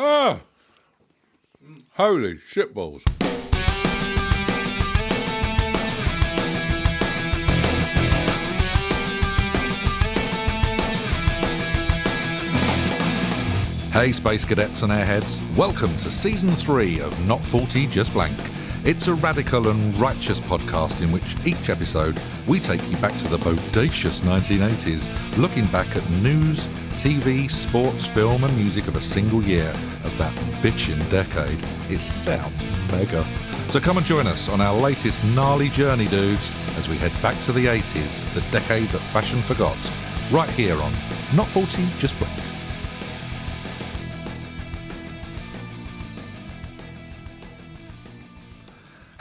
Ah! Holy shitballs. Hey Space Cadets and Airheads, welcome to Season 3 of Not 40 Just Blank. It's a radical and righteous podcast in which each episode we take you back to the bodacious 1980s, looking back at news, TV, sports, film and music of a single year of that bitchin' decade. It sounds mega. So come and join us on our latest gnarly journey, dudes, as we head back to the 80s, the decade that fashion forgot, right here on Not 40 Just Blank.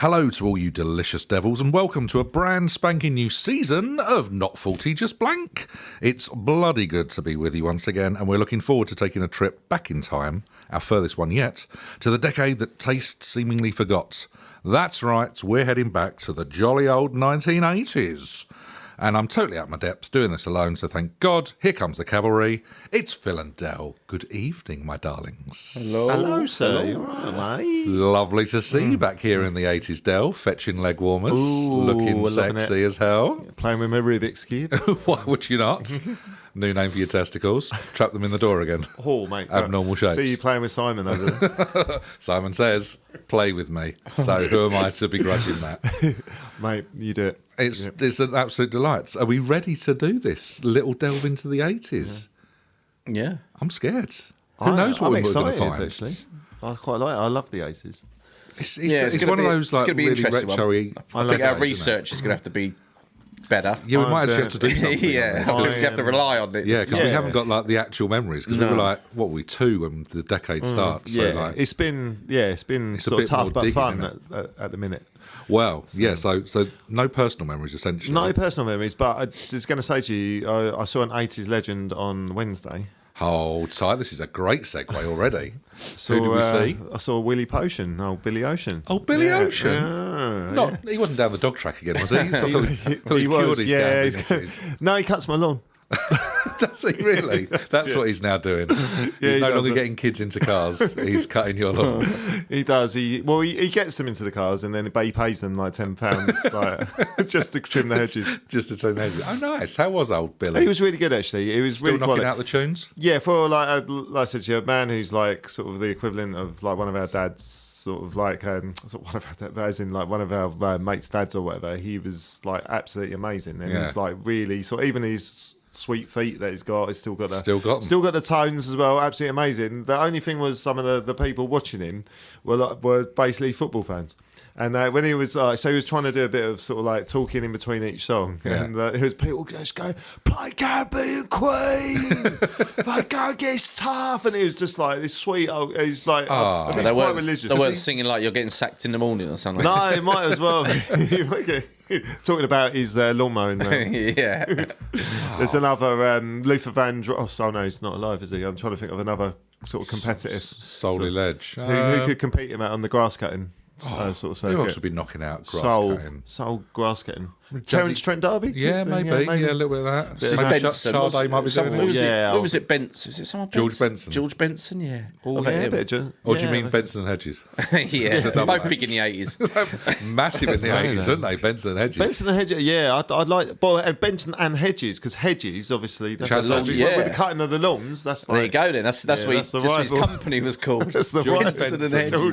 Hello to all you delicious devils and welcome to a brand spanking new season of Not 40 Just Blank. It's bloody good to be with you once again and we're looking forward to taking a trip back in time, our furthest one yet, to the decade that taste seemingly forgot. That's right, we're heading back to the jolly old 1980s. And I'm totally out of my depth doing this alone, so thank God, here comes the cavalry. It's Phil and Del. Good evening, my darlings. Hello, sir. Hello. Right, mate. Lovely to see you back here in the 80s, Del, fetching leg warmers, looking sexy as hell. Playing with my Rubik's Cube. Why would you not? New name for your testicles. Trap them in the door again. Oh, mate. Abnormal shapes. See you playing with Simon over there. Simon says, play with me. So who am I to begrudging that? Mate, you do it. It's an absolute delight. Are we ready to do this little delve into the 80s? Yeah. I'm scared. Who knows what we're going to find? Actually. I quite like it. I love the 80s. It's one of those like really retro-y. I think our research is going to have to be better. Yeah, we might actually have to do something. Yeah, we have to rely on it. Yeah, because we haven't got like the actual memories. Because we were like, what were we, 2 when the decade starts? Yeah, so, like, it's been sort of tough but fun at the minute. Well, yeah, so no personal memories, essentially. No personal memories, but I was going to say to you, I saw an 80s legend on Wednesday. Hold tight, this is a great segue already. Who did we see? I saw Willie Potion, Billy Ocean. Oh, Billy Ocean? He wasn't down the dog track again, was he? I thought he cured his gambling issues. No, he cuts my lawn. Does he really? That's what he's now doing. He's no longer getting kids into cars. He's cutting your lawn. He does. He gets them into the cars and then he pays them like £10 like, just to trim the hedges. Just to trim the hedges. Oh, nice. How was old Billy? He was really good, actually. He was still really knocking out the tunes? Yeah, for like I said to you, a man who's like sort of the equivalent of like one of our dads, sort of like one of our dads, as in like one of our mates' dads or whatever. He was like absolutely amazing, and he's like really even his sweet feet that he's got. He's still got the tones as well. Absolutely amazing. The only thing was some of the people watching him were basically football fans. And when he was, so he was trying to do a bit of sort of like talking in between each song. Yeah. And it was people just go, play Caribbean Queen, like, go against Tough. And he was just like this sweet, he's like, he's quite religious. They weren't singing like you're getting sacked in the morning or something. No, it might as well be. Talking about his lawnmower. Yeah. There's another Luther Vandross. Oh no, he's not alive, is he? I'm trying to think of another sort of competitive. Solely Ledge. Who could compete him out on the grass cutting? Sort of circuit. Who else would be knocking out grass cutting? Soul grass cutting. Terence Trent D'Arby? Yeah, maybe. Yeah, a little bit of that. Maybe Benson. Sade might be doing it. Who was it? Benson? Is it someone? George Benson. George Benson, yeah. Oh, yeah. Or do you mean Benson and Hedges? Yeah, both big in the 80s. Massive in the 80s, weren't they? Benson and Hedges. Benson and Hedges, yeah. I'd like, and Benson and Hedges, because Hedges, obviously, that's with the cutting of the lawns. That's like, there you go then. That's what his company was called. That's the George Benson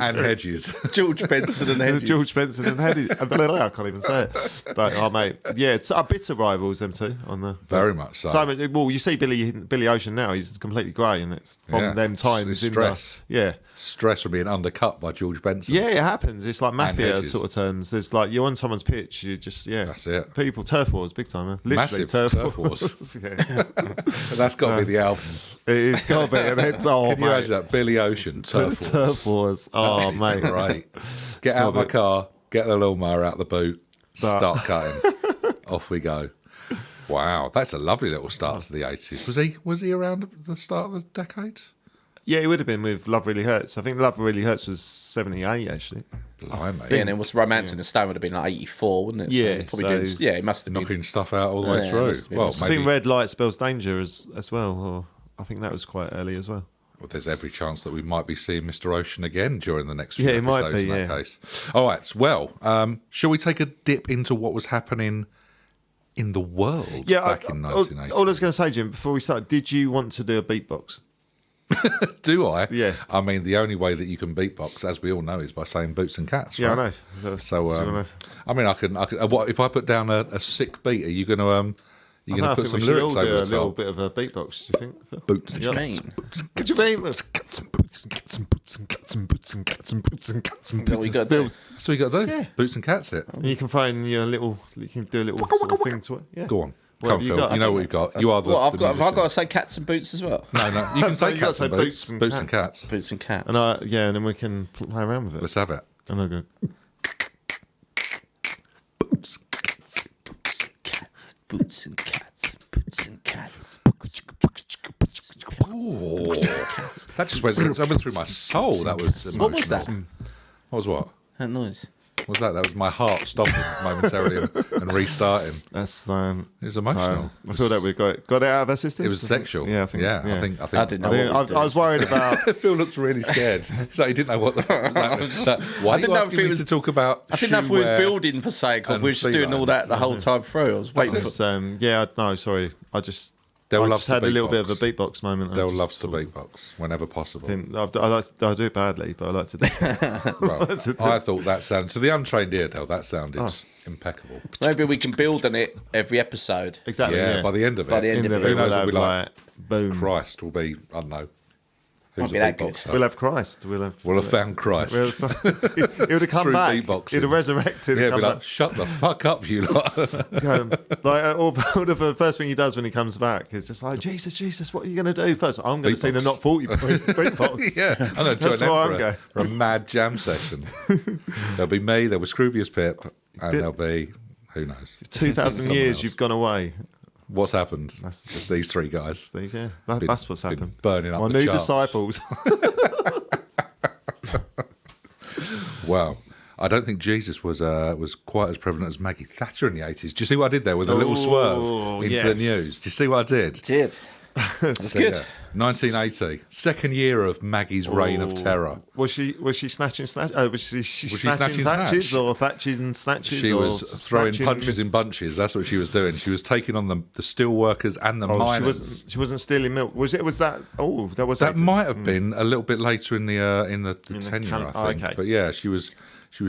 and Hedges. George Benson and Hedges. George Benson and Hedges. I can't even say it. But, mate, yeah, it's bitter rivals, them two. Very much so. Simon, well, you see Billy Ocean now, he's completely grey, and it's from them times. Stress. Stress from being undercut by George Benson. Yeah, it happens. It's like mafia sort of terms. There's like, you're on someone's pitch, you just, that's it. People, turf wars, big time, man. Literally, massive turf wars. That's got to be the album. It's got to be. And it's, Can you imagine that? Billy Ocean, turf wars. Oh, mate. Right. Get out of my car, get the lawnmower out the boot, start cutting. Off we go. Wow, that's a lovely little start to the 80s. Was he around at the start of the decade? Yeah, he would have been with Love Really Hurts. I think Love Really Hurts was 78, actually. Blimey. Yeah, and it was Romance in the Stone would have been like 84, wouldn't it? Yeah, it must have been knocking stuff out all the way through. Well, I think Red Light Spells Danger as well, or I think that was quite early as well. Well, there's every chance that we might be seeing Mr. Ocean again during the next few Yeah, it might episodes be, in that case. All right, well, shall we take a dip into what was happening in the world back in 1980? All I was going to say, Jim, before we start, did you want to do a beatbox? Do I? Yeah. I mean, the only way that you can beatbox, as we all know, is by saying boots and cats. Yeah, right? I know. So, I mean, I can. What if I put down a sick beat? Are you going to put some lyrics over the top? A little bit of a beatbox. Do you think? Phil? Boots What do you mean? What do you mean? cats and boots and cats and boots and cats and boots and cats and boots and cats and Is that what you got to do? So you got to do Yeah. boots and cats it. And you can throw in your little. You can do a little sort of thing to it. Yeah. Go on. What Come, have you Phil. got? You know what you've got. You are the. What, the have I got to musician. say cats and boots as well? No. You can say You gotta cats say and boots. Boots and cats. Boots and cats. And and then we can play around with it. Let's have it. And I go. Boots. Cats, boots and cats, boots and cats. Ooh. That just went through my soul. That was emotional. What was that? What was what? That noise. What was that? That was my heart stopping momentarily and restarting. That's It was emotional. I feel that we got it out of our system. It was sexual. Yeah, I think. I think. I didn't know. I was worried about. Phil looked really scared. So he didn't know what the fuck was happening. Why are you asking me to talk about? I didn't know if we was shoe wear? building for sake or and we were just doing all that the whole time through. I was waiting for. No, sorry. I just They'll had a little bit of a beatbox moment. They'll love to beatbox whenever possible. I do it badly, but I like to do it. Well, I thought that sounded, to the untrained ear, Del, that sounded impeccable. Maybe we can build on it every episode. Exactly. Yeah, by the end of it. By the end of it. Who knows we'll what we like? have boom. Christ will be, I don't know. Who's Won't be a that good. beatboxer? We'll have Christ. We'll have found Christ. It would have come Through back. beatboxing. It'd have resurrected. Yeah, come be like, back. shut the fuck up, you lot. All the first thing he does when he comes back is just like, Jesus, what are you going to do first? I'm going to sing the Beatbox. Not 40 beatbox. Yeah, I'm going to join That's where I'm them going. for a mad jam session. There'll be me, there'll be Scroobius Pip, and there'll be, who knows? 2,000 Someone years else. you've gone away. What's happened? Just these three guys. Yeah, Been- that's what's been happened. burning up My the new charts. disciples. Wow. I don't think Jesus was quite as prevalent as Maggie Thatcher in the 80s. Do you see what I did there with a little swerve into the yes. news? Do you see what I did? Did. That's good. Yeah. 1980, second year of Maggie's reign of terror. Was she snatching was she snatching thatches snatch? or thatches and snatches? She or was throwing snatching- punches in bunches. That's what she was doing. She was taking on the steel workers and the Oh, miners. she wasn't stealing milk. Was that? Oh, that was That might have been a little bit later in the tenure, I think. okay. But yeah, she was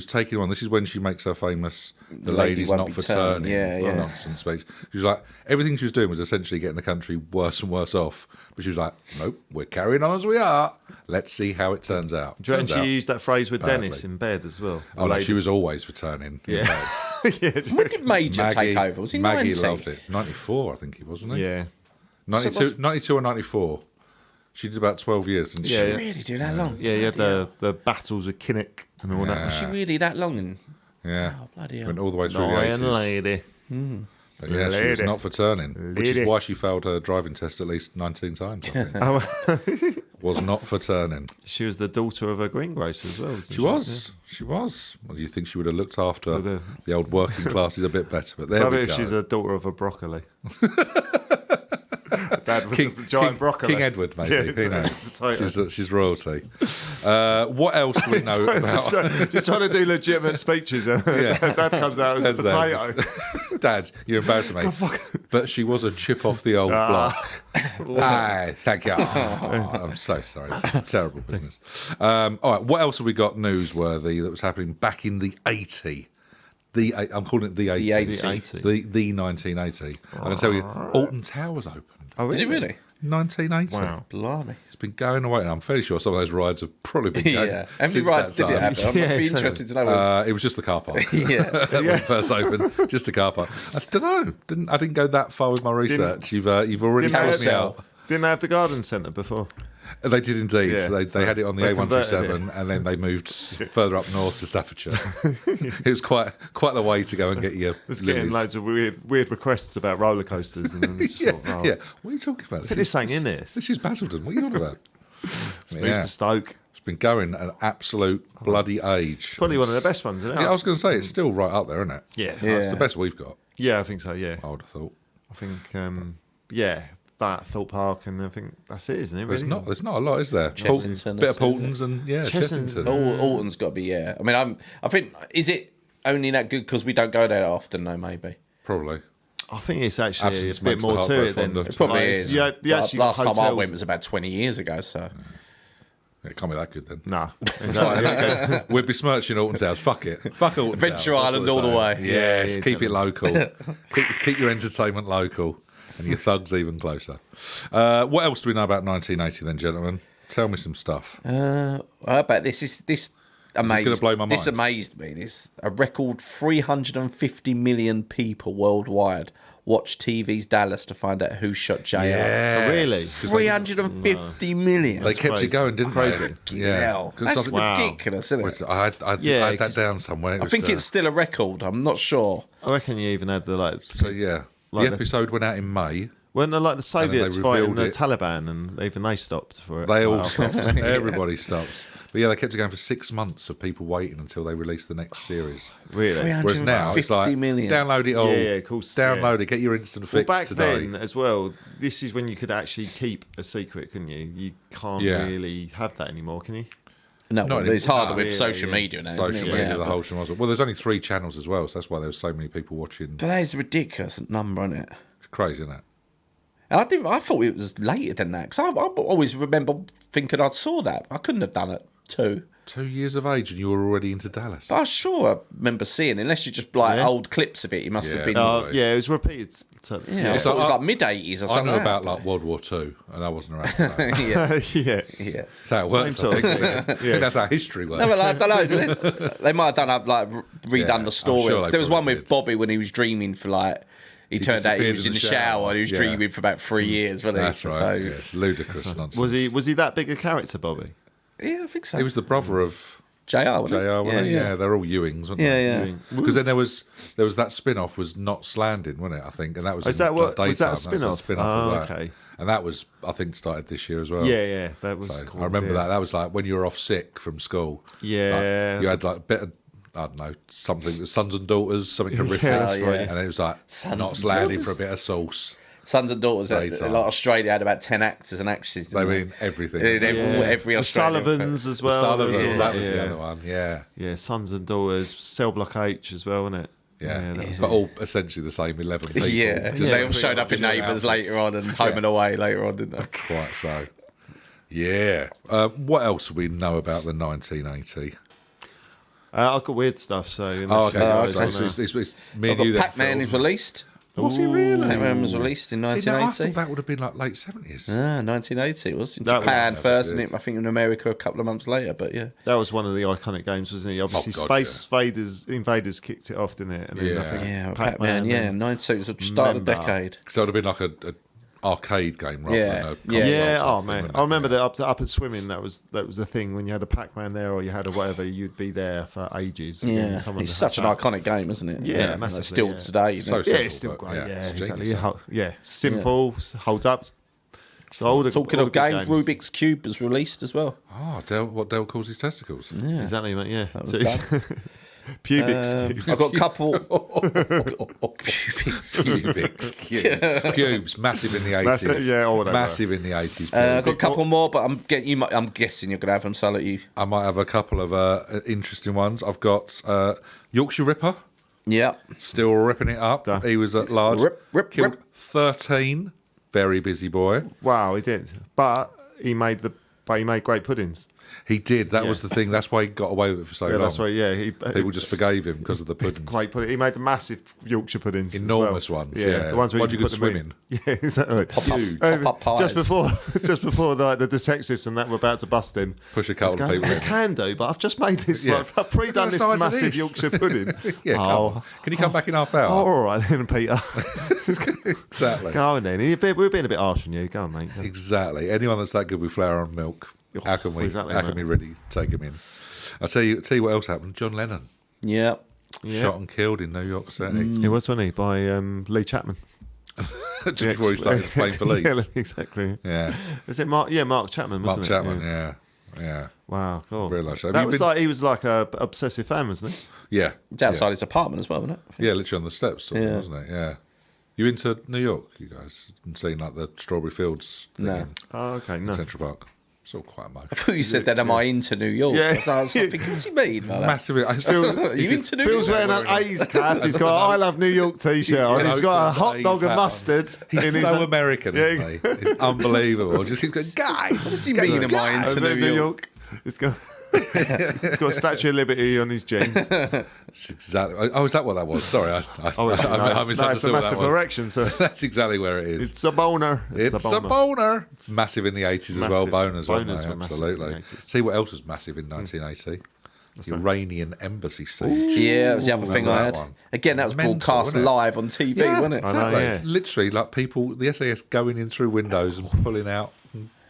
taking on. This is when she makes her famous "the Lady lady's won't not be for turned." turning" Yeah. nonsense speech. She was like, everything she was doing was essentially getting the country worse and worse off. But she was like, nope, we're carrying on as we are. Let's see how it turns out. Do you reckon Turns out she used that phrase with badly. Dennis in bed as well? Oh no, she was always for turning. Yeah. yeah. When did Major take over? Was he Maggie 90? loved it. 94, I think he was, wasn't he? Yeah. 92 or 94. She did about 12 years, didn't she? Yeah, Did she really do that long? Yeah, you had the battles of Kinnock and all that. Was she really that long? And Yeah. oh, bloody hell. Went all the way through Lion the 80s. lady. But yeah, she was Lady. not for turning, which is Lady. why she failed her driving test at least 19 times, I think. Oh, Was not for turning. she was the daughter of a greengrocer as well. Wasn't She was. She was. Well, you think she would have looked after the- the old working classes a bit better, but Yeah. there I we bet go. if she's a daughter of a broccoli. Dad was a giant broccoli. King Edward, maybe. Yeah, Who it's a knows? She's royalty. What else do we know about... just trying to do legitimate speeches. And Yeah. Dad comes out as a That's that. potato. Dad, you're embarrassing me. But she was a chip off the old block. Aye, thank you. Oh, I'm so sorry. This is terrible business. All right, what else have we got newsworthy that was happening back in the 80? I'm calling it the 80. The 80. 80. The 1980. I can tell you, Alton Towers opened. Oh, Did it really? 1980. Wow. Blimey. It's been going away, and I'm fairly sure some of those rides have probably been going Yeah. How many since rides that did it time. have? I'd be interested to know. It was just the car park. Yeah. when it first opened, just the car park. I don't know. I didn't go that far with my research. You've already Didn't called me they out. Didn't they have the garden centre before? They did indeed. Yeah, So they had it on the they converted A127, and then they moved further up north to Staffordshire. It was quite the way to go and get your Just getting lilies. loads of weird requests about roller coasters, and then just Yeah, thought, oh, yeah. What are you talking about? this ain't in this. This is Basildon. What are you talking about? Move to Stoke. It's been going an absolute bloody age. Probably one of the best ones, isn't it? Yeah, I was going to say it's still right up there, isn't it? Yeah. It's the best we've got. Yeah, I think so. Yeah, I would have thought. I think. Yeah, that Thorpe Park, and I think that's it, isn't it? Really? There's not a lot, is there? Chessington, Bit of that's it. Portons and Chessington. Alton's got to be, yeah. I mean, I think, is it only that good because we don't go there often, though, maybe? Probably. I think it's actually Absence a bit makes the more heart to go it than fonder. It probably like, is. Yeah, you actually got last time I hotels- went was about 20 years ago, so. It can't be that good then. Nah, exactly. We'd besmirching Alton's House. Fuck it. Fuck Alton's Adventure House. Island all the way. Yes, Yeah, keep it local. keep your entertainment local and your thugs even closer. What else do we know about 1980 then, gentlemen? Tell me some stuff. How about this? This amazed, gonna blow my This mind? amazed me. This a record 350 million people worldwide watched TV's Dallas to find out who shot JR. Yeah, really? 350 million. They kept crazy. it going, didn't Crazy. they? Hell, 'Cause that's Wow. ridiculous, isn't it? I had Yeah, that down somewhere. It I was, think it's still a record. I'm not sure. I reckon you even had the like. So yeah, Like the the- episode went out in May. When the like the Soviets fighting revealed the it. Taliban, and even they stopped for it. They all Like, stopped. Everybody stops. But yeah, they kept it going for 6 months of people waiting until they released the next series. Really? Whereas now it's 350 like million. download it all. Yeah, of course, Download it. Get your instant Well, fix back today. then as well, this is when you could actually keep a secret, couldn't you? You can't Yeah. really have that anymore, can you? No, Not it's harder no, with yeah, social yeah. media now, Social isn't it? media, Yeah, the but- whole shit. Well, there's only 3 channels as well, so that's why there was so many people watching. But that is a ridiculous number, isn't it? It's crazy, isn't it? And I thought it was later than that because I always remember thinking I'd saw that. I couldn't have done it too. 2 years of age and you were already into Dallas. But I'm sure I remember seeing, unless you just like Yeah. old clips of it, it must Yeah. have been. Oh, Yeah, it was repeated. yeah, I It's thought it was like- like mid 80s or I something. know like about that. like World War II, and I wasn't around for that. yeah, yeah. yeah. That's how it works. Same I think. sort of thing. I think that's how history works. No, but I don't know. They might have done like redone Yeah, the I'm story. sure they There was one probably with did. Bobby when he was dreaming for like. He turned out he disappeared was in the shower and he was Yeah. dreaming for about 3 years, wasn't he? That's right. So, Yeah, ludicrous nonsense. Was he that big a character, Bobby? yeah, I think so. He was the brother of JR, wasn't he? JR, wasn't he? Yeah, they're all Ewings, weren't Yeah, they? yeah. Because then there was that spin-off was Knots Landing, wasn't it? I think, and that was Is that what- was that a daytime. spin-off? of that. Okay. And that was, I think, started this year as well. Yeah, that was. So cool, I remember yeah. that. That was like when you were off sick from school. Yeah. Like, you had like a bit of, I don't know, something, sons and daughters, something horrific. that's right. And it was like Sons Knots and Landing Daughters? for a bit of sauce. Sons and Daughters, Daytime. like Australia had about 10 actors and actresses. They didn't mean everything. They did every The Australian Sullivans as well. Sullivans, there was that all was the yeah. other one. Yeah. Yeah, Sons and Daughters, Cell Block H as well, wasn't it? Yeah, that was but all essentially the same 11 people. Yeah, because Just they all showed up in different Neighbours outfits. later on and Home and Away later on, didn't they? Quite so. Yeah. What else do we know about the 1980? I've got weird stuff, so. Oh, okay. unless you So guys wanna- it's me I've and you got then, Pac-Man Phil. is released. Was he really? Pac-Man was released in See, now, I thought 1980. that would have been like late 70s. 1980 it was in That was- Japan first, good. and I think in America a couple of months later. But yeah, That was one of the iconic games, wasn't it? Obviously, Oh, God, Space Invaders kicked it off, didn't it? And then Yeah. I think yeah, Pac-Man. Pac-Man. Yeah, and- 1980 was the start of the Remember. decade. So it would have been like a arcade game rather Yeah. than a Yeah. console Yeah, type oh thing, man, wouldn't I it? remember that up at swimming. That was the thing when you had a Pac-Man there, or you had a whatever. You'd be there for ages. and Yeah, someone it's had such an that. iconic game, isn't it? Yeah, and massively, still yeah. today. You know? So Yeah, simple, it's still but great. yeah, Yeah, it's exactly. genius, Yeah, simple, holds up. So all the, Talking all of the good games, Rubik's Cube was released as well. Oh, what Dale calls his testicles. Yeah. Exactly, mate. Yeah, was so pubic. cubes. I've got a couple. Cubics, cubes, massive in the 80s. Massive, yeah, or whatever. Massive in the 80s. I've got a couple more, but I'm guessing you're going to have them. So I'll let you. I might have a couple of interesting ones. I've got Yorkshire Ripper, Yeah. still ripping it up. Duh. He was at large. Rip, Killed rip. 13. Very busy boy. Wow, he did, but he made great puddings. He did. That Yeah. was the thing. That's why he got away with it for so Yeah, long. that's why. Yeah, People just forgave him because of the puddings. great pudding. He made the massive Yorkshire puddings, as Enormous well. ones, yeah. the ones where Ones you could put them swim in. Yeah, exactly. Huge. Pop-up pies. Just before the detectives and that were about to bust him. Push a couple of He's people going, in. I can do, but I've just made this. Yeah. Like, I've pre-done Look at this the size of massive this. Yorkshire pudding. Yeah, come on. Can you come back in half hour? Oh, all right then, Peter. Exactly. Go on then. We're being a bit harsh on you. Go on, mate. Exactly. Anyone that's that good with flour and milk, how can we? Exactly, how can mate. we really take him in? I'll tell you what else happened. John Lennon Yeah. Yeah. shot and killed in New York City He was, wasn't he? By Lee Chapman. just before he started playing for Leeds. Yeah, exactly. Yeah, Is it Mark? Yeah, Mark Chapman, Mark wasn't it? Chapman. Yeah. Wow, cool. Realise that. Have That you was been- like he was like a obsessive fan, wasn't he? Yeah. It's outside his apartment as well, isn't it? Yeah, literally on the steps, Yeah. wasn't it? Yeah. You into New York, you guys? And seeing like the Strawberry Fields thing No. in Oh, okay, no. Central Park? It's all quite emotional. I thought you said that, am I into New York? Yeah. So I was thinking, what's he mean by that? Massively. Are you into New Phil's York? wearing an A's cap. He's got an I Love New York t-shirt on. Yeah, He's got a A's hot dog hat and on. mustard. He's in so his, American, isn't he? It's unbelievable. Just keeps going, guys. What's he mean, am I and into then New York? He's got a Statue of Liberty on his jeans. That's exactly. Oh, is that what that was? Sorry, I No, it's a misunderstood what that massive was. erection, sir. That's exactly where it is. It's a boner. It's a boner. Massive in the 80s as well. Massive. Boners, weren't Boners they? were massive in Absolutely. the 80s. See what else was massive in 1980? The Iranian embassy siege. Yeah, that was the other thing I that had. one? Again, that was Mental, broadcast wasn't it? live on TV, wasn't it? I know, Exactly. yeah. Literally, like people, the SAS going in through windows and pulling out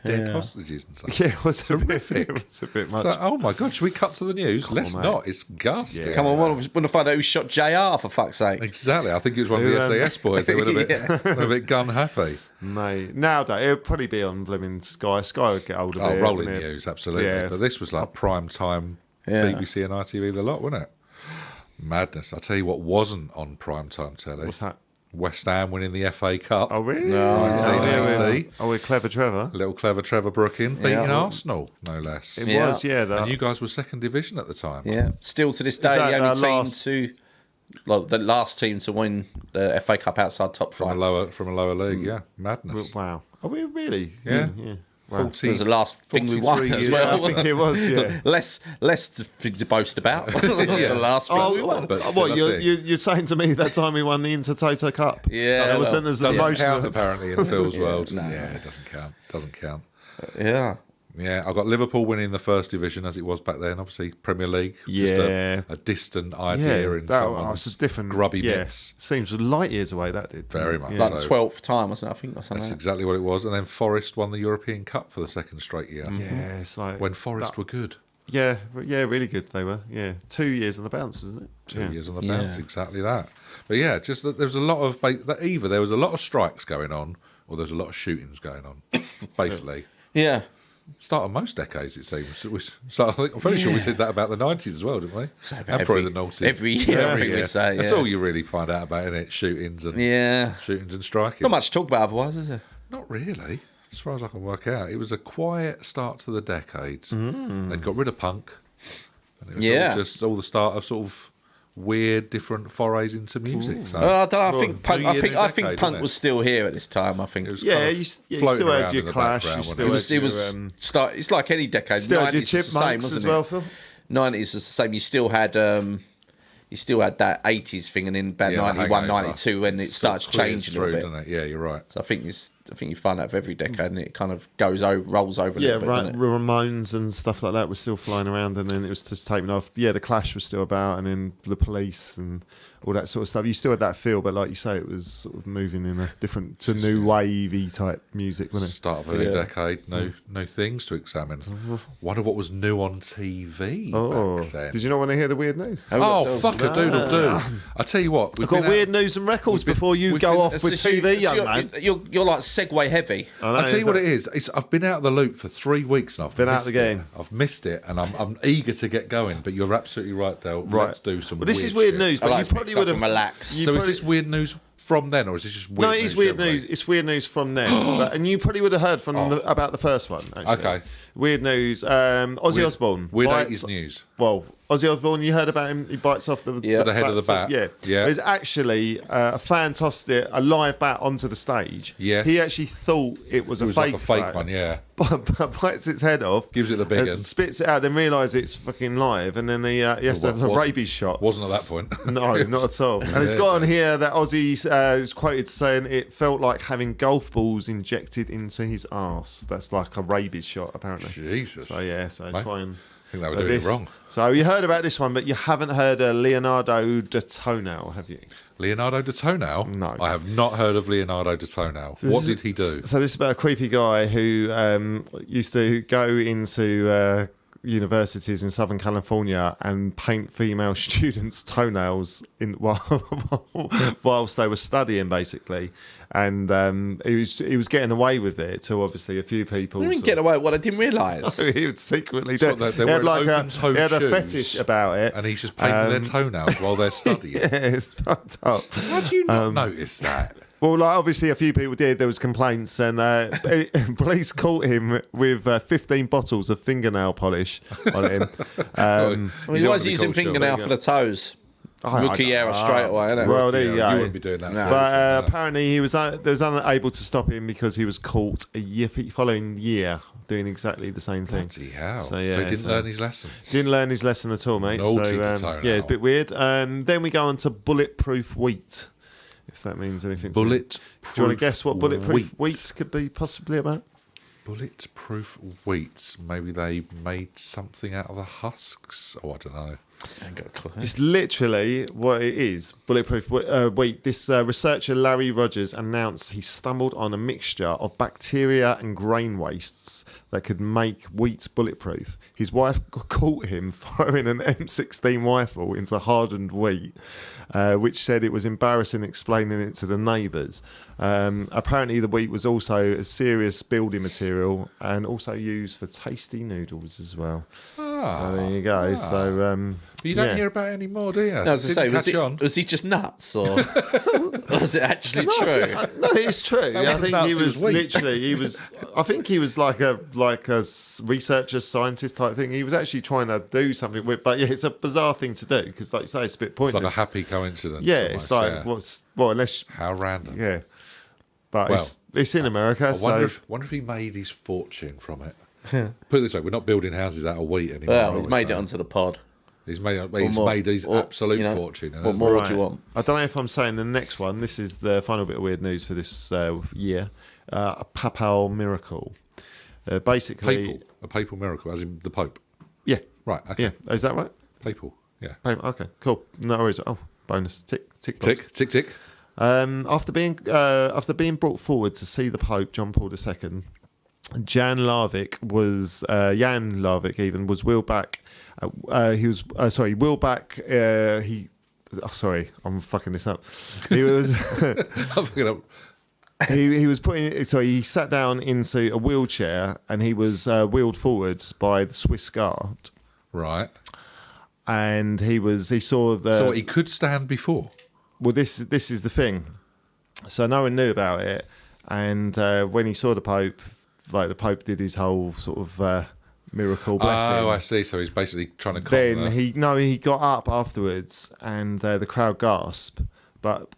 dead hostages and stuff. Yeah, it was a bit, Horrific. it was a bit much. It's like, oh my God, should we cut to the news? Let's mate. not. It's ghastly. Yeah. Come on, want to find out who shot JR, for fuck's sake. Exactly. I think it was one of the SAS boys. They were a bit gun happy. Mate, nowadays it would probably be on blooming Sky. Sky would get hold of it. Oh, rolling wouldn't it? news, absolutely. Yeah. But this was like prime time BBC and ITV the lot, wasn't it? Madness. I'll tell you what wasn't on prime time telly. What's that? West Ham winning the FA Cup. Oh, really? No. 1980. We're clever Trevor. Little clever Trevor Brookin beating Yeah. Arsenal, no less. It Yeah. was, yeah. And you guys were second division at the time. Yeah, still to this day, that the only team last- to, like, the last team to win the FA Cup outside top From flight. a lower league, yeah. Madness. Wow. Are we really? Yeah. Yeah. Wow. 40, It was the last thing we won 43 as years. Yeah, well. I think it was, yeah. less to boast about. The last thing we won. But still what, a thing. you're saying to me that time we won the Intertoto Cup? Yeah, That well, wasn't as Doesn't emotional. count, apparently, in Phil's world. no. Yeah, it doesn't count. Doesn't count. Yeah. Yeah, I got Liverpool winning the first division as it was back then. Obviously, Premier League. Just Yeah. a distant idea in that someone's was a different grubby yeah. mix. Seems light years away. That did Very much. Yeah. Like the So- 12th time, wasn't it? I think, or something That's like that. exactly what it was. And then Forest won the European Cup for the second straight year. Yeah, it's like When Forest were good. Yeah, really good they were. Yeah, 2 years on the bounce, wasn't it? 2 years on the Yeah. bounce, exactly that. But yeah, just that there was a lot of either there was a lot of strikes going on, or there was a lot of shootings going on. Basically, Yeah. start of most decades it seems. I'm very sure we said that about the 90s as well, didn't we? about And probably the 90s. every year, I think we say, That's yeah. all you really find out about, innit? Shootings and Yeah. shootings and striking. Not much to talk about otherwise, is there? Not really, as far as I can work out. It was a quiet start to the decades. They got rid of punk, and it was Yeah. all just all the start of sort of weird, different forays into music. So I don't know. I think punk. New Year, new I think decade, punk isn't it? was still here at this time. I think it was Yeah, kind of you floating still had around your in the Clash. You background, still wasn't it was. had your, Start. It's like any decade. still had your 90s was the same, Chipmunks wasn't as it? well, Phil. 90s was the same. You still had. You still had that 80s thing, and then about Yeah, the 91, hangover. 92, when it Sort of starts clears changing a little through, bit. doesn't it? Yeah, you're right. So I think you find that for every decade, and it kind of rolls over a Yeah, little bit. right. Doesn't it? Ramones and stuff like that was still flying around, and then it was just taken off. Yeah, the Clash was still about, and then the Police and all that sort of stuff. You still had that feel, but like you say, it was sort of moving in a different to new wavy type music, wasn't it? Start of a new decade, no things to examine. Wonder what was new on TV Oh, back then. did you not want to hear the weird news? Oh, fuck a doodle do. I tell you what, I've got weird news and records before you we've go been- off with TV, young man. You're like Segway heavy. I'll tell you what it is. I've been out of the loop for 3 weeks and I've Been out of missed the game. it. I've missed it, and I'm eager to get going. But you're absolutely right, Dale. Right. Let's do some. Well, this weird is weird shit. news, I but like you to probably mix up would have and relax. you So probably- is this weird news from then, or is this just weird No, news? it is weird generally? news. It's weird news from them, and you probably would have heard from about the first one. Actually. Okay. Weird news. Ozzy Osbourne. Weird bites- 80s news. Well, Ozzy Osbourne, you heard about him? He bites off the With the head of the bat. Yeah, Yeah. It's actually a fan tossed a live bat onto the stage. Yes. He actually thought it was It a was fake like a fake bat. one, yeah. But bites its head off, Gives it the big and one. spits it out, then realise it's fucking live, and then he has to have a rabies shot. Wasn't at that point. No, not at all. And it's got on here that Ozzy is quoted saying it felt like having golf balls injected into his arse. That's like a rabies shot, apparently. Jesus. So yeah, so Mate, try and. I think they were doing it wrong. So you heard about this one, but you haven't heard of Leonardo de Toenail, have you? Leonardo de Toenail? No. I have not heard of Leonardo de Toenail. What did he do? So this is about a creepy guy who used to go into universities in Southern California and paint female students' toenails whilst they were studying, basically. And he was getting away with it to obviously a few people. I didn't get away. What I didn't realise. He would secretly do. So it. they He had were like open-toed he had a shoes, fetish about it, and he's just painting their toenails while they're studying. yeah, it's fucked up. How do you not notice that? Well, like obviously a few people did. There was complaints, and police caught him with 15 bottles of fingernail polish on him. He was using fingernail for the toes. Rookie error straight away, isn't it? Well, there you go. You wouldn't be doing that. No. But apparently he was unable to stop him because he was caught following year doing exactly the same thing. Bloody hell. So he didn't learn his lesson. Didn't learn his lesson at all, mate. Naughty So, to tone yeah, it's a out. bit weird. And then we go on to bulletproof wheat, if that means anything. to you. Bulletproof Do you want to guess what bulletproof wheat. wheat could be possibly about? Bulletproof wheat. Maybe they made something out of the husks. Oh, I don't know. I ain't got a clue. It's literally what it is. Bulletproof wheat. This researcher, Larry Rogers, announced he stumbled on a mixture of bacteria and grain wastes that could make wheat bulletproof. His wife caught him firing an M16 rifle into hardened wheat, which said it was embarrassing explaining it to the neighbours. Apparently the wheat was also a serious building material and also used for tasty noodles as well. So there you go. So You don't hear about it anymore, do you? No, as I say, was he just nuts, or was it actually true? No, it's true. I wasn't think nuts, he it was was wheat. literally. I think he was like a researcher, scientist type thing. He was actually trying to do something with. But yeah, it's a bizarre thing to do because, like you say, it's a bit It's pointless. like a happy coincidence. yeah, almost, it's like unless How random. yeah, but Well, it's in America. I wonder, So wonder if he made his fortune from it. Put it this way, we're not building houses out of wheat anymore. Well, are he's we? made it So onto the pod. He's made his Or, absolute you know, fortune. What hasn't more he? would you want? I don't know if I'm saying the next one. This is the final bit of weird news for this year. A papal miracle. Basically, A papal miracle, as in the Pope. yeah, Right, okay. yeah. Is that right? Papal, yeah. Okay, cool. No worries. Oh, bonus. Tick box. Tick, tick, tick. After being brought forward to see the Pope, John Paul II, Jan Larvik was wheeled back. Wheeled back. Sorry, I'm fucking this up. He was. I'm fucking up. He was he sat down into a wheelchair and he was wheeled forwards by the Swiss Guard, Right. and he saw the. So what, he could stand before? Well, this is the thing. So no one knew about it, and when he saw the Pope, like the Pope did his whole sort of miracle blessing. Oh, I see. So he's basically trying to. Then he got up afterwards, and the crowd gasped. But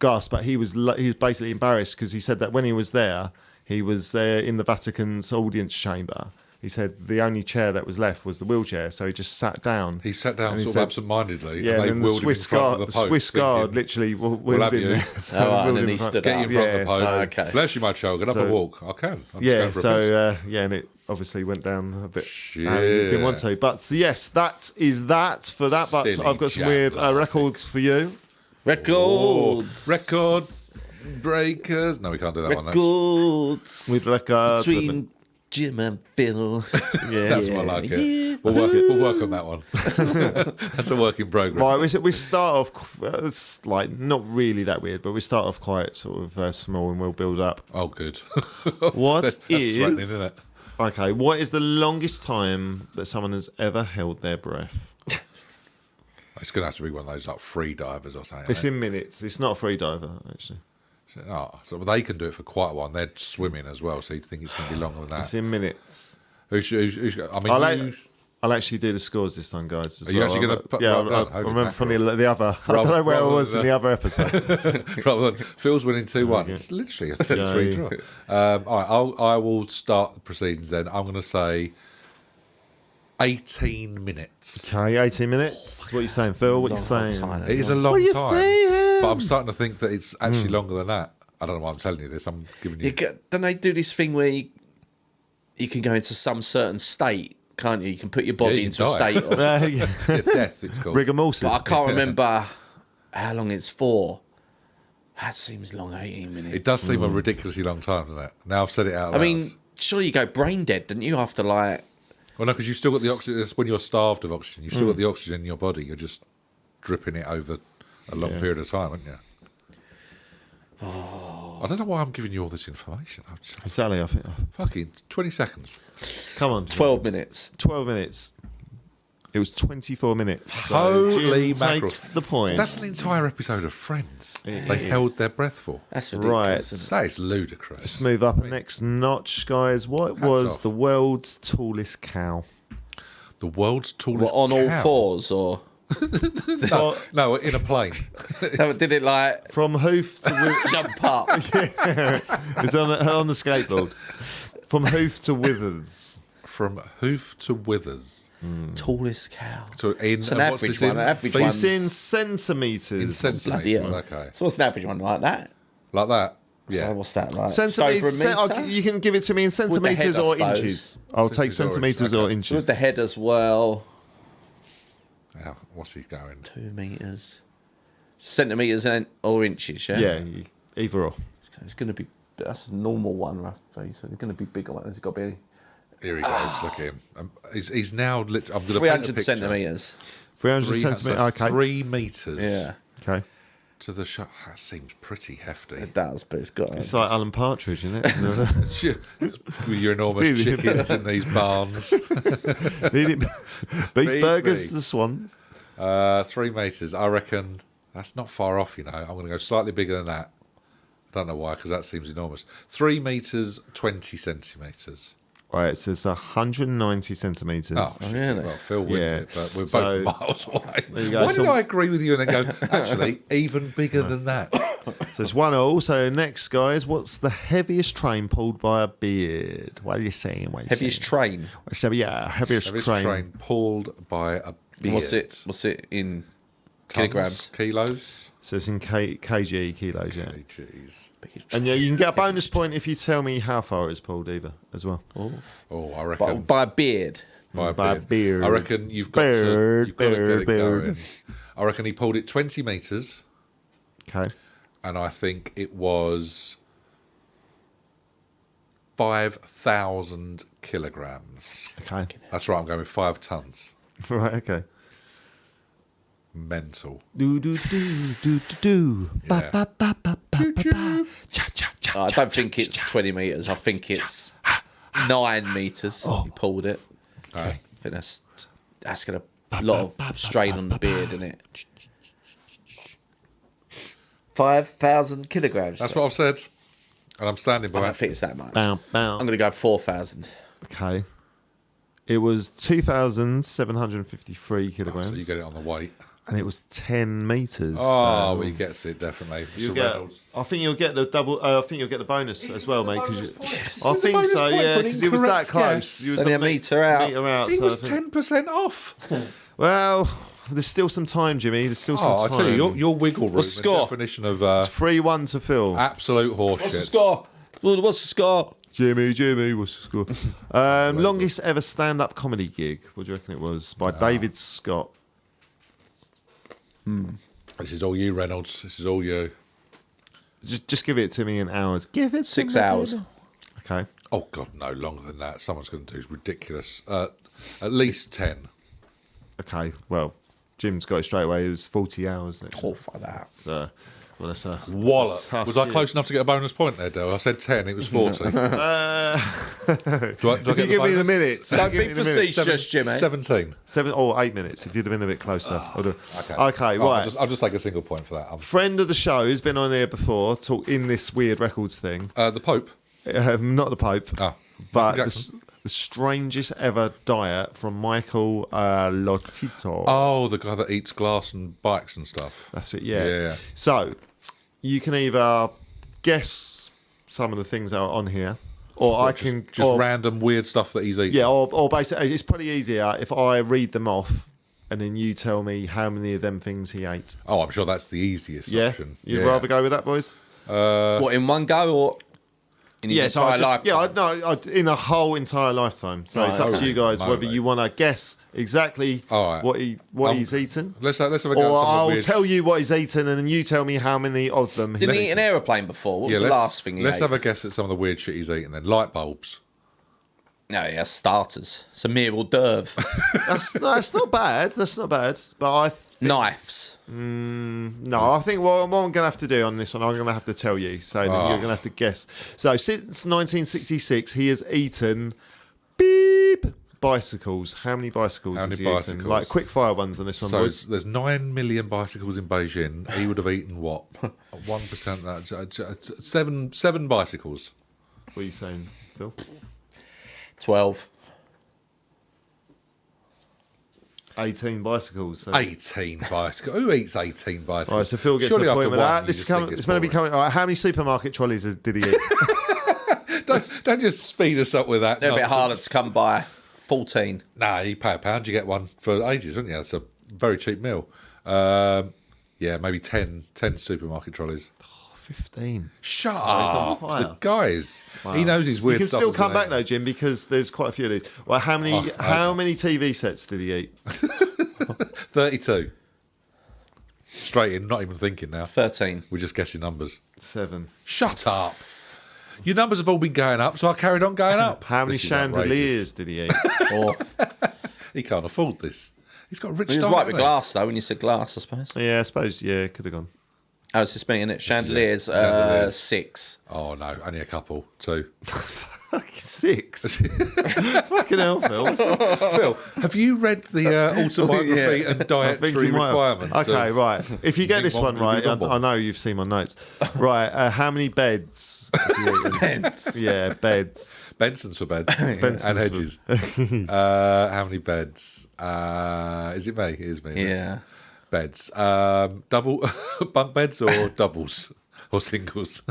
he was basically embarrassed because he said that when he was there, he was in the Vatican's audience chamber. He said the only chair that was left was the wheelchair, so he just sat down. He sat down And he sort said- of absent-mindedly, Yeah, and they and wheeled him in front of the Pope. Swiss Guard thinking, literally wheeled "We'll have him you." there. So Oh, right, and wheeled then him he in front- stood Get up. in front of the Pope. so- okay. Bless you, my child. Get up and walk. I can. I'm just Yeah, going for a piss. and it obviously went down a bit. Shit. Didn't want to, but yes, that is that for that. But Silly I've got some Jack weird Larvik. records for you. Records. Record breakers. No, we can't do that one. Records. With records Between Jim and Phil. yeah, That's what I like it. We'll work on that one. That's a work in progress. Right, we start off it's like not really that weird, but we start off quite sort of small and we'll build up. Oh, good. What That's threatening, isn't it? Okay, what is the longest time that someone has ever held their breath? It's going to have to be one of those like free divers or something. It's isn't in minutes. It's not a free diver, actually. it? So they can do it for quite a while. And they're swimming as well, so you'd think it's going to be longer than It's that. in minutes. Who's I mean, I'll actually do the scores this time, guys. As Are you well. actually gonna put- Yeah, right, I holy remember from the mackerel. other. I don't know where I rather was than in the other episode. rather than Phil's winning 2-1. It's literally a 3-3 draw. All right, I will start the proceedings then. I'm going to say 18 minutes. Okay, 18 minutes. What are you saying, Phil? What are you Long saying? time. It is a long What are you time. saying? But I'm starting to think that it's actually longer than that. I don't know why I'm telling you this. I'm giving you... Don't they do this thing where you can go into some certain state, can't you? You can put your body you into a can die. state. Of, Yeah. Yeah, death, it's called. Rigor mortis. but I can't remember how long it's for. That seems long, 18 minutes. It does seem a ridiculously long time, doesn't it? Now I've said it out loud. I mean, surely you go brain dead, didn't you, after like... Well, no, because you've still got the oxygen. It's when you're starved of oxygen. You've still got the oxygen in your body. You're just dripping it over a long period of time, aren't you? I don't know why I'm giving you all this information. I'm just, Exactly, I think. fucking 20 seconds. Come on. 12 minutes. 12 minutes. It was 24 minutes. So Holy Jim mackerel. takes the point. That's an entire episode of Friends. It They is. held their breath for. That's ridiculous. Right. That is ludicrous. Let's move up a next notch, guys. What was off. the world's tallest cow? The world's tallest On all cow. fours, or No, in a plane. did it like From hoof to jump up? it's on the skateboard. From hoof to withers. From hoof to withers. Tallest cow. So in, It's an and what's average this one. in? An average Feet? one. It's in centimetres. In Bloody centimetres. hell. Okay. So what's an average one like that? Like that. So Yeah. what's that like? Centimetres. Just over a metre? You can give it to me in centimetres head, I or suppose. inches. I'll take Centimetres centimetres or or inches. With inches. the head as well. Now, what's he going? 2 meters. Centimeters or inches, yeah? Yeah, either or. It's going to be, that's a normal one, roughly. So it's going to be bigger one. It's got to be Here he goes. Look at him. He's now. I'm going to 300 centimeters. 300 centimetres. Okay. 3 meters. Yeah, Okay. To the shot. That seems pretty hefty. it does, but it's got. It's like Alan Partridge, isn't it? With your enormous chickens in these barns. Beef Big, burgers big. to the Swans. 3 meters. I reckon that's not far off. I'm going to go slightly bigger than that. I don't know why, because that seems enormous. 3 meters, 20 centimeters. Right, it says 190 centimetres. Oh, shit. really? Well, Phil wins Yeah. it, but we're So- both miles away. There you go. Why did So- I agree with you and then go, actually, even bigger than that? So it's 1-1. So next, guys, what's the heaviest train pulled by a beard? What are you saying? Heaviest train. Yeah, heaviest Heaviest train. train pulled by a beard. What's it in Tons, kilograms? Kilos? So it's in kg, kilos, yeah. Jeez. And yeah, you can get a bonus point if you tell me how far it's pulled either, as well. Oh, I reckon. By a beard. By By a a beard. beard. I reckon you've got Beard, to get it beard. going. I reckon he pulled it 20 metres, Okay. and I think it was 5,000 kilograms. Okay. That's right, I'm going with 5 tons. Right, okay. Mental. Do, do, do, do, do, do. Ba, ba, ba, ba, ba, ba, ba. Cha, cha, cha, I cha, don't think it's 20 metres. I think it's 9 metres. He pulled it. Okay. I think that's going to a lot of strain on the beard, isn't it? 5,000 kilograms. That's what I've said, and I'm standing I by don't it. think it's that much. Bow, bow. I'm going to go 4,000. Okay. It was 2,753 kilograms. So you get it on the weight. And it was 10 metres. Oh, well, he gets it, definitely. You Sir get, Reynolds. I think you'll get the double. I think you'll get the bonus as well, mate. Cause I There's think a bonus so, point yeah. for an Because it was that incorrect close. guess. You was Only a metre out. He so was I think- 10% off. Well, there's still some time, Jimmy. There's still some Oh, I time. tell you, your wiggle room What's the score? definition of 3-1 to Phil. absolute horseshit. score? What's the score? Jimmy, what's the score? Longest ever stand-up comedy gig. What do you reckon it was? By David Scott. This is all you, Reynolds. This is all you. Just give it to me in hours. Give it 6 to me. hours. Okay. Oh, God, no, longer than that. Someone's going to do is ridiculous. At least 10. Okay. Well, Jim's got it straight away. It was 40 hours. Oh, fuck that. So, well, that's a Wallop. tough Was I gig. close enough to get a bonus point there, Dale? I said 10, it was 40. do I If get you the give me the bonus? minutes. Don't give be me the minutes. facetious, Jimmy. 17. 7 or 8 minutes if you'd have been a bit closer. Okay, Okay, Oh, right. I'll just take a single point for that. Friend of the show who's been on here before, talk in this weird records thing. The Pope. Not the Pope, Ah, but Michael the, Jackson. the strangest ever diet from Michael Lotito. Oh, the guy that eats glass and bikes and stuff. That's it, yeah. Yeah. So you can either guess some of the things that are on here, or I can Just or, random weird stuff that he's eating. yeah, or basically it's probably easier if I read them off and then you tell me how many of them things he ate. Oh, I'm sure that's the easiest Yeah, option. you'd rather go with that, boys? What, in one go or in his So I entire just, life? in a whole entire lifetime. So it's up Right, to you guys okay. whether you want to guess exactly All right. what he's eaten, Let's have a go or at some of the I'll weird... tell you what he's eaten, and then you tell me how many of them. Didn't he's he eat an aeroplane before? What was the let's- last thing he Let's ate? have a guess at some of the weird shit he's eating then. Light bulbs. No, he has starters. It's a mere hors d'oeuvre. That's not bad. That's not bad. But I think, Knives. no, I think what I'm going to have to do on this one, I'm going to have to tell you. So that you're going to have to guess. So since 1966, he has eaten beep bicycles. How many bicycles How has many he bicycles? eaten? Like quick fire ones on this one, So boys. there's 9 million bicycles in Beijing. He would have eaten what? 1%. That seven bicycles. What are you saying, Phil? 12. 18 bicycles. So. 18 bicycles. Who eats 18 bicycles? All right, so Phil gets Surely the after point with one, that. you This just is think it's going to be boring. coming. All right, how many supermarket trolleys did he eat? Don't just speed us up with that. They're a bit nonsense. harder to come by. 14. Nah, you pay £1, you get one for ages, wouldn't you? It's a very cheap meal. Yeah, maybe 10 supermarket trolleys. 15. Shut on up. fire. The guys. He knows his weird You can stuff. still as come well. back though, Jim, because there's quite a few of these. Well, how many TV sets did he eat? 32. Straight in, not even thinking now. 13. We're just guessing numbers. 7. Shut up. Your numbers have all been going up, so I carried on going up. How many This is chandeliers did he eat? Or He can't afford this. He's got a rich he was start. right with hasn't he? glass, though, when you said glass, I suppose. Yeah, I suppose. Yeah, could have gone. I was just meaning it. Chandeliers, Chandeliers. 6. Oh, no, only a couple. 2. Fucking 6. Fucking hell, Phil. Phil, have you read the autobiography and I think dietary you might have. requirements? Okay, of- right. If you get this one right, Bumble. I know you've seen my notes. Right, how many beds has he eaten? Beds. Yeah, beds. Benson's for beds. Benson's And for- Hedges. How many beds? Is it me? It is me. isn't it? Yeah. Beds. Double bunk beds or doubles or singles?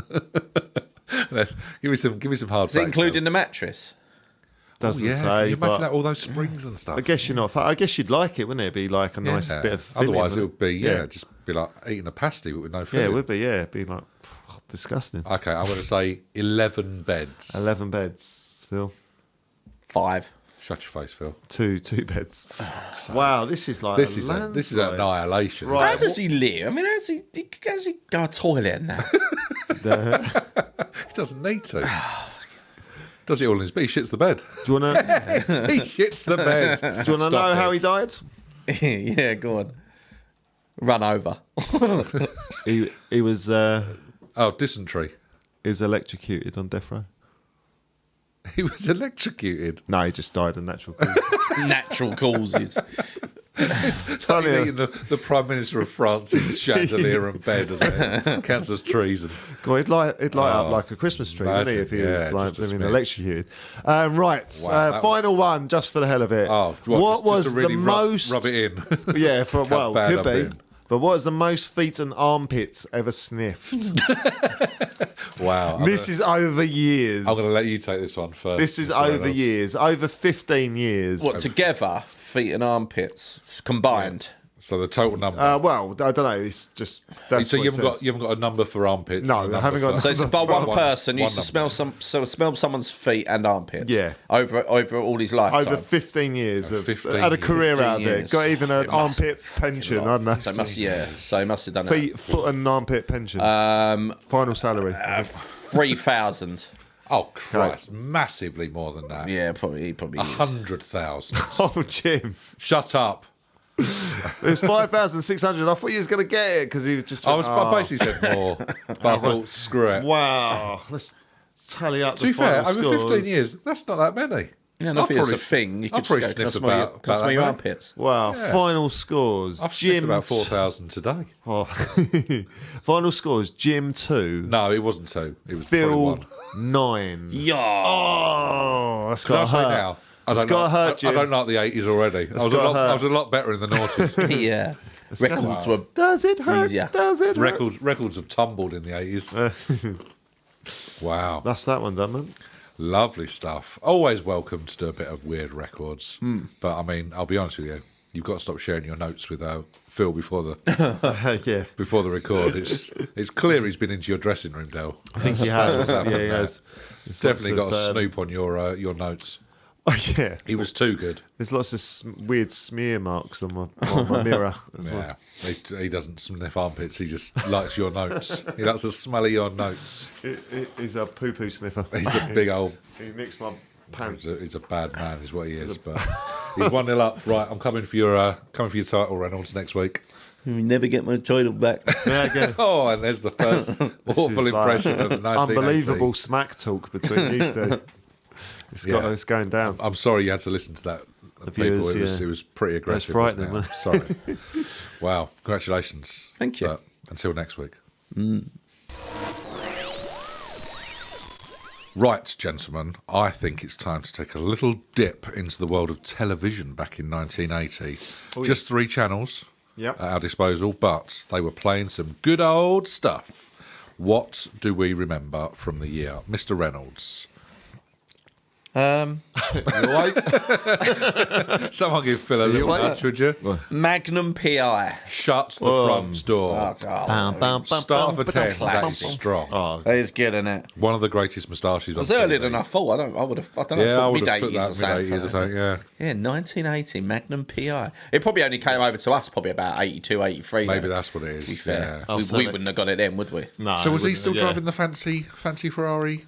give me some hard Is it facts, including Phil. the mattress? Doesn't Yeah, say. can you imagine but that, all those springs and stuff? I guess you're not. I guess you'd like it, wouldn't it? It'd be like a nice Yeah. bit of. filling, Otherwise, it wouldn't would be just be like eating a pasty with no food. Yeah, it would be. Yeah, it'd be like disgusting. Okay, I'm going to say 11 beds. 11 beds, Phil. 5. Shut your face, Phil. Two beds. Wow, this is like This a is landslide. annihilation. Right. How does he live? I mean, how does he go to the toilet now? He doesn't need to. Does it all in his bed? He shits the bed. Do you want to? He shits the bed. Do you want to know how he died? Yeah, go on. Run over. He was Dysentery. electrocuted on death row. He was electrocuted. No, he just died of natural causes. Natural causes. It's like eating the Prime Minister of France's chandelier and bed, isn't it? Counts as treason. God, he'd light up like a Christmas tree, wouldn't he, if he Magic, was yeah, like just a living smidge. electrocuted? Right, Wow, that final was- one, just for the hell of it. Oh, what was just to really the rub, most? rub it in? Yeah, How well, bad could I've be. been. But what is the most feet and armpits ever sniffed? Wow. This is over years. I'm going to let you take this one first. This is Someone over else. years, over 15 years. What, together? Feet and armpits combined? So the total number. Well, I don't know. It's just that's so what you it haven't says. got a number for armpits. No, and a I number haven't got for- So it's by one person. You one used to number. smell someone's feet and armpits. Yeah. Over all his lifetime. over 15 years of 15 had a years. career 15 out of it. years. Got even an It must armpit pension. I don't know. So he must have done it. Foot and armpit pension. Final salary. 3,000. Oh Christ! Massively more than that. Yeah, probably. 100,000. Oh, Jim. Shut up! There's 5,600. I thought you was going to get it because he was just. I basically said more, but I thought screw it. Wow. Let's tally up To the be fair, final over scores. 15 years, that's not that many. Yeah, and I I've think it's a probably- thing. You I've could probably just go, sniffed can I about smell that your many. armpits? Wow. Final scores. I've sniffed Jim about 4,000 today. Oh. Final scores. Jim 2. No, it wasn't 2. It was Phil probably 9. Yeah. Oh, that's Can I got say hurt. now? I It's don't got like- hurt, I Jim. don't like the 80s already. I was a lot better in the noughties. Yeah. Records were. Does it hurt? Easier. Does it hurt? Records have tumbled in the 80s. Wow. That's that one done, man. Lovely stuff. Always welcome to do a bit of weird records. But I mean, I'll be honest with you. You've got to stop sharing your notes with Phil before the Yeah. before the record. It's clear he's been into your dressing room, Dale. I think he has. what's happened Yeah, he there. has. There's Definitely got lots a of, snoop on your notes. Oh, yeah. He was too good. There's lots of weird smear marks on my mirror as well. Yeah, he doesn't sniff armpits. He just likes your notes. He likes to smell your notes. He's a poo-poo sniffer. He's a big old. He nicks my pants. He's a bad man, is what he is. But he's 1-0 up. Right, I'm coming for your title, Reynolds, next week. We never get my title back. Yeah, again. Oh, and there's the first awful is like impression of 1980. Unbelievable smack talk between these two. It's going down. I'm sorry you had to listen to that. The People, viewers, it was pretty aggressive. frightening, Wasn't it? I'm sorry. Wow, congratulations. Thank you. But until next week. Right, gentlemen, I think it's time to take a little dip into the world of television back in 1980. Just 3 channels Yep. at our disposal, but they were playing some good old stuff. What do we remember from the year? Mr. Reynolds. You awake? Someone give Phil a little nudge, would you? Magnum PI. Shut the front door. Start for 10. That's strong. Oh, That is good, isn't it? One of the greatest moustaches on It's earlier TV. than I thought. I don't know. Yeah, I would mid have put 80s that or something. mid-80s or something, yeah. Yeah, 1980 Magnum PI. It probably only came over to us probably about 82, 83. Maybe though, that's what it is. to be fair. Yeah. We wouldn't have got it then, would we? no. So was he it still wouldn't- driving the fancy Ferrari?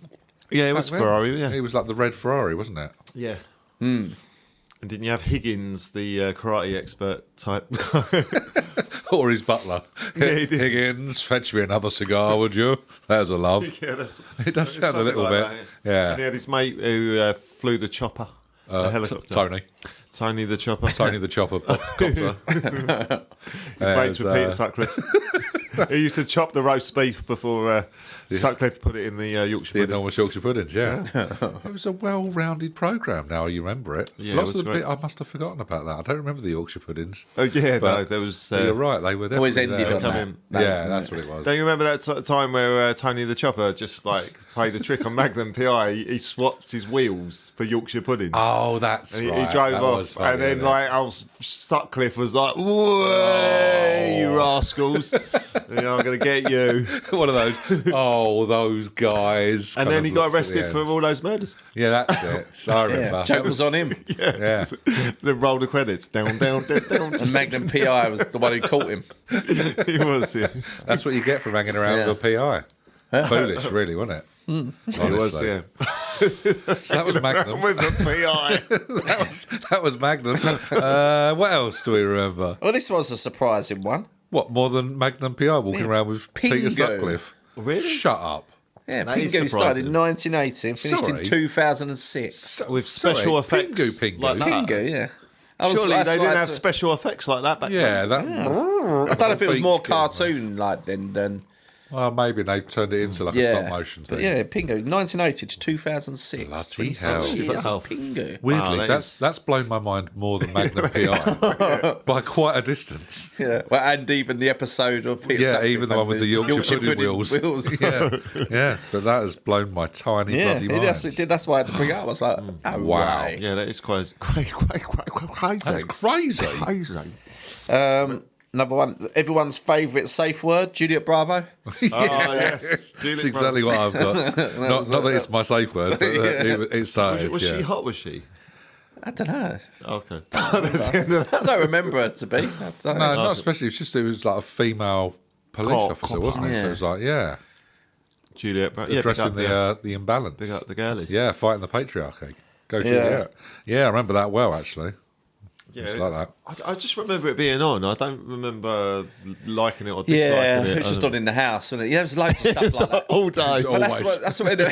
Yeah, it was back then? Ferrari. Yeah, It was like the red Ferrari, wasn't it? yeah. And didn't you have Higgins, the karate expert type? Or his butler. Yeah, he did. Higgins, fetch me another cigar, would you? There's a love. Yeah, that's, It does sound a something little like bit. that, Yeah. And he had his mate who flew the chopper, the helicopter. Tony The chopper. Tony the Chopper. Copter. His mates were Peter Sutcliffe. He used to chop the roast beef before Sutcliffe put it in the Yorkshire The pudding. enormous Yorkshire puddings, yeah. It was a well-rounded programme. Now you remember it. Yeah, Lots it was of the great. bit I must have forgotten about that. I don't remember the Yorkshire puddings. Yeah, But no, there was. You're right. They were definitely Always ended there. on Come that. in. Yeah, that's what it was. Don't you remember that time where Tony the Chopper just like played the trick on Magnum PI? He swapped his wheels for Yorkshire puddings. Oh, that's And right. he drove That off, was funny, and then wasn't it? Sutcliffe was like, "Whoa, you rascals! I'm going to get you." One of those. Oh, those guys. And kind then of he got looks at arrested the for end. all those murders. Yeah, that's it. So I remember. Yeah, joke was on him. Yeah. Then roll the credits down, down, down, down. And Magnum PI was the one who caught him. He was. Yeah. That's what you get from hanging around with a PI. Foolish, really, wasn't it? He was. Yeah. So that was Magnum. With the PI. that was Magnum. What else do we remember? Well, this was a surprising one. What, more than Magnum PI walking around with Peter Pingu. Sutcliffe? Really? Shut up. Yeah, That is Pingu started in surprising. 1980 and finished Sorry. in 2006. With special Sorry, effects Pingu. like that. Pingu, yeah. Surely that's they didn't like have to- special effects like that back Yeah, then. that. I don't know if it was more Beak. cartoon like than Well, maybe they turned it into like a stop motion thing. But yeah, Pingu, 1980 to 2006. Bloody 26 hell. years Hell. of Pingu. Weirdly, Wow, that's blown my mind more than Magnum PI by quite a distance. Yeah, well, and even the episode of Peter Yeah, Sutcliffe even the one with the Yorkshire pudding wheels. yeah, Yeah, but that has blown my tiny bloody mind. that's, it did, that's why I had to bring it up. I was like, oh, Wow. right. Yeah, that is crazy. That's crazy. Crazy. Another one, everyone's favourite safe word, Juliet Bravo. Oh, yes. That's exactly what I've got. Not that it's my safe word, but it started. Was yeah. she hot, was she? I don't know. Okay. That's the end of that. I don't remember her to be. I don't No, know. not especially. It was like a female police officer, Cop. wasn't it? So Yeah. it was like, yeah, Juliet. Yeah, addressing the imbalance. big up the girlies. Yeah, fighting the patriarchy. Go Yeah. Juliet. Yeah, I remember that well, actually. Yeah, Just like that. I just remember it being on. I don't remember liking it or disliking Yeah, it. it was just on in the house, wasn't it? Yeah, there was loads of stuff like that. all day. It's But that's always- what, that's what The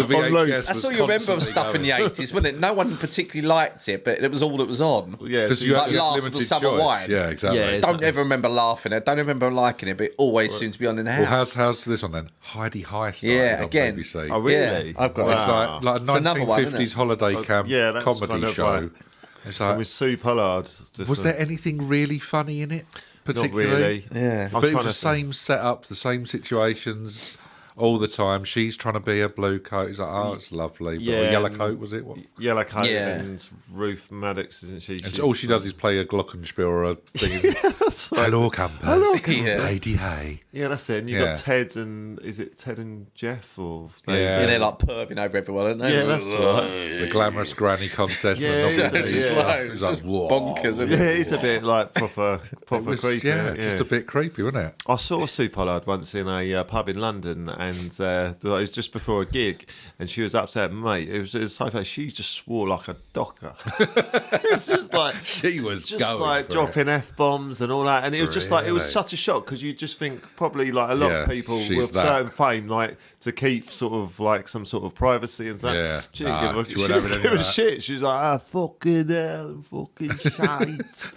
VHS that's was all you remember of constantly stuff in the going. 80s, wasn't it? No one particularly liked it, but it was all that was on. Yeah, Because so you Like had Last of the limited Summer choice. Wine. Yeah, exactly. Yeah, Don't ever remember laughing at it. Don't remember liking it, but it always seems to be on in the Well, house. how's this one then? Heidi High started Yeah, on again. BBC. Oh, really? Yeah, I've got It's Wow. like a It's another one, isn't 1950s holiday camp yeah, that's comedy kind of show. like- It's And like, with Sue Pollard. Just was there anything really funny in it? Not Particularly? really. Yeah. I'm But it trying was the to same setups, the same situations all the time. She's trying to be a blue coat. He's like, oh, it's lovely. But Yeah, a yellow and- coat, was it? What? Yellow Coat Yeah. and Ruth Maddox, isn't she? And all she does is play a glockenspiel or a thing. Hello, campers. Yeah. Heidi Hay. Yeah, that's it. And you've Yeah. got Ted and is it Ted and Jeff or Yeah. And they're like perving over everyone, aren't they? Yeah, that's right. The glamorous granny contest. Yeah, and the yeah, novelty yeah. stuff. Like, It was it's just whoa. bonkers, isn't Yeah, it? it's a bit like proper It was, creepy. yeah, isn't it? just a bit creepy, wasn't it? I saw Sue Pollard once in a pub in London, and it was just before a gig, and she was upset, mate. It was so funny. She just swore like a docker. It was just like She was just going like for dropping F-bombs and all that, and it was just like it was Really? such a shock because you just think probably like a lot of people she's with that. certain fame like to keep sort of like some sort of privacy and stuff. Yeah. She didn't Nah, give a, she she wouldn't have didn't any give of a that. shit. She was like, fucking hell, fucking shite.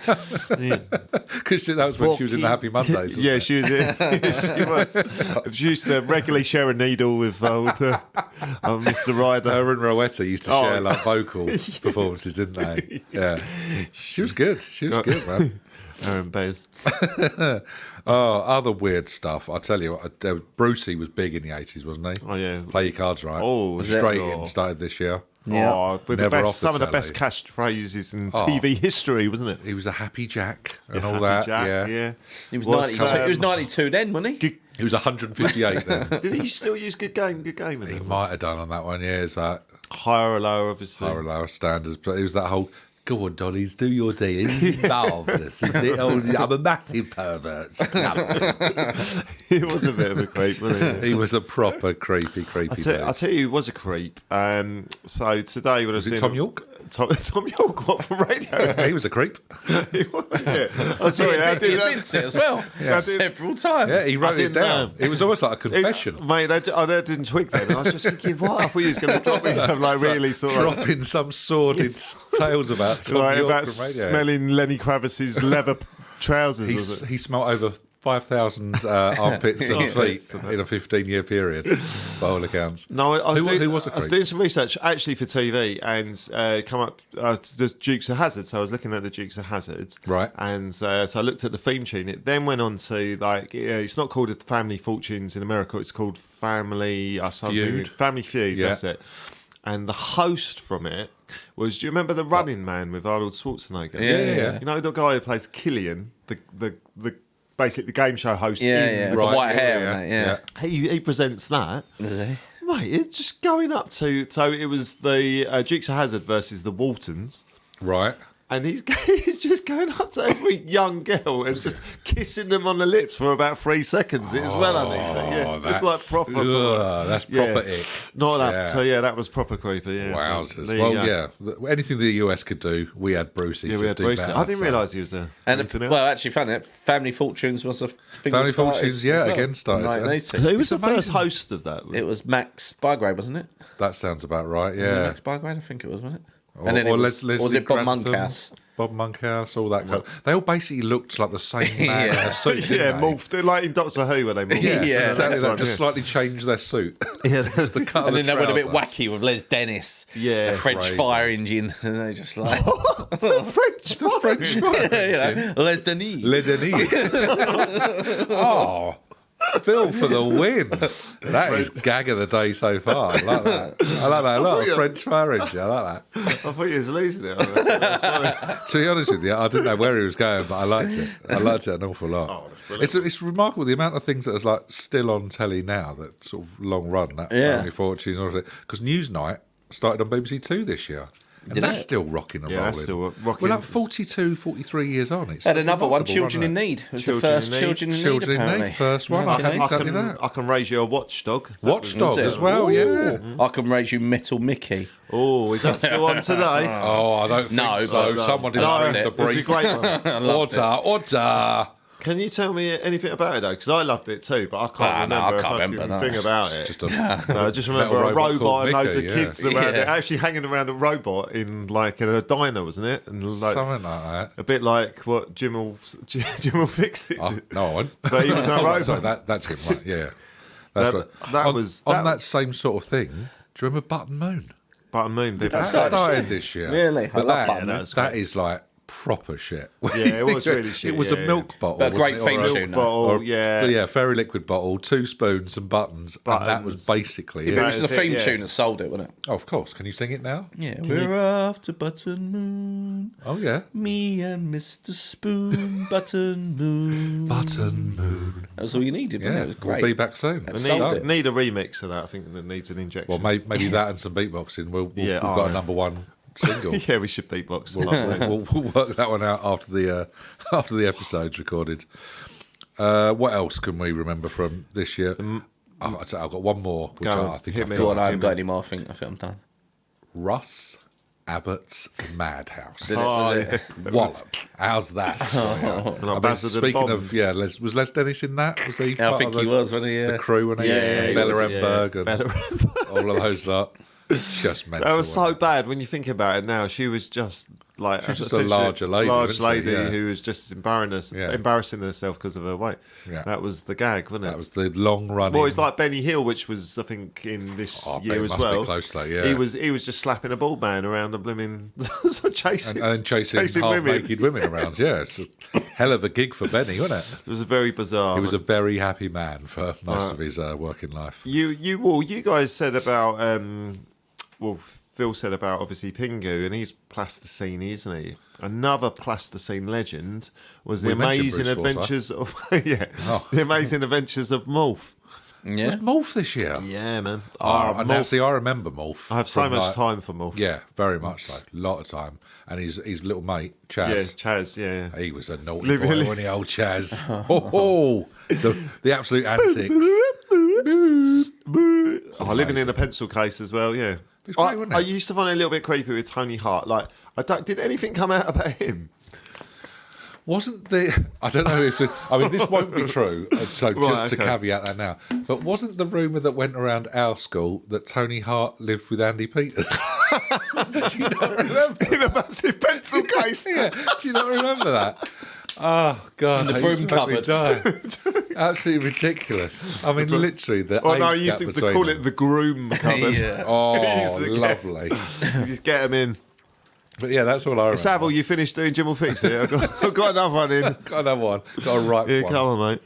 Yeah. Because that was when she was in the Happy Mondays. wasn't Yeah, it? she was. She was. She used to regularly share a needle with Mr. Ryder. Her and Rowetta used to Oh. share like vocal performances, didn't they? Yeah. She was good. She was good, man. Her and Bez. Oh, other weird stuff. I tell you what, Brucey was big in the 80s, wasn't he? Oh, yeah. Play your cards right. Oh, was it? Straight Oh. in, started this year. Yeah. Oh, with the Never best, off the some of the telly. best catchphrases in TV history, wasn't it? He was a happy Jack and all Happy that. Jack, yeah. He was Was, 92. He was 92 then, wasn't he? He was 158 then. Did he still use good game? With He it? might have done on that one, yeah. It's like Higher or lower, obviously. higher lower standards. But it was that whole, go on, Dollies, do your thing. It's marvellous, isn't it? Oh, I'm a massive pervert. He was a bit of a creep, wasn't he? He was a proper creepy dude. I'll tell you, he was a creep. So today when I was Was it doing Tom York? Tom York, what for radio? He was a creep. Yeah. I'm sorry, I He did admits it as well. Yeah. Several times. Yeah, he wrote it didn't down. know. It was almost like a confession. Mate, I didn't twig then. I was just thinking, what? I thought he was going to drop me some like really sort of Dropping some sordid tales about Tom like York about from radio. smelling Lenny Kravitz's leather trousers. Was it? He smelt over 5,000 armpits and feet in a 15-year period, by all accounts. No, I was, Who was a I was creep? doing some research actually for TV and come up to the Dukes of Hazzard. So I was looking at the Dukes of Hazzard, Right. And so I looked at the theme tune. It then went on to like it's not called Family Fortunes in America. It's called Family Feud. Family Feud. Yeah. That's it. And the host from it was. Do you remember the Running Man with Arnold Schwarzenegger? Yeah. You know the guy who plays Killian, the basically the game show host. Yeah. The Right, white hair. yeah, And that, yeah. He presents that. Is he? Mate, it's just going up to. So it was the Dukes of Hazzard versus the Waltons, Right. and he's just going up to every young girl and just kissing them on the lips for about 3 seconds. It was well uneasy. Yeah, it's like proper. Sort of, That's yeah. proper ick. Not that. Yeah. So yeah, that was proper creepy. Yeah. Wowzers. So, there you Well, go. yeah. Anything the US could do, we had Brucey Yeah, to we had do Bruce. better. I didn't so. realise he was there. And Anything else? well, actually, funny enough, Family Fortunes was a thing. Family that started Fortunes, as yeah, well. again started. 1980. Who was It's the first amazing. host of that? It was Max Bygrave, wasn't it? That sounds about right, Was it yeah. Max Bygrave, I think it was, wasn't it? Or Leslie or was it Bob Grantham, Monkhouse? Bob Monkhouse, all that kind of. They all basically looked like the same man in a suit, yeah, didn't they? morphed like in Doctor Who when they morphed. Yeah, Yeah, exactly. that's That. one, Just yeah. slightly changed their suit. Yeah, the cut of And the then they went a bit trouser. wacky with Les Dennis, Yeah. the French Crazy. fire engine, and they just like French. The French you know, Les Denis. Le Denis. Oh, Phil for the win. That is gag of the day so far. I like that. I like that a lot. you- French fire engine. I like that. I thought he was losing it. That's funny. To be honest with you, I didn't know where he was going, but I liked it. I liked it an awful lot. It's remarkable the amount of things that is like still on telly now that sort of long run. That Yeah. Family Fortunes, and all of it. Because Newsnight started on BBC Two this year. And Did that's it? still rocking and Yeah, rolling. that's still rocking. We're like 42, 43 years on. It's Had another one, remarkable, Children in isn't it? Need. It was Children the first in Need. Children in Need, Children in apparently. Need, first one. Nineteen I eighty. can exactly that. I can raise you a watchdog. Watchdog Was it? as well, yeah. I can raise you Metal Mickey. Oh, is that still on today? Oh, I don't think No, so. but- Someone didn't No, read the it's a brief. great one. Order. Can you tell me anything about it though? Because I loved it too, but I can't No, I remember can't a fucking remember, no. thing about it. Just a No, I just remember metal a robot robot called and loads of Mickey, kids yeah. around it, Yeah. actually hanging around a robot in like in a diner, wasn't it? And like something like that. a bit like what Jim will fix it. Oh, no, I wouldn't. But he was in a Oh, robot. sorry, that's him, right? Yeah. That's That on, was- on that- that same sort of thing. Do you remember Button Moon? Button Moon did That that. started this year. Really? I But love that, Button Moon. that is like proper shit. Yeah, it was really shit, It was yeah, a milk bottle. But a great wasn't it? Or theme a- tune, though. Bottle, or- yeah. fairy liquid bottle, 2 spoons, some buttons, and that was Buttons. basically It it. was the That is it, theme yeah. tune that sold it, wasn't it? Oh, of course. Can you sing it now? Yeah. We're off to Button Moon. Oh, yeah. Me and Mr. Spoon, Button Moon. Button Moon. That was all you needed, wasn't Yeah, it? It was we'll great. be back soon. That's sold it. Need a remix of that. I think that needs an injection. Well, maybe that and some beatboxing. We've Yeah, got a number one single. yeah, we should beatbox. We'll work that one out after the episode's recorded. What else can we remember from this year? I've got one more, which Go on, I think hit I me. feel Go on, I haven't him. got any more. I think I'm done. Russ Abbott's Madhouse. Oh, yeah. Wallop. How's that? Speaking of, was Les Dennis in that? Was he? Yeah, I think he was, wasn't he? The crew, wasn't he? Yeah, he Bella was, Remberg and all of those lot. Just mental. That was so wasn't it? bad when you think about it now. She was just like She was just a large lady, wasn't she? Yeah. who was just embarrassing herself because of her weight. Yeah. That was the gag, wasn't it? That was the long running. Boys like Benny Hill, which was I think in this year Ben as must be well. close to that, yeah. He was just slapping a bald man around the blooming chasing and chasing half naked women around. Yeah, it's a hell of a gig for Benny, wasn't it? It was very bizarre. He was a very happy man for most of his working life. You guys said about Phil said about obviously Pingu, and he's plasticine, isn't he? Another plasticine legend was the We mentioned amazing Bruce adventures of the amazing adventures of Morph. Yeah. Was Morph this year? Yeah, man. I Morph. remember Morph. I have so from, much time for Morph. Yeah, very much so. A lot of time. And his little mate, Chaz. Yeah, Chaz. Yeah. He was a naughty Live- boy, wasn't he, old Chaz? The absolute antics. Living in a pencil case as well. Yeah. It's great, wasn't it? I used to find it a little bit creepy with Tony Hart. Like, did anything come out about him? Wasn't the... I don't know if... this won't be true, so just to okay. caveat that now. But wasn't the rumour that went around our school that Tony Hart lived with Andy Peters? Do you not remember? In a massive pencil case. Yeah, do you not remember that? Oh, God. In the I broom used to make me cupboard. die. Absolutely ridiculous. I mean, literally, the Oh no, age I used gap to between call them. it the groom cupboard. Yeah. Oh, used to lovely. Just get him in. But yeah, that's all I remember. Savile, you finished doing Jim will fix it. I've got another one in. Got another one. Got a right Yeah, one. come on, mate.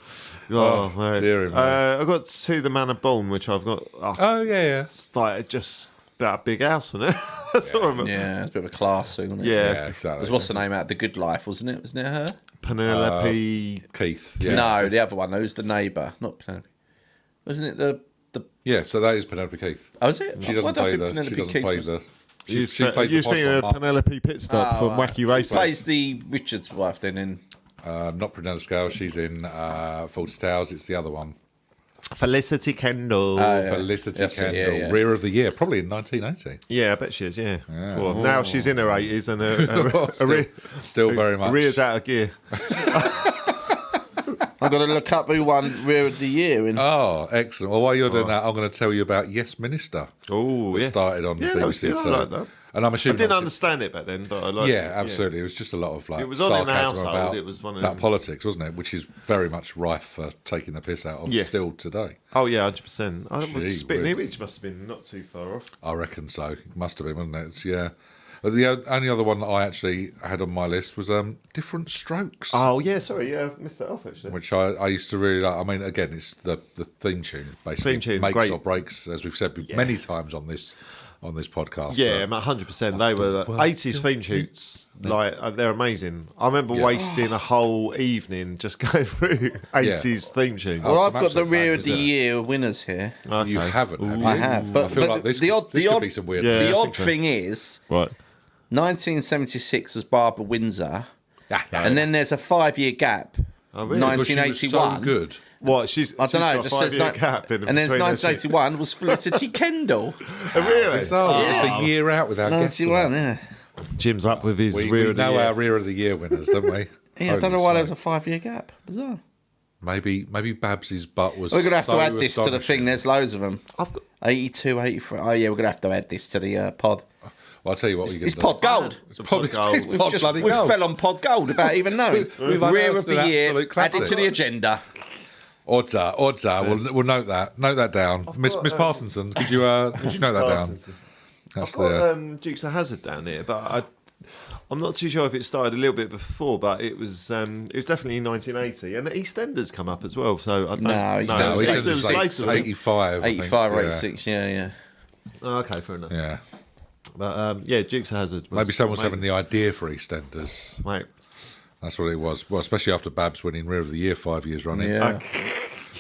Oh, mate. dearie me. I've got To the Man of Bone, which I've got. Oh, yeah. It's like just about a big house, wasn't it? That's what I remember. Yeah, it's a bit of a class thing, wasn't it? Yeah. Yeah, exactly. It was, what's the name out? The Good Life, wasn't it? Wasn't it her? Penelope. Keith. Yeah. No, the other one. Who's the neighbour? Not Penelope. Wasn't it the? Yeah, so that is Penelope Keith. Oh, is it? She Why doesn't do I play think the... Penelope She doesn't Keith play was- the... You She played the was thinking posh of one. Penelope Pitstop from Wacky Racing. Plays the Richards wife then in. Not Prunella Scale. She's in Fawlty Towers. It's the other one. Felicity Kendall. Felicity That's it, Kendall. yeah. Rear of the Year, probably in 1980. Yeah, I bet she is, yeah. Well, now she's in her 80s and her Still very much. rear's out of gear. I've got to look up who won Rear of the Year in. Oh, excellent. Well, while you're doing that, I'm going to tell you about Yes Minister. Oh, that yes. started on Yeah, that was BBC good. I Two. like that. And I'm I assuming... didn't understand it back then, but I liked it. Yeah, absolutely. It was just a lot of It was on in the sarcasm household. about, It was one of about them- politics, wasn't it? Which is very much rife for taking the piss out of Yeah. still today. Oh, yeah, 100%. I Gee was spitting whiz. image must have been not too far off. I reckon so. It must have been, wasn't it? Yeah. But the only other one that I actually had on my list was Different Strokes, Oh, yeah, sorry. Yeah, I've missed that off, actually. which I used to really like. I mean, again, it's the theme tune, basically. Theme tune, makes great. or breaks, as we've said many times on this podcast. Yeah, but 100%. They were 80s theme shoots. Like, they're amazing. I remember wasting a whole evening just going through 80s theme tunes. Well, I've some got the absolute Rear of bangers, the yeah. Year winners here. You haven't, have you? I have, but I feel but like this the odd, could the odd, be some weird. Yeah. the I odd think so. thing is, Right. 1976 was Barbara Windsor, Yeah. and then there's a 5-year gap. Oh, really? But she was 1981. so good. What? She's I don't know. got Just a says 5-year gap in and then between those two. 1981 was Felicity Kendall. Oh, really? So just a year out without guessing. 91, yeah. Jim's up with his We rear of the know year. our Rear of the Year winners, don't we? Yeah, I don't know why there's a 5-year gap. Bizarre. Maybe Babs's butt was. We're going to have so to add this to the astonishing. thing. There's loads of them. I've got- 82, 83. Oh, yeah, we're going to have to add this to the pod. Well, I'll tell you what we can It's do. pod gold. It's pod gold. It's pod bloody We gold. fell on pod gold without even knowing. We've Rear announced of the an year, absolute classic. added to the agenda. Odds are. We'll note that down. Miss Parsonson, could you note that down? That's I've got the. Dukes of Hazzard down here, but I'm not too sure if it started a little bit before, but it was definitely in 1980, and the EastEnders come up as well. So I don't No, know. EastEnders- We It's said it was later. 85. I think, 85 or yeah. 86, yeah. Oh, okay, fair enough. Yeah. But yeah, Dukes of Hazzard. Was Maybe someone's amazing. having the idea for EastEnders. Mate. That's what it was. Well, especially after Babs winning Rear of the Year 5 years running. Yeah.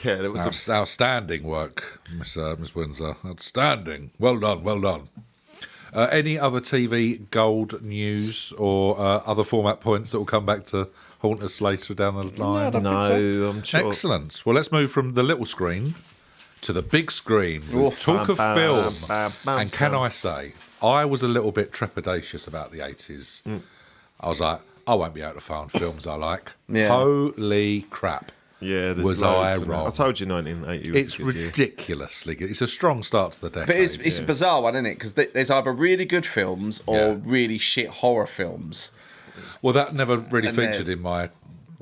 Yeah, there was a Outstanding work, Miss Windsor. Outstanding. Well done. Any other TV gold news or other format points that will come back to haunt us later down the line? I don't think no. so. I'm sure. Excellent. Well, let's move from the little screen to the big screen. Oof. Talk of film. bam, And can bam. I say, I was a little bit trepidatious about the 80s. I was like, I won't be able to find films I like. Yeah. Holy crap. Yeah, there's Was loads I of them. wrong? I told you 1980 was It's a good year. ridiculously good. It's a strong start to the decade. But it's a bizarre one, isn't it? Because there's either really good films or Yeah. really shit horror films. Well, that never really And then- featured in my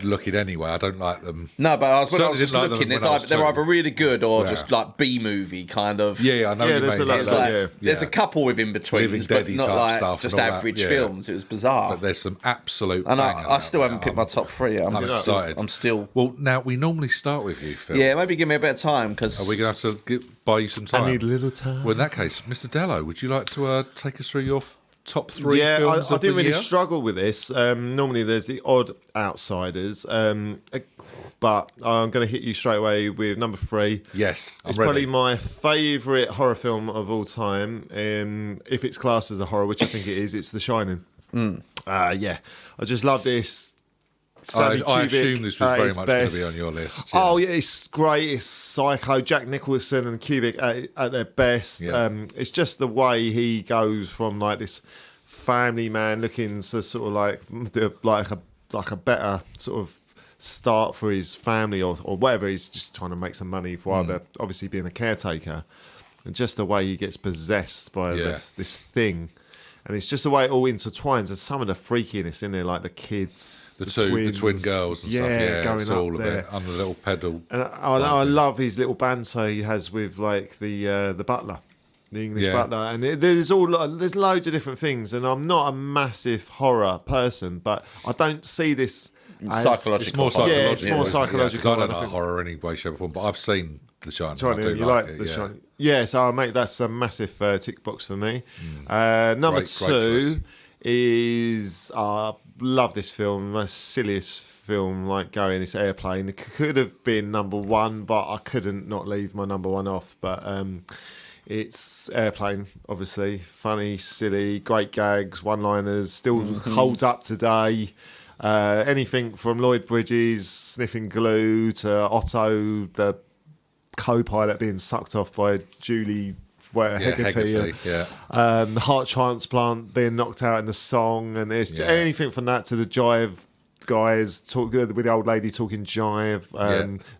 looking anyway. I don't like them. No, but when I Certainly was just didn't like them looking, when I was they're two. either really good or Yeah. just like B-movie kind of. Yeah, I know Yeah, what you there's mean. a lot It's of that, like- yeah. There's a couple with in betweens, Living but Deady not type like stuff just and all that, average yeah. films. It was bizarre. But there's some absolute And bangers I out still there. haven't picked my top three. I'm excited. I'm still. Well, now we normally start with you, Phil. Yeah, maybe give me a bit of time because. Are we going to have to buy you some time? I need a little time. Well, in that case, Mr. Dello, would you like to take us through your top three Yeah, films I of didn't the really year? struggle with this. Normally there's the odd outsiders. But I'm going to hit you straight away with number 3. Yes, I'm It's ready. probably my favourite horror film of all time. If it's classed as a horror, which I think it is, it's The Shining. Yeah, I just love this. Stanley I Kubrick assume this was at very his much going to be best. on your list. Oh yeah, it's great. It's psycho. Jack Nicholson and Kubrick at their best. Yeah. It's just the way he goes from like this family man looking to sort of like a better sort of start for his family or whatever. He's just trying to make some money while they're obviously being a caretaker, and just the way he gets possessed by this thing. And it's just the way it all intertwines, and some of the freakiness in there, like the kids, the twin twins. girls and stuff. Yeah, going it's up all there. a bit on the little pedal. And I love his little banter he has with like the butler, the English Yeah. butler, and there's loads of different things. And I'm not a massive horror person, but I don't see this as Psychological. It's more horror. psychological. Yeah, it's more isn't it? psychological, Yeah, 'cause I and don't I like think- horror any way, shape, or form, but I've seen The Shining. Shining, I do you like it, the yeah. Shining? Yeah, so mate, that's a massive tick box for me. Number Great 2 choice. is love this film, my silliest film like going. It's Airplane. It could have been number 1, but I couldn't not leave my number 1 off. But it's Airplane, obviously funny, silly, great gags, one-liners, still holds up today. Anything from Lloyd Bridges sniffing glue to Otto, the co-pilot being sucked off by Julie Hegarty. Yeah. The heart transplant being knocked out in the song, and it's anything from that to the jive guys with the old lady talking jive,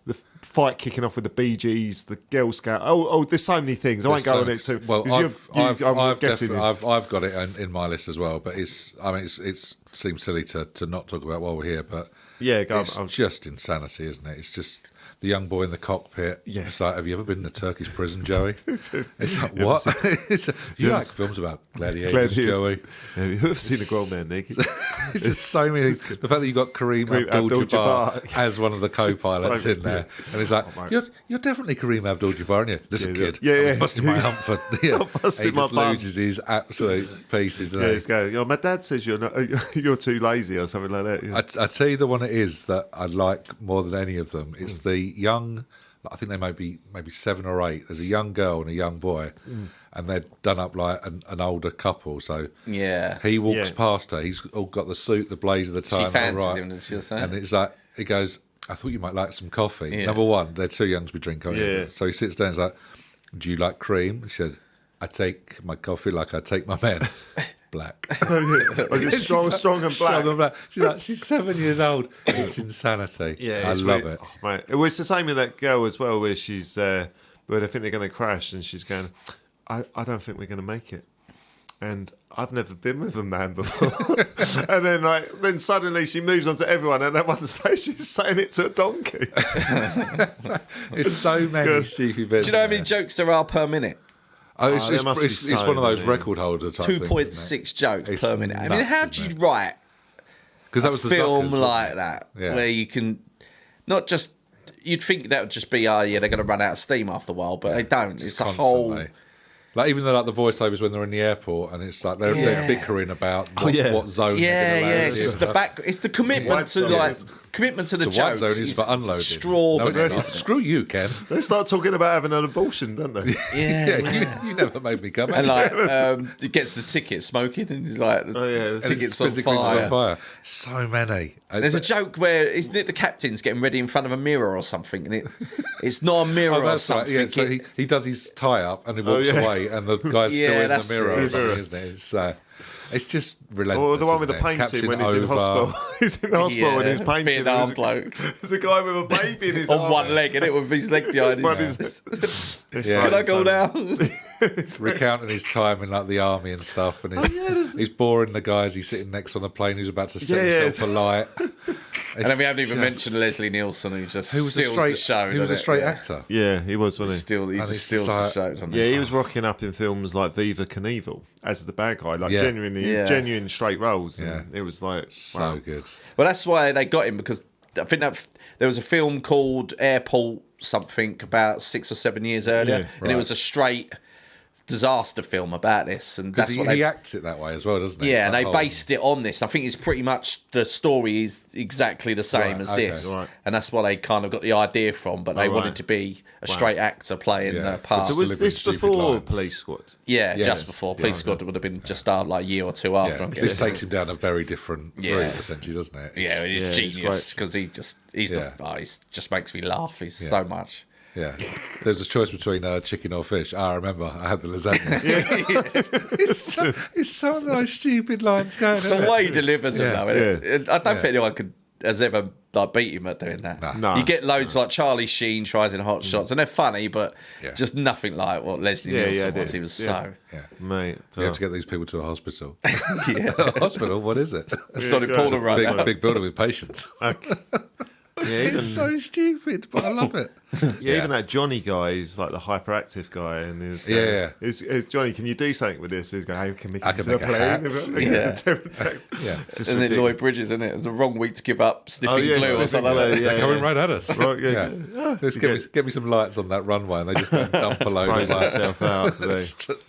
the fight kicking off with the Bee Gees, the Girl Scout. Oh, there's so many things. I won't go on it too. Well, 'cause I've guessing definitely, I've got it in my list as well. But it seems silly to not talk about while we're here. But Yeah, go on. it's just insanity, isn't it? It's just the young boy in the cockpit. Yeah. It's like, have you ever been in a Turkish prison, Joey? It's like, what? You like films about gladiators, Joey? Have you ever seen a grown man naked? It's just so many things. The fact that you've got Kareem Abdul-Jabbar as one of the co-pilots So in there. And he's like, you're definitely Kareem Abdul-Jabbar, aren't you? Listen, Yeah, kid, yeah. I'm busting my hump for... Yeah. busting He my just bum. loses his absolute pieces. Yeah, it's going, my dad says you're too lazy or something like that. Yeah. I tell you the one it is that I like more than any of them. It's the young... I think they may be 7 or 8. There's a young girl and a young boy, and they're done up like an older couple. So Yeah. he walks Yeah. past her. He's all got the suit, the blazer, the tie. She and fancies all him, did she say? And it's like he goes, "I thought you might like some coffee." Yeah. Number one, they're too young to be drinking. Yeah. So he sits down. And he's like, "Do you like cream?" He said, "I take my coffee like I take my men." Black. Just strong and black. Strong and black. She's 7 years old. It's insanity. Yeah, I it's love really- it. Oh, mate. It was the same with that girl as well, where she's where they think they're going to crash, and she's going, I don't think we're going to make it. And I've never been with a man before. And then suddenly she moves on to everyone, and at one stage she's saying it to a donkey. It's so many good. stupid bits. Do you know how in many there. jokes there are per minute? Oh, it's, there must be it's so one of those many. record holder type things. 2.6 jokes It's per minute. I mean, nuts, how isn't do you it? write Because that a was the film Zuckers, wasn't like it? that Yeah. where you can not just... You'd think that would just be, they're going to run out of steam after a while, but they don't. It's a whole... Constantly. Like even the voiceovers when they're in the airport and it's like they're bickering about what zone Yeah, they're going to land it's in. just the back. It's the commitment White to zone. like commitment to the The jokes white zone is for unloading. extraordinary. No, it's not. Screw you, Ken. They start talking about having an abortion, don't they? Yeah, you never made me come. And like, he gets the ticket smoking, and he's like, the ticket's on fire. So many. There's a joke where isn't it the captain's getting ready in front of a mirror or something, and it's not a mirror or that's something. right. Yeah, so he does his tie up and he walks away, and the guy's still in the mirror. Or something, isn't it? It's just relentless. Or the one with the painting Captain when he's in hospital. He's in hospital and he's painting. Vietnam bloke. There's a guy with a baby in his on arm. one leg, and it with his leg behind his. Can I go down? Recounting his time in like the army and stuff, and he's boring the guys he's sitting next on the plane who's about to set himself alight. And then we haven't even mentioned Leslie Nielsen, who just steals the show. He was a straight actor. Yeah, he was, wasn't he? He just steals the show. Doesn't he was rocking up in films like Viva Knievel as the bad guy, like genuine straight roles. And it was like so good. Well, that's why they got him, because I think that there was a film called Airport something about 6 or 7 years earlier, and it was a straight disaster film about this, and that's what he acts it that way as well, doesn't he? Yeah, and they based it on this. I think it's pretty much the story is exactly the same as this, and that's what they kind of got the idea from. But they wanted to be a straight actor playing the part. So was this before Police Squad? Yeah, just before Police Squad would have been just like a year or two after. This takes him down a very different route, essentially, doesn't it? Yeah, he's genius because he just makes me laugh. He's so much. Yeah, there's a choice between chicken or fish. I remember I had the lasagna. It's so nice, stupid lines going. The way he delivers them, though. I don't think anyone has ever beat him at doing that. No. You get loads like Charlie Sheen tries in Hot Shots, and they're funny, but just nothing like what Leslie Nielsen was. He was so. Mate, you have to get these people to a hospital. A hospital? What is it? It's not important, right? Big building with patients. It's so stupid, but I love it. Even that Johnny guy is like the hyperactive guy, and is Johnny, can you do something with this? He's going, hey, can we make a plane? And then Lloyd Bridges, isn't it? It's the wrong week to give up sniffing glue or something like that. They're coming right at us. Just get me some lights on that runway, and they just go and dump a load of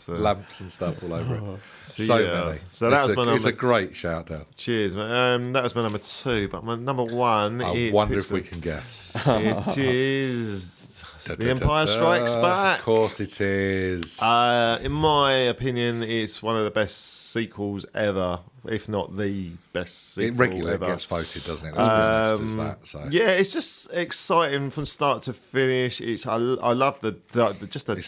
lamps and stuff all over it. So many. So that was my number. It's a great shout out. Cheers, man. That was my number 2, but my number 1. I wonder if we can guess. It is The Empire Strikes Back. Of course it is. In my opinion, it's one of the best sequels ever, if not the best sequel it regularly ever. Gets voted, doesn't it? Let's be honest, is that. So. Yeah, it's just exciting from start to finish. I love the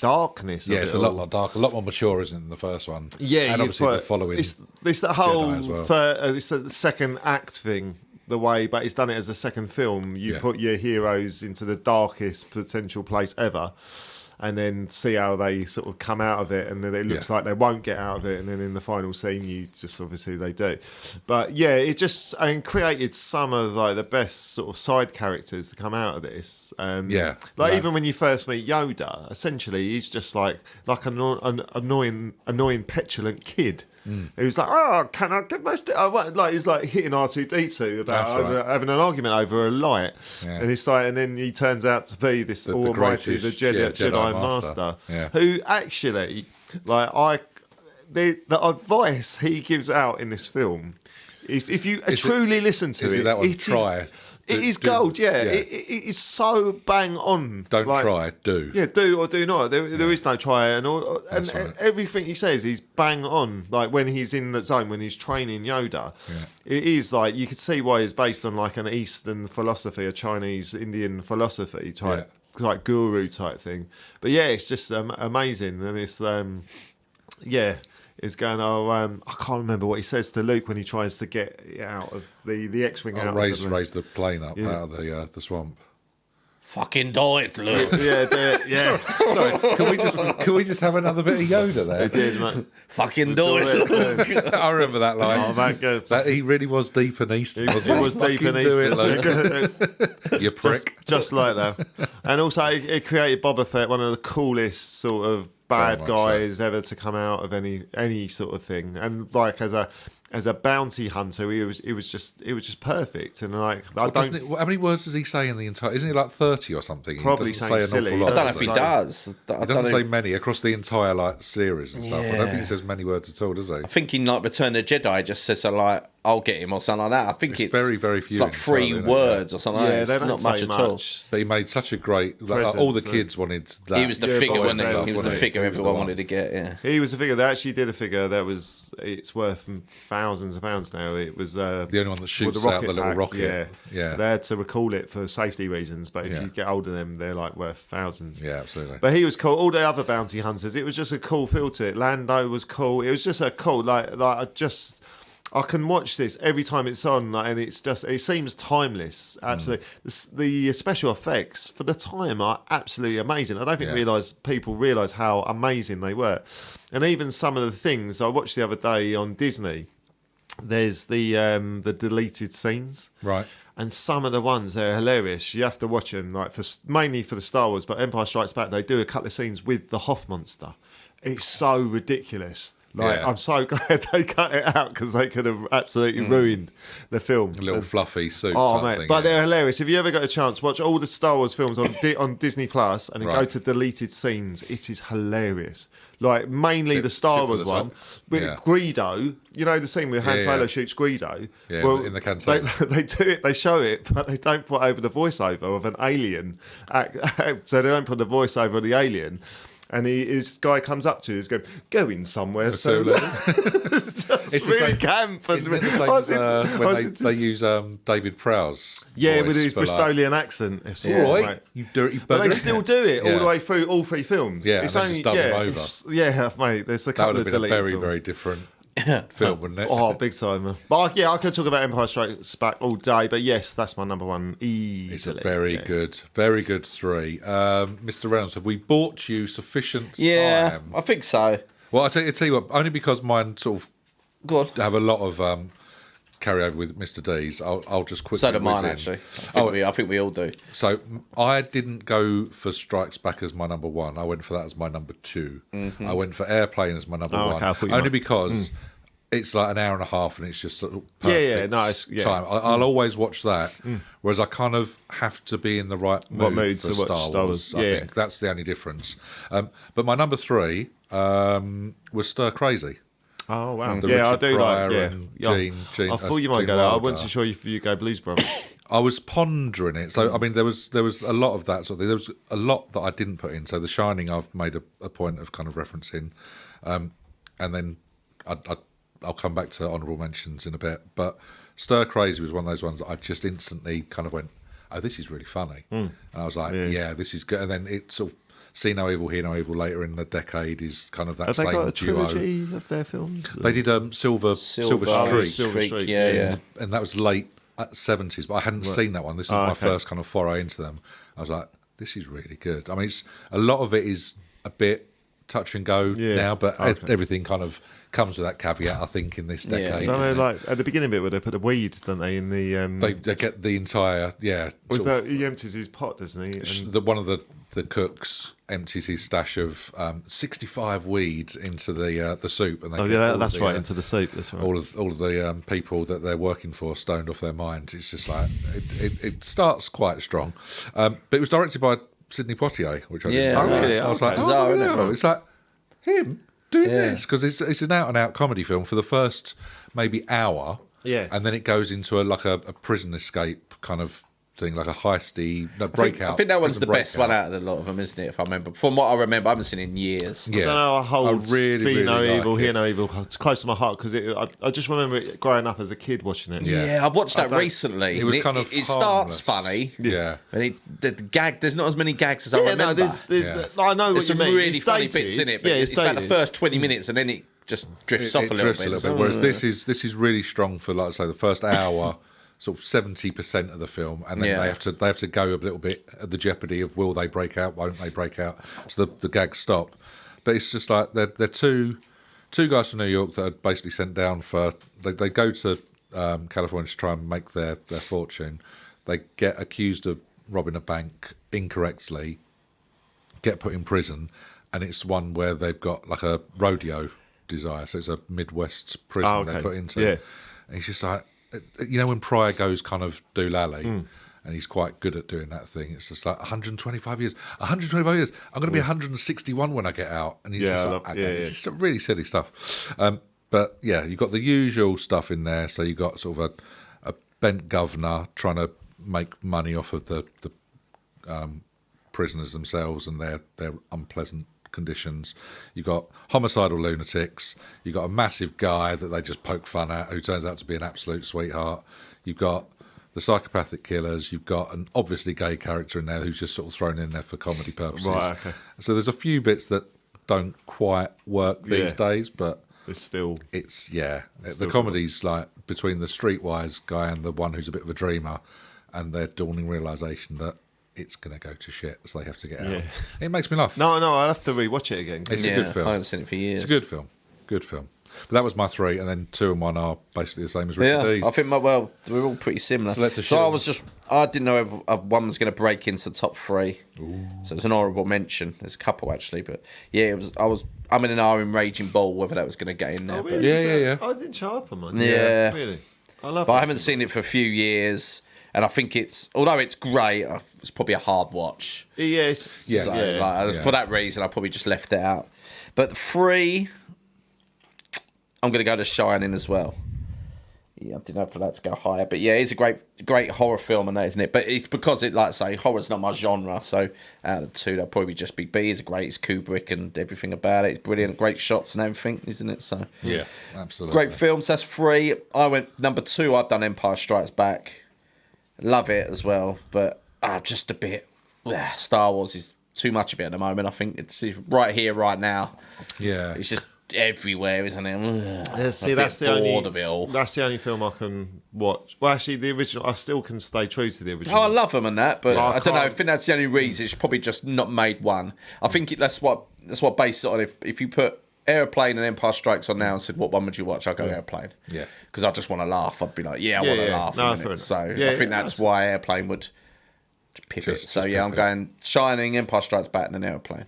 darkness. Yeah, it's a lot darker, a lot more mature, isn't it, than the first one? Yeah, and obviously the following. It's the whole it's the second act thing. The way, but it's done it as a second film. You put your heroes into the darkest potential place ever, and then see how they sort of come out of it. And then it looks like they won't get out of it. And then in the final scene, you just obviously they do. But yeah, it just created some of like the best sort of side characters to come out of this. Even when you first meet Yoda, essentially he's just like an annoying petulant kid. He was like, "Oh, can I get my?" Like he's like hitting R2D2 about having an argument over a light, and it's like, and then he turns out to be this almighty, the Jedi Master, who actually, like, the advice he gives out in this film is, if you truly listen to it, that one, try. It is gold, It is so bang on. Don't try, do. Yeah, do or do not. There is no try, and everything he says is bang on. Like when he's in the zone, when he's training Yoda, it is like you could see why it's based on like an Eastern philosophy, a Chinese Indian philosophy type, like guru type thing. But yeah, it's just amazing, and it's Is going, I can't remember what he says to Luke when he tries to get out of the X-Wing out. Raise the plane up out of the swamp. Fucking do it, Luke. Yeah. Sorry, can we just have another bit of Yoda there? He did, man. Fucking do it, Luke. I remember that line. Oh, man, that he really was deep and Eastern, wasn't he? He was deep and do Eastern. it, Luke. You prick. Just like that. And also, it created Boba Fett, one of the coolest sort of bad guys ever to come out of any sort of thing, and like as a bounty hunter, it was just perfect. And like, how many words does he say in the entire? Isn't he like 30 or something? Probably he doesn't say an silly. awful lot. I don't know if he does. He doesn't say many across the entire like series and stuff. I don't think he says many words at all, does he? I think in like Return of the Jedi, just says like I'll get him or something like that. I think it's very, very few. It's like 3 words or something. Yeah, like that. they It's don't not say much at all. But he made such a great. Presence, all the kids wanted that. He was the Yeah, figure, Boy wasn't he? Fairs, He was the wasn't he? figure He was the everyone one. wanted to get. Yeah. He was a figure. They actually did a figure that it's worth thousands of pounds now. It was the only one that shoots the out the little pack, rocket. Yeah. They had to recall it for safety reasons, but if Yeah. you get hold of them, they're like worth thousands. Yeah, absolutely. But he was cool. All the other bounty hunters, it was just a cool feel to it. Lando was cool. It was just a cool I can watch this every time it's on, and it seems timeless. Absolutely, the special effects for the time are absolutely amazing. I don't think people realise how amazing they were, and even some of the things I watched the other day on Disney. There's the deleted scenes, Right. and some of the ones they're hilarious. You have to watch them, like mainly for the Star Wars, but Empire Strikes Back. They do a couple of scenes with the Hoth monster. It's so ridiculous. I'm so glad they cut it out because they could have absolutely ruined the film. A little fluffy suit. Oh type mate, thing, but they're hilarious. If you ever got a chance, watch all the Star Wars films on on Disney Plus, and then go Right. to deleted scenes. It is hilarious. Like mainly the Star tip for Wars the one, top. with Yeah. Greedo. You know the scene where Han Yeah, Solo yeah. shoots Greedo. Yeah, in the canteen. They do it. They show it, but they don't put over the voiceover of an alien. So they don't put the voiceover of the alien. And his guy comes up to you, he's going somewhere. So it's just It's the really same- camp. And Isn't it the same I was as, in- I when was they in- use David Prowse? yeah, voice with his for, like, Bristolian accent. It's all all right, mate. you dirty bugger. But they still do it all Yeah. the way through all 3 films. Yeah, it's and then only just dub them over. mate. There's a That couple would have of been a deleted very, films. very different film, wouldn't it? Oh, big time. But I could talk about Empire Strikes Back all day. But yes, that's my number one easily. It's a very good 3. Mr. Reynolds, have we bought you sufficient Yeah, time? I think so. Well, I'll tell you what, only because mine sort of Go on. have a lot of carryover with Mr. D's, I'll just quickly So do mine, whiz in. actually. I think we all do. So I didn't go for Strikes Back as my number 1. I went for that as my number 2. I went for Airplane as my number 1. okay, I thought you Only might- because it's like an hour and a half and it's just sort of Yeah, perfect no, time. I'll always watch that, whereas I kind of have to be in the right mood for to watch Star Wars. I Yeah. think that's the only difference. But my number 3 was Stir Crazy. Oh wow! The Yeah, I Richard do Pryor like. and Yeah, Gene- I thought you might Gene go there. I Wilder. wasn't sure if you go Blues Brothers. I was pondering it. So, I mean, there was a lot of that sort of thing. There was a lot that I didn't put in. So, The Shining, I've made a point of kind of referencing. And then I'll come back to honourable mentions in a bit. But Stir Crazy was one of those ones that I just instantly kind of went, oh, this is really funny. And I was like, yeah, this is good. And then it sort of, See No Evil, Hear No Evil later in the decade is kind of that Have same they got a duo. trilogy of their films? They did Silver Streak. Silver Streak, yeah. And that was late 70s, but I hadn't seen that one. This was my first kind of foray into them. I was like, this is really good. I mean, a lot of it is a bit touch and go now, but everything kind of comes with that caveat, I think, in this decade. Don't they, doesn't it? like at the beginning bit where they put the weed, don't they, in the They get the entire, sort of- he empties his pot, doesn't he? And one of the cooks empties his stash of 65 weeds into the soup, and they get all that's the, right, into the soup. That's right. all of the people that they're working for stoned off their minds. It's just like it starts quite strong, but it was directed by Sidney Poitier, which I didn't Yeah. realise. Oh, really? I was Okay. like, Bizarre, oh, isn't it? no. It's like him doing this because it's an out and out comedy film for the first maybe hour, and then it goes into a prison escape kind of thing, like a heisty breakout. I think that one's the prison best one out of the lot of them, isn't it? If I remember, from what I remember, I haven't seen it in years. Yeah, I don't know. I hold really, See No really Evil, like Hear it. No Evil. It's close to my heart because I just remember it growing up as a kid watching it. Yeah, I watched that recently. It was and kind of it starts harmless. funny. Yeah. And the gag, there's not as many gags as I remember. there's I know what There's you some mean. really It's funny dated. bits in it, but Yeah, it's about the dated. first 20 minutes and then it just drifts off a little drifts bit. Whereas this is really strong for, like I say, the first hour, sort of 70% of the film, and then they have to go a little bit at the jeopardy of will they break out, won't they break out? So the gags stop. But it's just like they're two guys from New York that are basically sent down for they go to California to try and make their fortune. They get accused of robbing a bank incorrectly, get put in prison, and it's one where they've got like a rodeo desire. So it's a Midwest prison they're put into. Yeah. And he's just like, you know, when Pryor goes kind of doolally, and he's quite good at doing that thing. It's just like 125 years. 125 years. I'm going to be 161 when I get out. And he's just like, okay, it's just really silly stuff. But But yeah, you've got the usual stuff in there. So you've got sort of a bent governor trying to make money off of the prisoners themselves and their unpleasant conditions. You've got homicidal lunatics. You've got a massive guy that they just poke fun at who turns out to be an absolute sweetheart. You've got the psychopathic killers. You've got an obviously gay character in there who's just sort of thrown in there for comedy purposes. Right, okay. So there's a few bits that don't quite work these days, but it's still... the comedy's like between the streetwise guy and the one who's a bit of a dreamer and their dawning realisation that it's going to go to shit, so they have to get out. It makes me laugh. No, I'll have to rewatch it again. It's a good film. I haven't seen it for years. It's a good film. But that was my 3, and then 2 and 1 are basically the same as Richard D's. I think we're all pretty similar. So I didn't know if one was going to break into the top 3. Ooh. So it's an honourable mention. There's a couple actually, but yeah, I'm in an R in Raging Bull whether that was going to get in there. Oh, really? Yeah. I didn't show up on mine. Yeah, really. I haven't seen it for a few years. And I think although it's great, it's probably a hard watch. Yes. For that reason, I probably just left it out. But the 3, I'm going to go to Shining as well. Yeah, I didn't know for that to go higher. But yeah, it's a great horror film and that, isn't it? But it's because like I say, horror's not my genre. So out of the 2, that'll probably just be B. It's great. It's Kubrick and everything about it. It's brilliant. Great shots and everything, isn't it? So yeah, absolutely. Great films. That's 3. I went number 2. I've done Empire Strikes Back. Love it as well, but just a bit. Star Wars is too much of it at the moment. I think it's right here, right now. Yeah, it's just everywhere, isn't it? See, that's the only film I can watch. Well, actually, the original, I still can stay true to the original. Oh, I love them and that, but I don't know. I think that's the only reason. It's probably just not made one. I think that's what based it on. If you put Airplane and Empire Strikes on now and said, what one would you watch? I'll go Airplane. Yeah. Because I just want to laugh. I'd be like, I want to laugh. No, so I think that's why Airplane would pivot. So I'm going Shining, Empire Strikes Back, and then Airplane.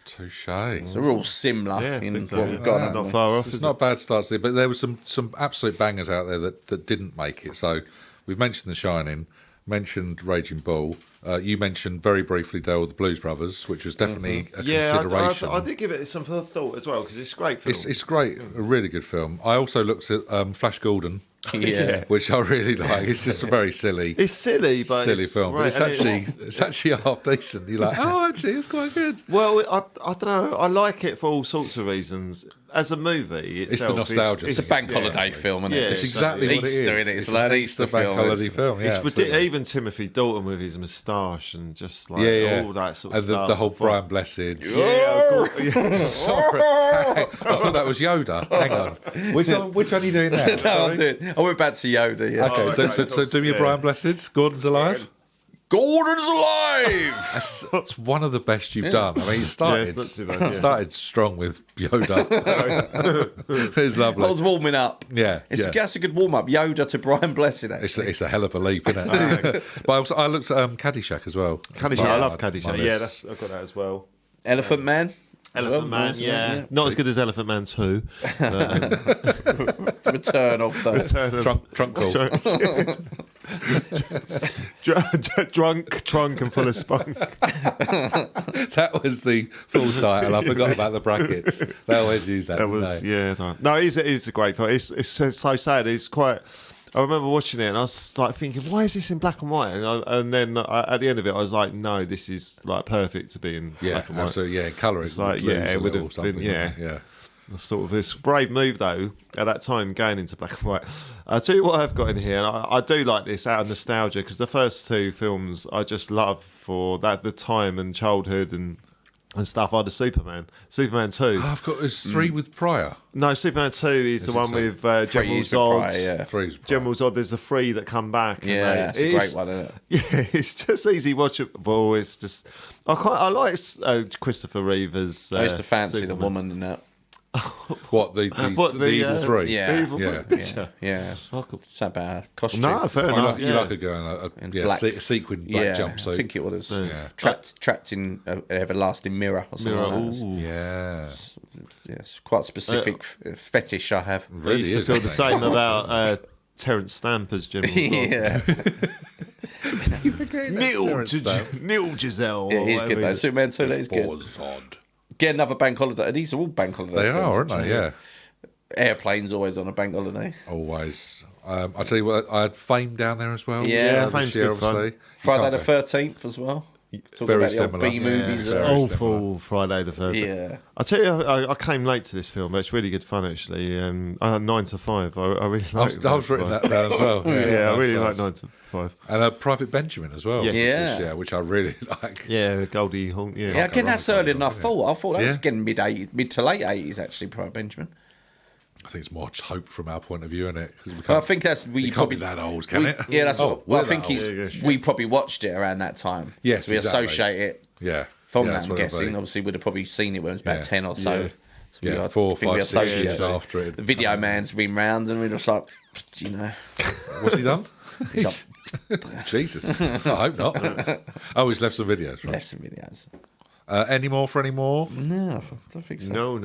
Touche. So we're all similar in what we've got. Not far off. It's not a bad start to it, but there were some absolute bangers out there that didn't make it. So we've mentioned The Shining, mentioned Raging Bull. You mentioned very briefly, Dale, the Blues Brothers, which was definitely a consideration. I did give it some thought as well because it's a great film. It's great, a really good film. I also looked at Flash Gordon, which I really like. It's just a very silly. It's silly, but silly film. Right, but it's actually half decent. You're like, actually, it's quite good. Well, I don't know. I like it for all sorts of reasons. As a movie, it's the nostalgia. It's a bank holiday film, isn't it? Yeah, it's exactly what Easter, it is. It's like an Easter bank holiday film. Yeah, it's ridiculous. Even Timothy Dalton with his moustache and just like all that sort of stuff. The whole Brian Blessed. Sorry. I thought that was Yoda. Hang on. Which one are you doing now? I went back to Yoda. Yeah. Okay, so do me a Brian Blessed. Gordon's alive. Gordon's alive. That's one of the best you've done. I mean, it started strong with Yoda. It's lovely. I was warming up. Yeah, that's a good warm up. Yoda to Brian Blessed. Actually, it's a hell of a leap, isn't it? But I looked at Caddyshack as well. Caddyshack, I love Caddyshack. Yeah, I've got that as well. Elephant Man. Elephant Man, yeah. Not as good as Elephant Man 2. Return of the trunk call. Drunk and full of spunk. That was the full title. I forgot about the brackets. They always use that. No, it's a great film. It's so sad. It's quite. I remember watching it and I was like thinking, why is this in black and white? And then at the end of it, I was like, no, this is like perfect to be in black and white. Absolutely, yeah, colour is like, it would have been, yeah. Sort of this brave move though at that time going into black and white. I'll tell you what I've got in here, and I do like this out of nostalgia because the first 2 films I just love for that the time and childhood and stuff are the Superman 2. I've got 3 with Pryor. No, Superman 2 is the one with General Zod. General Zod, there's the 3 that come back. Yeah, it's a great one, isn't it? Yeah, it's just easy watchable. It's just I like Christopher Reeve as I used to fancy Superman. the woman in that. What the evil 3? Yeah, yeah. It's about costume. No, fair enough. You like a girl in a sequin black jumpsuit. I think it was trapped in an everlasting mirror or something like that. It's quite a specific fetish I have. Really, I used to feel the same about Terence Stamp as General Zod. Neil Giselle. Yeah, he's good though. Superman 2, that is good. Get another bank holiday. These are all bank holiday. They films, are, aren't they? Yeah. Airplane's always on a bank holiday. Always. I tell you what, I had Fame down there as well. Yeah, this Fame's year, good fun. obviously. Friday the 13th as well. Talking Very about the old similar. B movies. Yeah, Awful Friday the 13th. Yeah. I tell you, I came late to this film, but it's really good fun actually. 9 to 5. I really like. I've written that down as well. Yeah, I really nice. like 9 to 5. And Private Benjamin as well. Yes. Yeah. Yeah, which I really like. Yeah, Goldie Hawn. Yeah, Yeah, again, that's earlier than I thought. I thought that was Yeah. getting mid to late 80s, actually, Private Benjamin. I think it's more hope from our point of view, isn't it? 'Cause we Well, I can't, think that's it we can't probably be that old, can it? Yeah, that's what. Well, I we're think that old. we probably watched it around that time. Yes, we exactly. associate it Yeah. from Yeah, that. that's I'm what it'll guessing. be. Obviously, we'd have probably seen it when it was about Yeah. 10 or so. Yeah. So Yeah, I 4, think we 5, 6 associate years it. after it. The video man's been round, and we're just like, you know, What's he done? he's Jesus. I hope not. Oh, he's left some videos, right? left some videos. Any more for any more? No, I don't think so. No.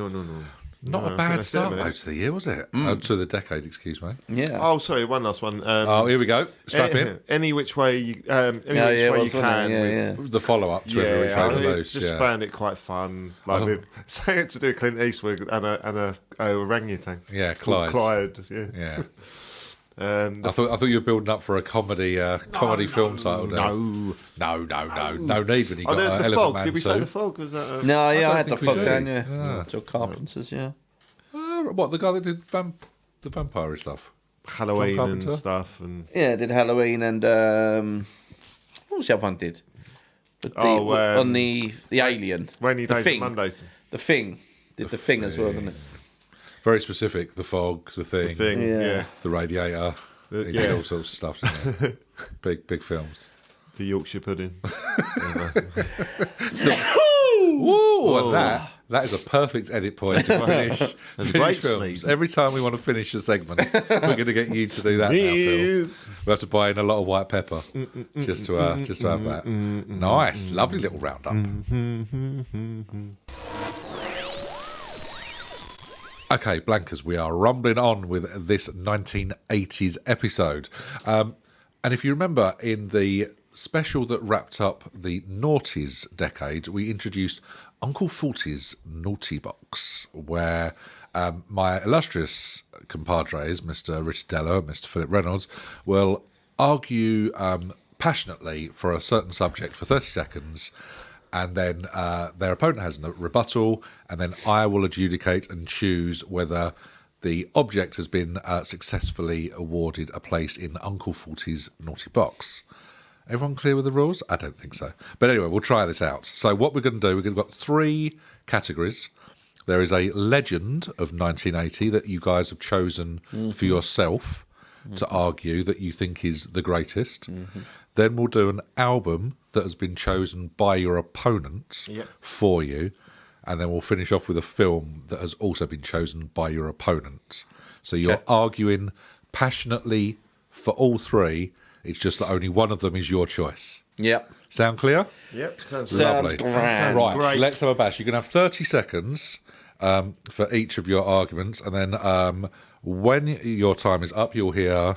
Not No, a I think bad that's start, it, though, mate. to the year, was it? To the decade, excuse me. Yeah. Oh, sorry, one last one. Oh, here we go. Strap in. Any which way you, any which it way you was, wasn't can. it? with- The follow-up to Every Which Way I the Loose. just Yeah. found it quite fun. Like with saying to do Clint Eastwood and a orangutan. Yeah, Called Clyde. Yeah. Yeah. The I thought you were building up for a comedy film title there. no. No need when you got Oh, the Elephant fog. Man Did we 2. say the fog? Was that? No, yeah, don't I had the think we fuck do. down, yeah. Yeah. Joe Carpenter's, yeah. What, the guy that did the vampire stuff? Halloween John and Carpenter? stuff and Yeah, did Halloween and what was the other one did? On the Alien. Rainy The Days Thing. and Mondays. The Thing. Did the Thing as well, didn't it? Very specific. The fog, the thing, Thing. Yeah. Yeah. the radiator. He did yeah. all sorts of stuff. Didn't he? big films. The Yorkshire pudding. Woo! And that is a perfect edit point to finish great films. sneeze. Every time we want to finish a segment, we're going to get you to do that now, Phil. Yes. We have to buy in a lot of white pepper just to have that. Nice, lovely little roundup. Okay, Blankers, we are rumbling on with this 1980s episode. And if you remember, in the special that wrapped up the noughties decade, we introduced Uncle Forty's Naughty Box, where my illustrious compadres, Mr. Richard Dello and Mr. Philip Reynolds, will argue passionately for a certain subject for 30 seconds, and then their opponent has a rebuttal, and then I will adjudicate and choose whether the object has been successfully awarded a place in Uncle Forty's Naughty Box. Everyone clear with the rules? I don't think so. But anyway, we'll try this out. So what we're going to do, we've got 3 categories. There is a legend of 1980 that you guys have chosen for yourself to argue that you think is the greatest. Then we'll do an album that has been chosen by your opponent for you. And then we'll finish off with a film that has also been chosen by your opponent. So you're arguing passionately for all 3. It's just that only one of them is your choice. Yep. Sound clear? Yep. Sounds Lovely. grand. Right, great. let's have a bash. You can have 30 seconds for each of your arguments. And then when your time is up, you'll hear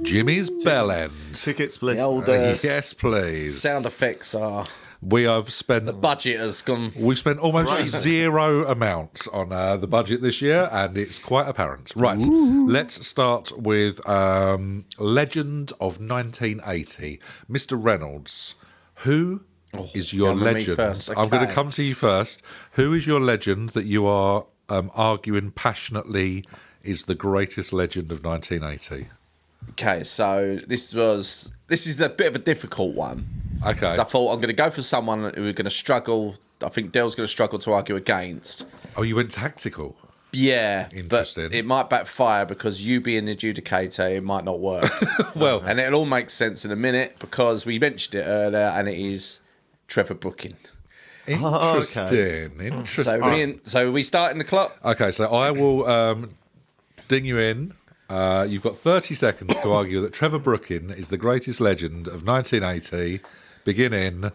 Jimmy's bell end. Ticket split. The old Yes, please. sound effects are... We have spent... Budget has gone... We've spent almost zero amounts on the budget this year, and it's quite apparent. Right, let's start with Legend of 1980. Mr. Reynolds, who is your coming to me legend? first, I'm going to okay. come to you first. Who is your legend that you are arguing passionately is the greatest legend of 1980? Okay, so this is a bit of a difficult one. Okay. So I thought I'm going to go for someone who are going to struggle. I think Dell's going to struggle to argue against. Oh, you went tactical. Yeah, Interesting. but it might backfire because you being the adjudicator, it might not work. Well, and it'll all make sense in a minute because we mentioned it earlier, and it is Trevor Brooking. interesting. So we starting the clock. Okay, so I will ding you in. You've got 30 seconds to argue that Trevor Brooking is the greatest legend of 1980. Beginning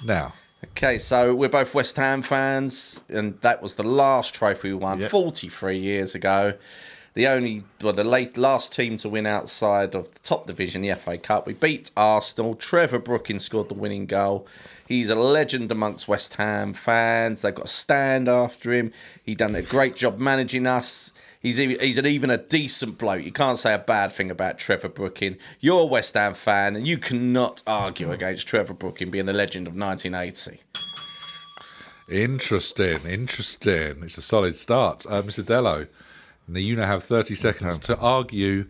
now. Okay, so we're both West Ham fans, and that was the last trophy we won 43 years ago. the last team to win outside of the top division, the FA Cup. We beat Arsenal. Trevor Brooking scored the winning goal. He's a legend amongst West Ham fans. They've got a stand after him. He done a great job managing us. He's even a decent bloke. You can't say a bad thing about Trevor Brooking. You're a West Ham fan, and you cannot argue against Trevor Brooking being the legend of 1980. Interesting. It's a solid start. Mr. Dello, now you now have 30 seconds to argue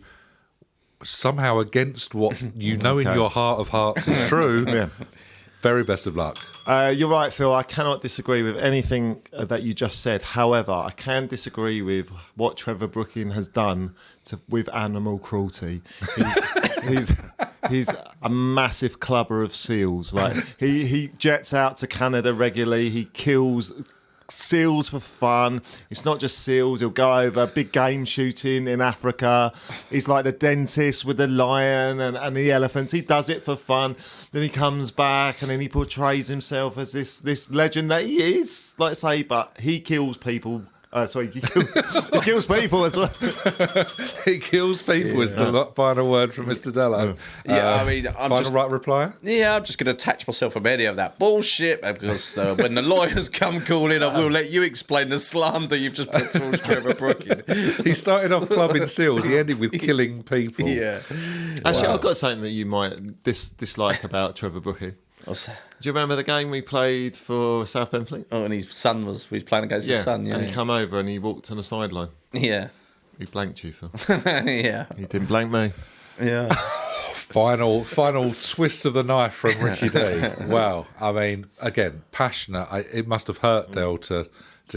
somehow against what you know in your heart of hearts is true. Yeah. Very best of luck. You're right, Phil. I cannot disagree with anything that you just said. However, I can disagree with what Trevor Brooking has done with animal cruelty. He's a massive clubber of seals. Like he jets out to Canada regularly. He kills seals for fun. It's not just seals. He'll go over big game shooting in Africa. He's like the dentist with the lion and the elephants. He does it for fun. Then he comes back and then he portrays himself as this legend that he is, like I say, but he kills people. He kills people as well. He kills people is the final word from Mr. Dello. Yeah, I mean, right reply? Yeah, I'm just going to attach myself from any of that bullshit because when the lawyers come calling, I will let you explain the slander you've just put towards Trevor Brooking. He started off clubbing seals. He ended with killing people. Yeah. Actually, I've got something that you might dislike about Trevor Brooking. What's that? Do you remember the game we played for South Benfleet? Oh, and his son was playing against his son. Yeah, and he come over and he walked on the sideline. Yeah. He blanked you, Phil. Yeah. He didn't blank me. Yeah. Final twist of the knife from Richie D. Wow. I mean, again, passionate. It must have hurt Del to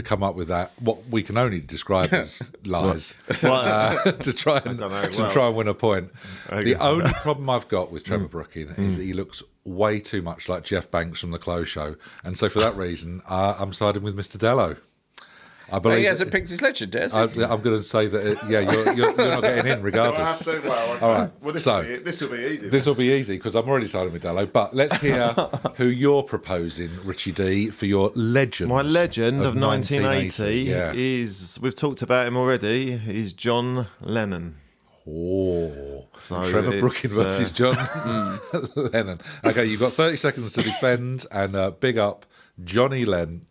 come up with that, what we can only describe as lies, to try and win a point. The only problem I've got with Trevor Brooking is that he looks way too much like Jeff Banks from the Close Show, and so for that reason, I'm siding with Mr. Dello. I believe he hasn't picked his legend, has he? I'm going to say that. You're not getting in regardless. All right. Well, this will be easy. This will be easy because I'm already siding with Dello. But let's hear who you're proposing, Richie D, for your legend. My legend of 1980 is, we've talked about him already, is John Lennon. Oh, so Trevor Brooking versus John Lennon. Okay, you've got 30 seconds to defend, and big up Johnny Lennon.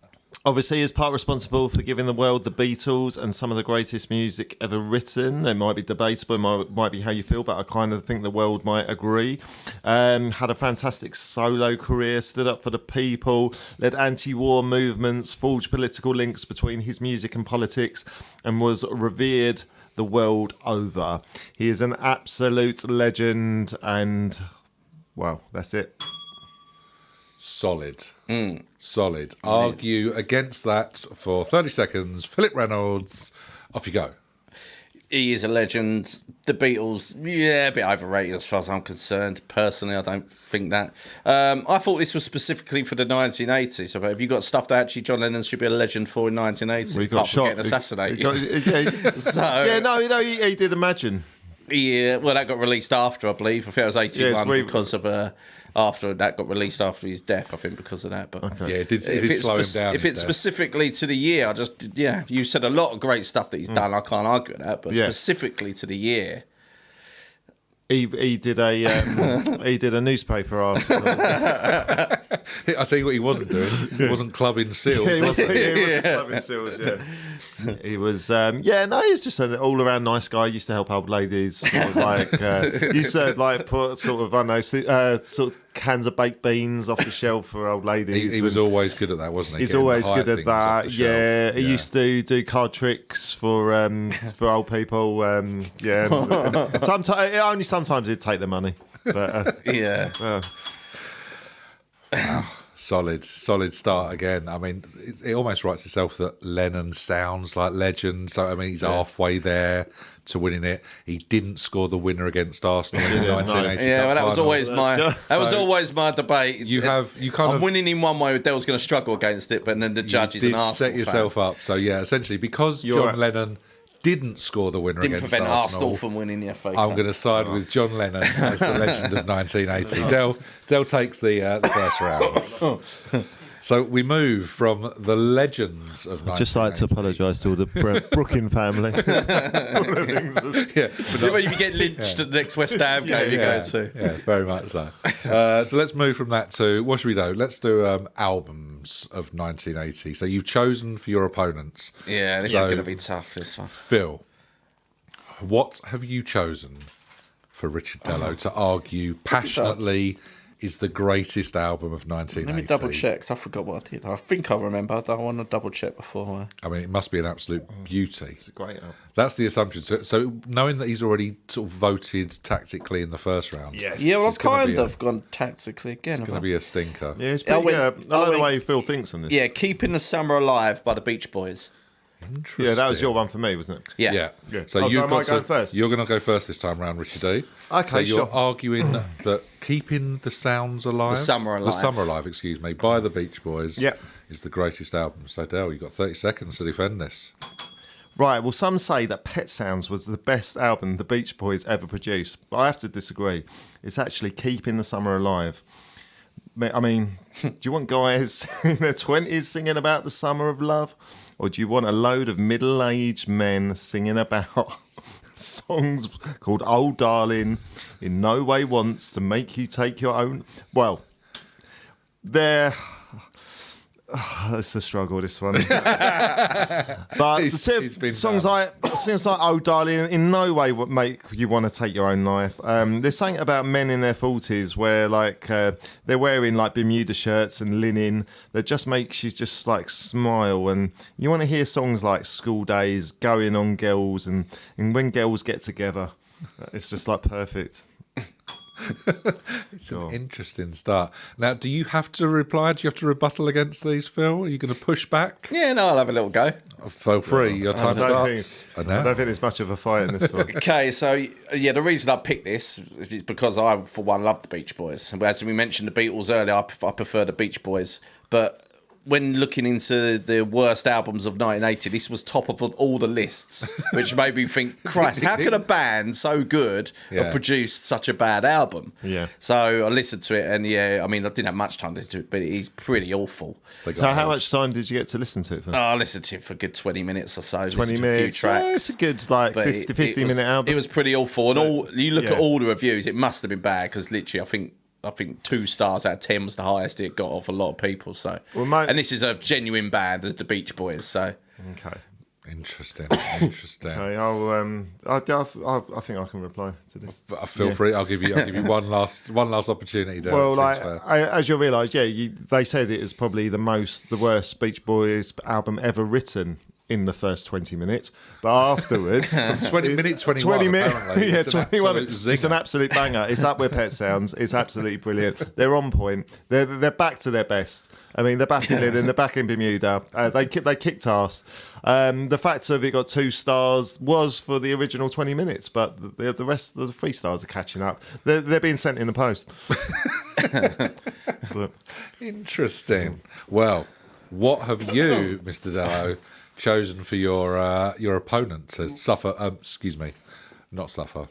Obviously, he's part responsible for giving the world the Beatles and some of the greatest music ever written. It might be debatable, might be how you feel, but I kind of think the world might agree. Had a fantastic solo career, stood up for the people, led anti-war movements, forged political links between his music and politics, and was revered the world over. He is an absolute legend, and, well, that's it. Solid. Solid. Argue against that for 30 seconds. Philip Reynolds, off you go. He is a legend. The Beatles, a bit overrated as far as I'm concerned. Personally, I don't think that. I thought this was specifically for the 1980s. So have you got stuff that actually John Lennon should be a legend for in 1980? We got shot. Getting assassinated. He did Imagine. Yeah, well, that got released after, I believe. I think it was 81 because of... after that got released after his death, I think, because of that. But okay. Yeah, it did slow him down. If it's specifically to the year, you said a lot of great stuff that he's done. I can't argue with that, but specifically to the year, he did a newspaper article. I tell you what, he wasn't doing. He wasn't clubbing seals. He wasn't clubbing seals. Yeah. He was, he's just an all-around nice guy. Used to help old ladies, sort of used to put sort of cans of baked beans off the shelf for old ladies. He was always good at that, wasn't he? He's always good at that. Yeah, he used to do card tricks for old people. Sometimes he'd take the money. But, Wow. Solid start again. I mean, it almost writes itself that Lennon sounds like legend. So, I mean, he's halfway there to winning it. He didn't score the winner against Arsenal in the 1980 Yeah, well, that final. was always my debate. I'm winning in one way. Dell's going to struggle against it, but then the judge is an Arsenal set yourself up. So, yeah, essentially, because John Lennon didn't score the winner against prevent Arsenal from winning the FA Cup. I'm going to side with John Lennon as the legend of 1980. Dell takes the first round. So we move from the legends of 1980. I'd just like to apologise to all the Brooklyn family. When you get lynched at the next West Ham game you go to. Yeah, very much so. So let's move from that to, what should we do? Let's do albums of 1980. So you've chosen for your opponents. Yeah, this is going to be tough, this one. Phil, what have you chosen for Richard Dello to argue passionately is the greatest album of 1980? Let me double check, 'cause I forgot what I did. I think I remember. I want to double check before. I mean, it must be an absolute beauty. It's a great album. That's the assumption. So knowing that he's already sort of voted tactically in the first round. Yes. Yeah, well, I've kind of gone tactically again. It's going to be a stinker. Yeah, it's pretty good. I like the way Phil thinks on this. Yeah, Keeping the Summer Alive by the Beach Boys. Interesting. Yeah, that was your one for me, wasn't it? Yeah. So you've got going first. You're going to go first this time round, Richard D. Okay, so you're sure. arguing that Keeping the Sounds Alive, The Summer Alive, excuse me, by the Beach Boys, Yep. is the greatest album. So Dale, you've got 30 seconds to defend this. Right, well, some say that Pet Sounds was the best album the Beach Boys ever produced, but I have to disagree. It's actually Keeping the Summer Alive. I mean, do you want guys in their 20s singing about the summer of love? Or do you want a load of middle-aged men singing about songs called Old Darling, In No Way Wants to Make You Take Your Own? Well, it's a struggle, this one. But songs like "Oh Darling" in no way would make you want to take your own life. There's something about men in their 40s where they're wearing like Bermuda shirts and linen that just makes you just like smile, and you want to hear songs like "School Days," "Going on Girls," and when girls get together, it's just like perfect. It's an interesting start. Now, do you have to reply? Do you have to rebuttal against these, Phil? Are you going to push back? Yeah, no, I'll have a little go. Feel free. Your time starts. I don't think there's much of a fight in this one. Okay, so yeah, the reason I picked this is because I, for one, love the Beach Boys. And as we mentioned the Beatles earlier, I prefer the Beach Boys. But when looking into the worst albums of 1980, this was top of all the lists, which made me think, Christ, how could a band so good have produced such a bad album? Yeah. So I listened to it, and I mean, I didn't have much time to listen to it, but it is pretty awful. So how much time did you get to listen to it for? I listened to it for a good 20 minutes or so. 20 minutes? A few tracks. Yeah, it's a good 50-minute album. It was pretty awful. And you look at all the reviews, it must have been bad, because literally I think 2 stars out of 10 was the highest it got off a lot of people. So, and this is a genuine band as the Beach Boys. So, okay, interesting. Okay, I think I can reply to this. Feel free. I'll give you one last opportunity. Dale. Well, as you'll realise, they said it was probably the worst Beach Boys album ever written in the first 20 minutes, but afterwards 20 minutes 21 yeah, 21. It's an zinger. absolute banger. It's up with Pet Sounds. It's absolutely brilliant. They're on point. They're back to their best. I mean, they're back in Linen, they're back in Bermuda. They kicked ass. The fact of it got 2 stars was for the original 20 minutes, but the rest of the 3 stars are catching up. They're being sent in the post. Interesting. Well, what have you, Mr. Dello, chosen for your opponent to suffer? Not suffer.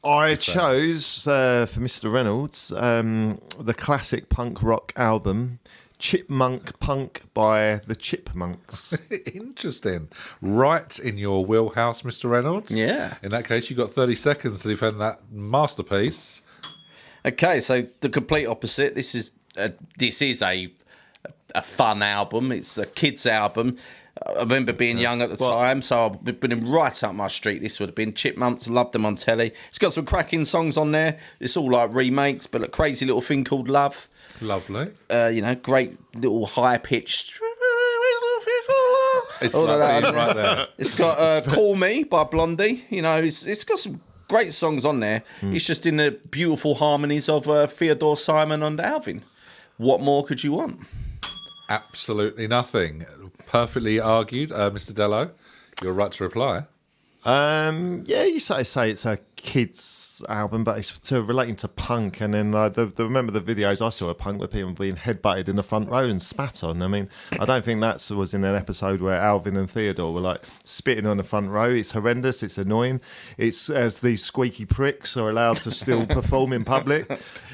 I chose for Mr. Reynolds the classic punk rock album Chipmunk Punk by the Chipmunks. Interesting. Right in your wheelhouse, Mr. Reynolds. Yeah. In that case, you've got 30 seconds to defend that masterpiece. Okay, so the complete opposite. This is a fun album. It's a kids' album. I remember being young at the time, so I've been right up my street. This would have been Chipmunks. Loved them on telly. It's got some cracking songs on there. It's all like remakes, but a crazy little thing called Love. Lovely. Great little high pitched. It's like right there. It's got "Call Me" by Blondie. It's got some great songs on there. It's just in the beautiful harmonies of Theodore, Simon, and Alvin. What more could you want? Absolutely nothing. Perfectly argued, Mr. Dello. You're right to reply. You say it's a kids album, but it's relating to punk. And then remember the videos I saw of punk where people being headbutted in the front row and spat on. I mean, I don't think that was in an episode where Alvin and Theodore were like spitting on the front row. It's horrendous. It's annoying. It's as these squeaky pricks are allowed to still perform in public.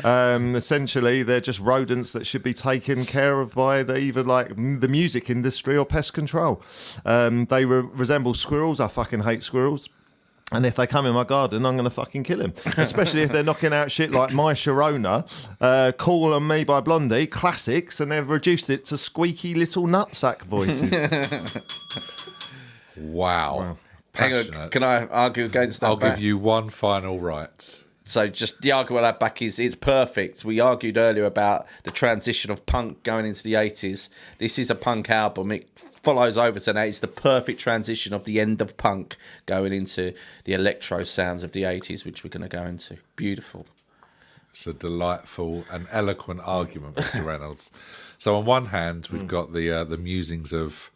Essentially, they're just rodents that should be taken care of by either like the music industry or pest control. They resemble squirrels. I fucking hate squirrels. And if they come in my garden, I'm going to fucking kill them. Especially if they're knocking out shit like My Sharona, Call on Me by Blondie, classics, and they've reduced it to squeaky little nutsack voices. Wow. Hang on, can I argue against that? I'll give you one final right. So just the argument I back is it's perfect. We argued earlier about the transition of punk going into the 80s. This is a punk album. It follows over to that. It's the perfect transition of the end of punk going into the electro sounds of the 80s, which we're going to go into. Beautiful. It's a delightful and eloquent argument, Mr. Reynolds. So on one hand, we've got the musings of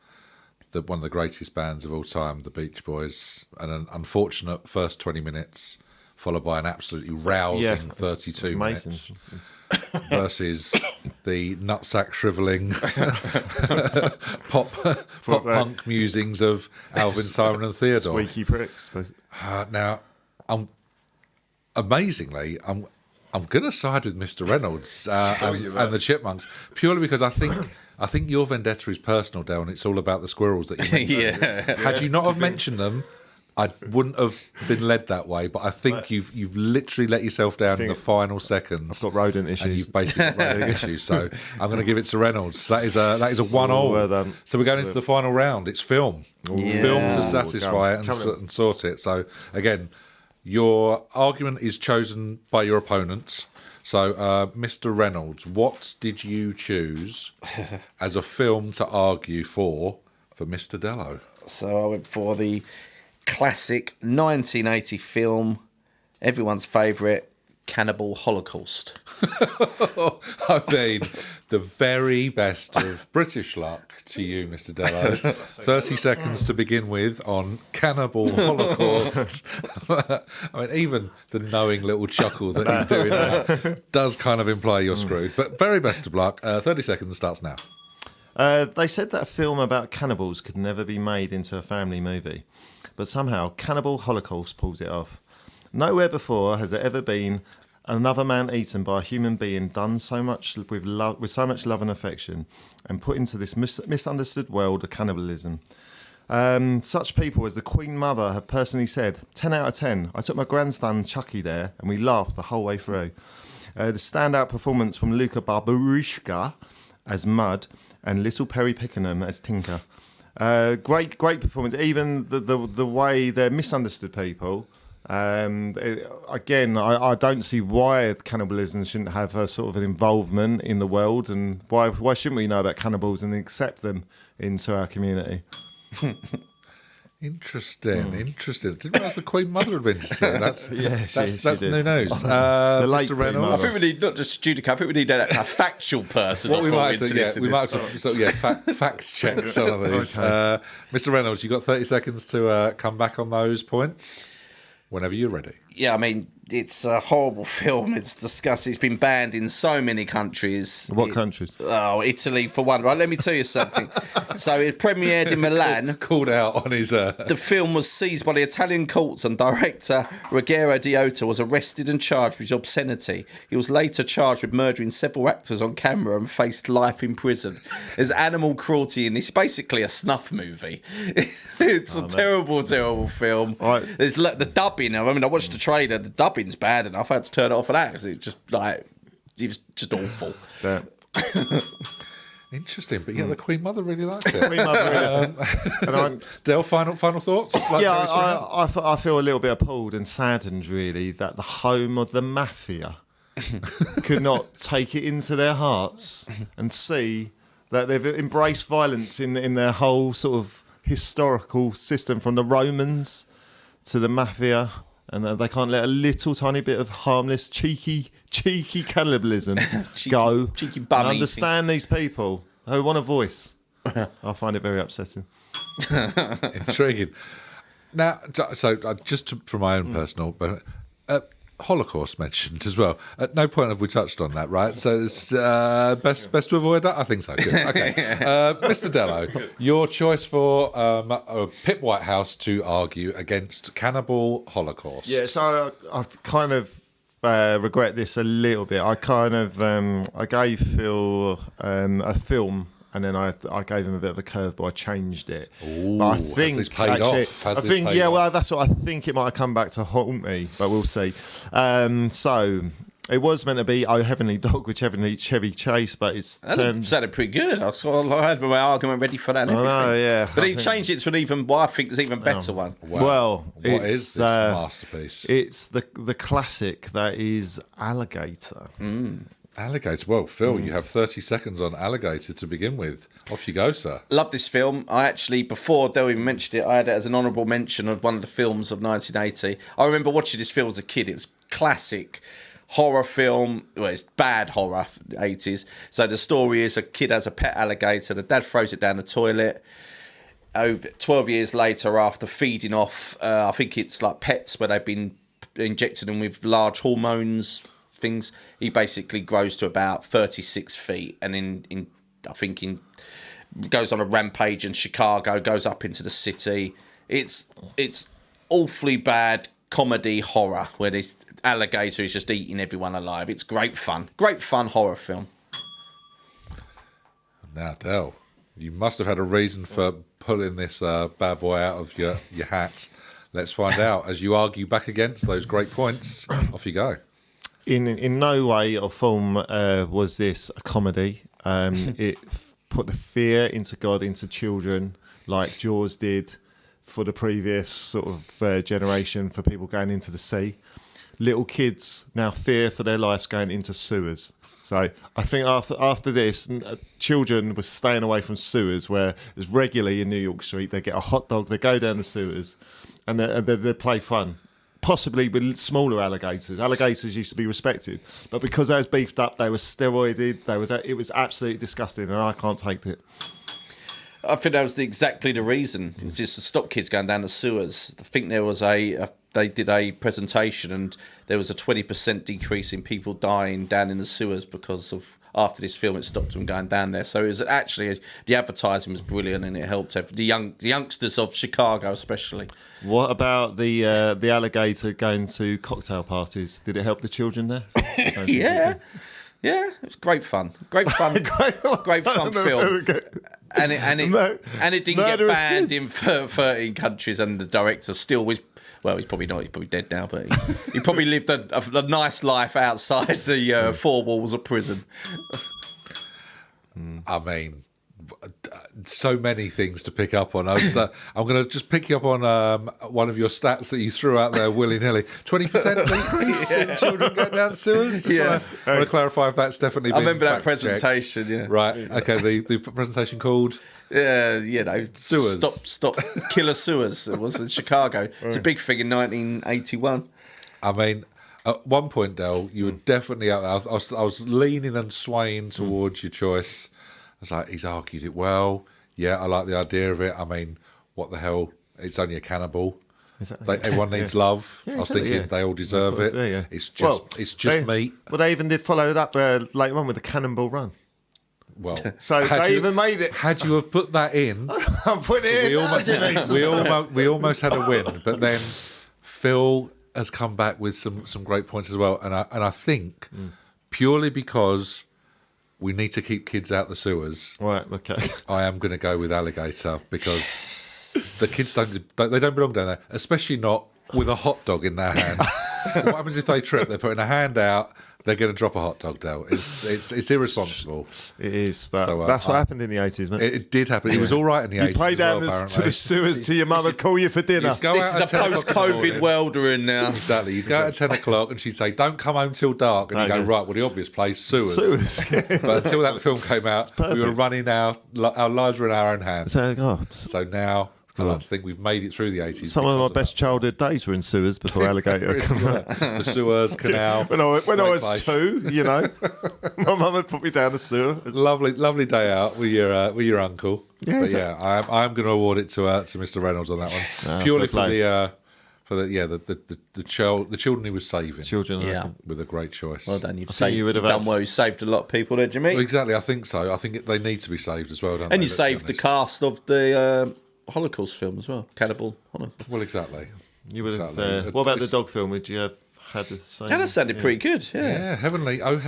one of the greatest bands of all time, the Beach Boys, and an unfortunate first 20 minutes, followed by an absolutely rousing 32 minutes, versus the nutsack shrivelling pop punk musings of Alvin, Simon and Theodore. Squeaky pricks. Now, amazingly, I'm going to side with Mr. Reynolds and the Chipmunks, purely because I think your vendetta is personal, Dale, and it's all about the squirrels that you mentioned. Had you not have mentioned them, I wouldn't have been led that way, but I think you've literally let yourself down in the final seconds. I've got rodent issues. And you've basically got rodent issues. So I'm going to give it to Reynolds. That is a 1-all. Well done. So we're going into the final round. It's film. Film to satisfy it and sort it. So again, your argument is chosen by your opponent. So, Mr. Reynolds, what did you choose as a film to argue for Mr. Dello? So I went for the classic 1980 film, everyone's favourite, Cannibal Holocaust. I mean, the very best of British luck to you, Mr. Dello. 30 seconds to begin with on Cannibal Holocaust. I mean, even the knowing little chuckle that he's doing there does kind of imply you're screwed. But very best of luck. 30 seconds starts now. They said that a film about cannibals could never be made into a family movie, but somehow Cannibal Holocaust pulls it off. Nowhere before has there ever been another man eaten by a human being done so much with so much love and affection, and put into this misunderstood world of cannibalism. Such people as the Queen Mother have personally said, 10 out of 10. I took my grandson Chucky there, and we laughed the whole way through. The standout performance from Luca Barbarushka as Mud and Little Perry Pickenham as Tinker. Great performance. Even the way they're misunderstood people. Again, I don't see why cannibalism shouldn't have a sort of an involvement in the world, and why shouldn't we know about cannibals and accept them into our community? Interesting. Didn't realise the Queen Mother had been to see it. That's she new news. The late Mr. Queen Reynolds. Mother. I think we need not just Judica, I think we need a factual person. What we might have fact check some of these. Okay. Mr. Reynolds, you've got 30 seconds to come back on those points whenever you're ready. Yeah, I mean, it's a horrible film. It's disgusting. It's been banned in so many countries. What countries? Oh, Italy for one. Right, let me tell you something. So it premiered in Milan. Called out on his... The film was seized by the Italian courts, and director Ruggero Deotta was arrested and charged with obscenity. He was later charged with murdering several actors on camera and faced life in prison. There's animal cruelty in this. Basically a snuff movie. It's a terrible film. There's the dubbing. I mean, I watched the trailer. The dubbing's bad enough. I had to turn it off for that because it was just awful. Yeah. Interesting, but yeah, the Queen Mother really liked it. Queen Mother, Del, final thoughts? I feel a little bit appalled and saddened, really, that the home of the mafia could not take it into their hearts and see that they've embraced violence in their whole sort of historical system, from the Romans to the mafia, and they can't let a little tiny bit of harmless, cheeky cannibalism go. Cheeky bum and understand these people who want a voice. I find it very upsetting. Intriguing. Now, so just for my own personal, but Holocaust mentioned as well. At no point have we touched on that, right? So it's best to avoid that. I think so. Good. Okay, Mr. Dello, your choice for Pip Whitehouse to argue against cannibal Holocaust. Yeah, so I kind of regret this a little bit. I kind of I gave Phil a film. And then I gave him a bit of a curveball. I changed it. Ooh, but I think has this paid off? Well, that's what I think. It might have come back to haunt me, but we'll see. So it was meant to be Oh Heavenly Dog with Chevy Chase, but it's turned. Sounded pretty good. I had my argument ready for that. And everything. I know, yeah. But he changed it to an even. Well, I think there's an even better one. Well, what is this masterpiece? It's the classic that is Alligator. Alligator. Well, Phil, you have 30 seconds on Alligator to begin with. Off you go, sir. Love this film. I actually, before Del even mentioned it, I had it as an honourable mention of one of the films of 1980. I remember watching this film as a kid. It was classic horror film. Well, it's bad horror, the 80s. So the story is a kid has a pet alligator. The dad throws it down the toilet. Over 12 years later, after feeding off, I think it's like pets where they've been injecting them with large hormones, things, he basically grows to about 36 feet and goes on a rampage in Chicago, goes up into the city. It's awfully bad comedy horror where this alligator is just eating everyone alive. It's great fun horror film. Now, Del, you must have had a reason for pulling this bad boy out of your hat. Let's find out as you argue back against those great points. Off you go. In no way or form was this a comedy. It put the fear into God into children like Jaws did for the previous sort of generation for people going into the sea. Little kids now fear for their lives going into sewers. So I think after this, children were staying away from sewers where it's regularly in New York Street. They get a hot dog, they go down the sewers and they play fun. Possibly with smaller alligators. Alligators used to be respected, but because they was beefed up, they were steroided. It was absolutely disgusting, and I can't take it. I think that was exactly the reason. It's just to stop kids going down the sewers. I think there was they did a presentation, and there was a 20% decrease in people dying down in the sewers because of. After this film, it stopped them going down there. So it was actually the advertising was brilliant, and it helped the youngsters of Chicago, especially. What about the alligator going to cocktail parties? Did it help the children there? Yeah, it was great fun, great fun film. And it didn't get banned in 13 countries, and the director still was. Well, he's probably not. He's probably dead now, but he probably lived a nice life outside the four walls of prison. I mean, so many things to pick up on. I'm going to just pick you up on one of your stats that you threw out there willy-nilly. 20% decrease in children going down sewers? I want to clarify if that's definitely been I remember that presentation, checked. yeah. Right, okay, the presentation called... sewers. Stop killer sewers. It was in Chicago. It's a big thing in 1981. I mean, at one point, Del, you were definitely out there. I was leaning and swaying towards your choice. I was like, he's argued it well. Yeah, I like the idea of it. I mean, what the hell? It's only a cannibal. Everyone needs love. I was thinking they all deserve it. Yeah. It's just meat. Well, they even did follow it up later on with the Cannonball Run. Well, so they even made it. Had you have put that in, I put it in. We almost had a win, but then Phil has come back with some great points as well, and I think purely because we need to keep kids out the sewers. Right. Okay. I am going to go with alligator because the kids don't belong down there, especially not with a hot dog in their hands. What happens if they trip? They're putting a hand out. They're going to drop a hot dog down. It's irresponsible. It is, but that's what happened in the 80s, man. It did happen. It was all right in the 80s. You play down to the sewers to your mum and call you for dinner. This is a post-COVID world we're in now. Exactly. You'd go at 10 o'clock and she'd say, don't come home till dark. And you go, right, well, the obvious place, sewers. But until that film came out, we were running our lives were in our own hands. So now... I like to think we've made it through the 80s. Some of my best childhood days were in sewers before Alligator. The sewers, canal. When I was 2, you know, my mum had put me down the sewer. Lovely day out with your uncle. Yeah, but I'm going to award it to Mr. Reynolds on that one, purely For the children he was saving. Children, Yeah. With a great choice. Well done. You've done well. You saved a lot of people there, Jimmy. Well, exactly, I think so. I think they need to be saved as well, don't they? And you Let's be saved the honest. cast of the Holocaust film as well. Cannibal Holocaust. Well, exactly. You would have. Exactly. What about the dog film? Would you have had the same? Yeah, that sounded pretty good. Yeah. Yeah, heavenly Oh, Yeah.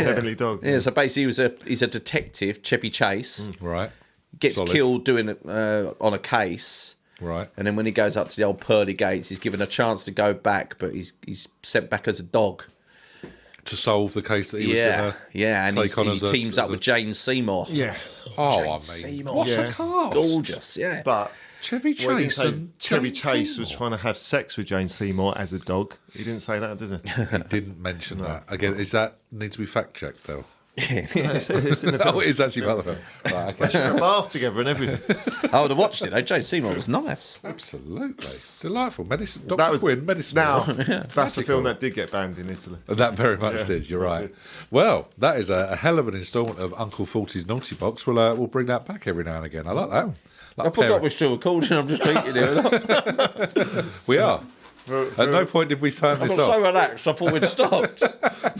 Heavenly Dog. Yeah, so basically he's a detective, Chevy Chase, right. gets Solid. killed doing it on a case, Right. and then when he goes up to the old pearly gates, he's given a chance to go back, but he's sent back as a dog. To solve the case that he was going to and take on he as a- teams up with Jane Seymour. Yeah. Oh, Jane I mean, Seymour. what's Yeah. the cast? Gorgeous, yeah. But Chevy well, he Chase didn't say and Chevy Jane Chase was Seymour. trying to have sex with Jane Seymour as a dog. He didn't say that, did he? He didn't mention that. Again, is that need to be fact checked though? It's in the Oh, film. it is actually part of the film. Right, okay. They bath together and everything. I would have watched it though. Jane Seymour was nice. Absolutely delightful. Medicine. Dr. That was Quinn. Medicine. Now, Man. that's a Magical. film that did get banned in Italy. That very much Yeah, did. You're that right. did. Well, that is a hell of an instalment of Uncle Forty's Naughty Box. We'll bring that back every now and again. I like that. Like I forgot parent- we're still recording. I'm just eating it. we are. At no point did we sign I this got off. so relaxed. I thought we'd stopped.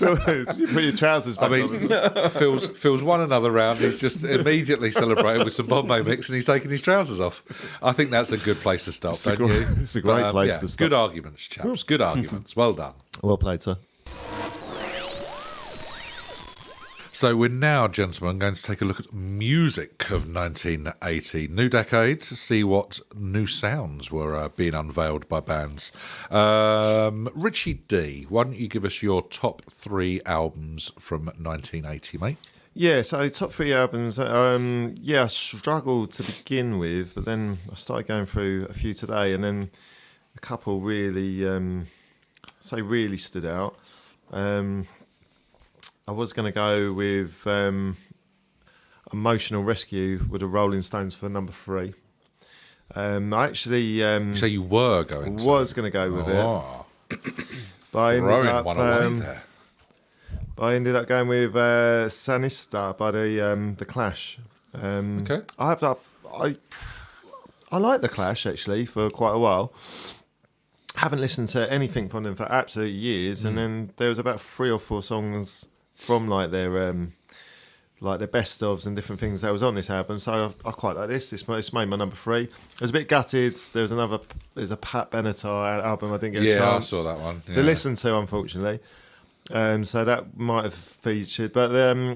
You put your trousers I back on. mean, Phil's won another round. He's just immediately celebrated with some Bombay mix, and he's taking his trousers off. I think that's a good place to stop, don't you? It's a great place to stop. Good arguments, chaps. Good arguments. Well done. Well played, sir. So we're now, gentlemen, going to take a look at music of 1980. New decade, to see what new sounds were being unveiled by bands. Richie D, why don't you give us your top 3 albums from 1980, mate? Yeah, so top 3 albums. I struggled to begin with, but then I started going through a few today, and then a couple really, really stood out. I was going to go with Emotional Rescue with the Rolling Stones for number 3. I actually So you were going to. was going to go with Oh, it, but I ended throwing up, one away there. I ended up going with Sanista by the Clash. Okay. I like the Clash actually for quite a while. Haven't listened to anything from them for absolute years, and then there was about 3 or 4 songs from like their best ofs and different things that was on this album. So I quite like this. It's made my number 3. I was a bit gutted. There's a Pat Benatar album I didn't get a chance I saw that one. to Yeah. listen to, unfortunately. So that might have featured, but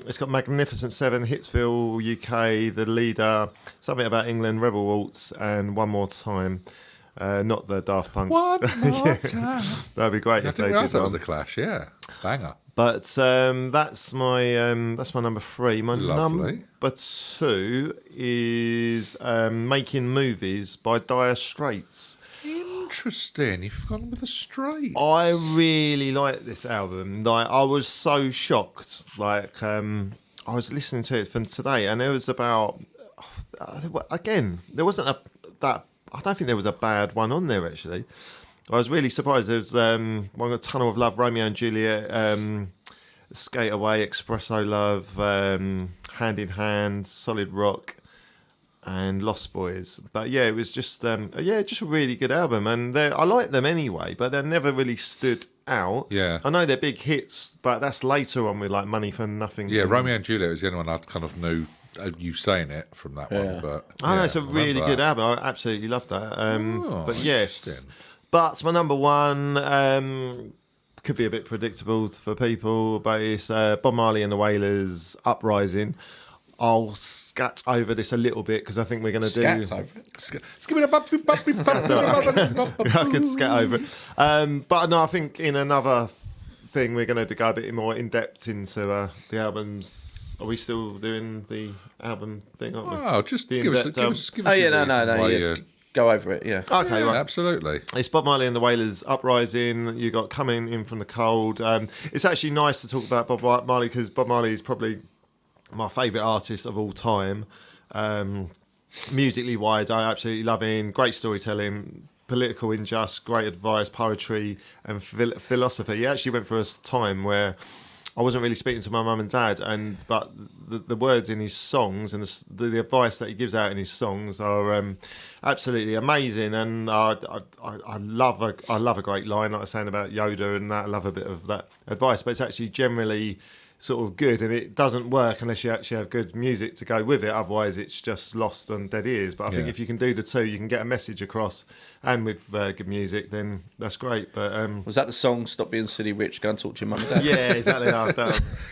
it's got Magnificent 7, Hitsville UK, The Leader, Something About England, Rebel Waltz, and One More Time. Not the Daft Punk. One more time. That'd be great I if they didn't did realise that one. was the Clash. Yeah, banger. But that's my number 3. My Lovely. number 2 is Making Movies by Dire Straits. Interesting. You've gone with a straight. I really like this album. Like, I was so shocked. Like, I was listening to it from today, and it was about. Again, there wasn't that. I don't think there was a bad one on there actually. I was really surprised. There was one got Tunnel of Love, Romeo and Juliet, Skate Away, Espresso Love, Hand in Hand, Solid Rock, and Lost Boys. But yeah, it was just just a really good album, and I like them anyway. But they never really stood out. Yeah. I know they're big hits, but that's later on with like Money for Nothing. Yeah, Romeo and Juliet was the only one I kind of knew you saying it from that one. But I know yeah, it's a I remember really good that. album. I absolutely love that. Oh, but yes, interesting. but my number 1 could be a bit predictable for people, but it's Bob Marley and the Wailers' Uprising. I'll scat over this a little bit because I think we're going to do. Scat over it. I could scat over it. But no, I think in another thing we're going to go a bit more in depth into the albums. Are we still doing the album thing, aren't we? Oh, just The give us, in-depth give album. us, give us Oh your yeah, reason no. why Yeah. Go over it. Yeah. Okay, Yeah, right. absolutely. It's Bob Marley and the Wailers' Uprising. You got Coming In From the Cold. It's actually nice to talk about Bob Marley because Bob Marley is probably my favourite artist of all time. Musically wise, I absolutely love him. Great storytelling, political injustice, great advice, poetry, and philosophy. He actually went through a time where I wasn't really speaking to my mum and dad, but the words in his songs and the advice that he gives out in his songs are absolutely amazing. And I love a great line, like I was saying about Yoda and that. I love a bit of that advice, but it's actually generally sort of good, and it doesn't work unless you actually have good music to go with it. Otherwise, it's just lost on dead ears. But I think if you can do the two, you can get a message across, and with good music, then that's great. But was that the song "Stop Being Silly Rich"? Go and talk to your mum and dad. Yeah, exactly.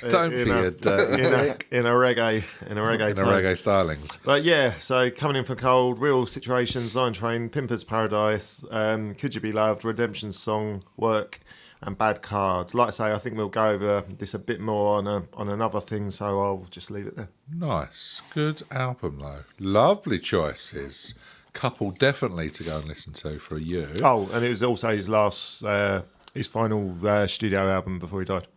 Don't be a dirty in a reggae stylings. But yeah, so Coming In For Cold, Real Situations, Lion Train, Pimper's Paradise, Could You Be Loved, Redemption Song, Work, and Bad Card. Like I say, I think we'll go over this a bit more on another thing, so I'll just leave it there. Nice. Good album, though. Lovely choices. Couple definitely to go and listen to for you. Oh, and it was also his final studio album before he died.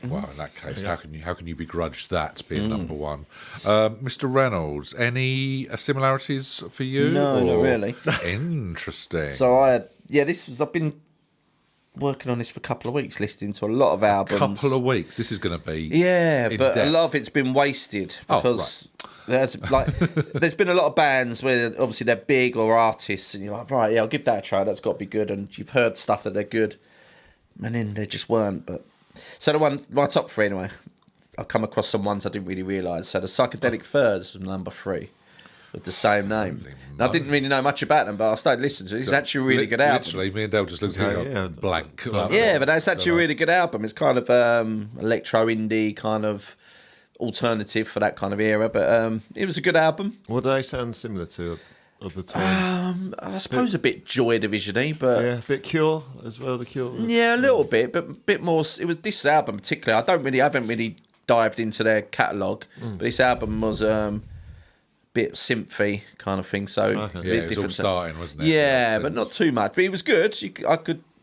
Well, in that case, how can you begrudge that being number one? Mr. Reynolds, any similarities for you? No, not really. Interesting. So I've been working on this for a couple of weeks, listening to a lot of albums. Couple of weeks. This is going to be but depth. a lot of it's been wasted because there's been a lot of bands where obviously they're big or artists, and you're like, right, yeah, I'll give that a try. That's got to be good, and you've heard stuff that they're good, and then they just weren't. But so my top three anyway. I've come across some ones I didn't really realise. So the Psychedelic Furs was number 3. With the same name. And I didn't really know much about them, but I started listening to it. It's actually a really good album. Literally, me and Dale just looked at it blank. Yeah, but that's actually a really good album. It's kind of electro indie, kind of alternative for that kind of era. But it was a good album. What do they sound similar to of the two? I suppose a bit Joy Division-y, but yeah, a bit Cure as well. The Cure. Yeah, a little bit, but a bit more. It was this album particularly. I haven't really dived into their catalogue, but this album was. Bit synthy kind of thing, so it was all starting, wasn't it? Yeah, but not too much. But it was good. It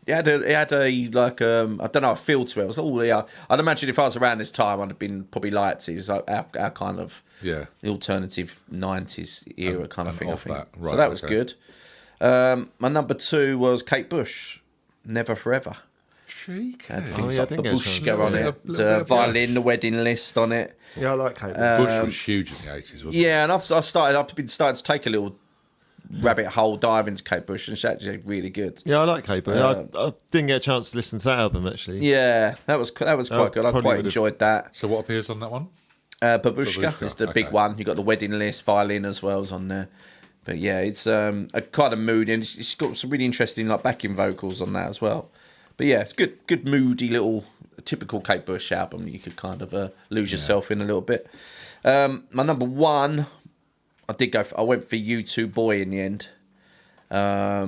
had a like I don't know, a feel to it. It was all I'd imagine if I was around this time, I'd have been probably liked it. It was like our kind of the alternative 90s era kind of thing. I think Right, so. That was good. My number 2 was Kate Bush, Never Forever. Chic. Had things like the Babushka on it, the violin, the wedding list on it. Yeah, I like Kate Bush. Bush was huge in the 80s, wasn't it? Yeah, and I've been starting to take a little rabbit hole dive into Kate Bush, and she's actually really good. Yeah, I like Kate Bush. I didn't get a chance to listen to that album actually. Yeah, that was quite good. I quite enjoyed that. So what appears on that one? Babushka is the big one. You got the wedding list, violin as well as on there. But yeah, it's a kind of moody, and it's got some really interesting like backing vocals on that as well. But yeah, it's good moody little typical Kate Bush album. You could kind of lose yourself in a little bit. My number 1, I went for U2 Boy in the end. I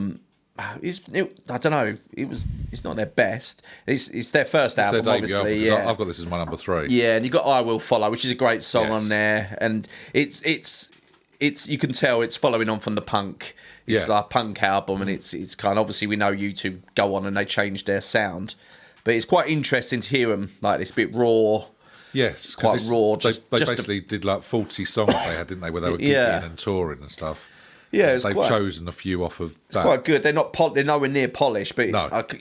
don't know. It's not their best. It's their first album, obviously. Album, I've got this as my number 3. Yeah, and you got I Will Follow, which is a great song on there, and it's you can tell it's following on from the punk. It's like a punk album, and it's kind of, obviously we know U2 go on and they change their sound, but it's quite interesting to hear them like this bit raw. Yes, quite raw. They basically did like 40 songs they had, didn't they, where they were gigging and touring and stuff. Yeah, they've chosen a few off of that. It's quite good. They're nowhere near polished, but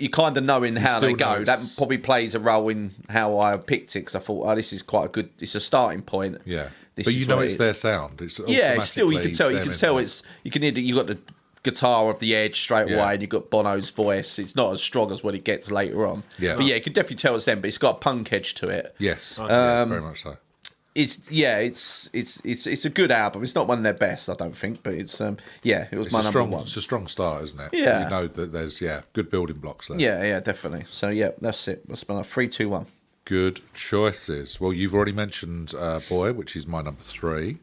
you kind of knowing how they go. That probably plays a role in how I picked it, because I thought, this is quite a good. It's a starting point. Yeah, but you know it's their sound. It's still you can tell. You can tell it's. You can hear. You got the guitar of the Edge straight away, and you've got Bono's voice. It's not as strong as what it gets later on. Yeah, but you can definitely tell it's them. But it's got a punk edge to it. Yes, very much so. It's a good album. It's not one of their best, I don't think, but it was my number 1. It's a strong start, isn't it? Yeah, you know that there's good building blocks there. Yeah, definitely. So that's it. That's my 3, 2, 1. Good choices. Well, you've already mentioned Boy, which is my number 3.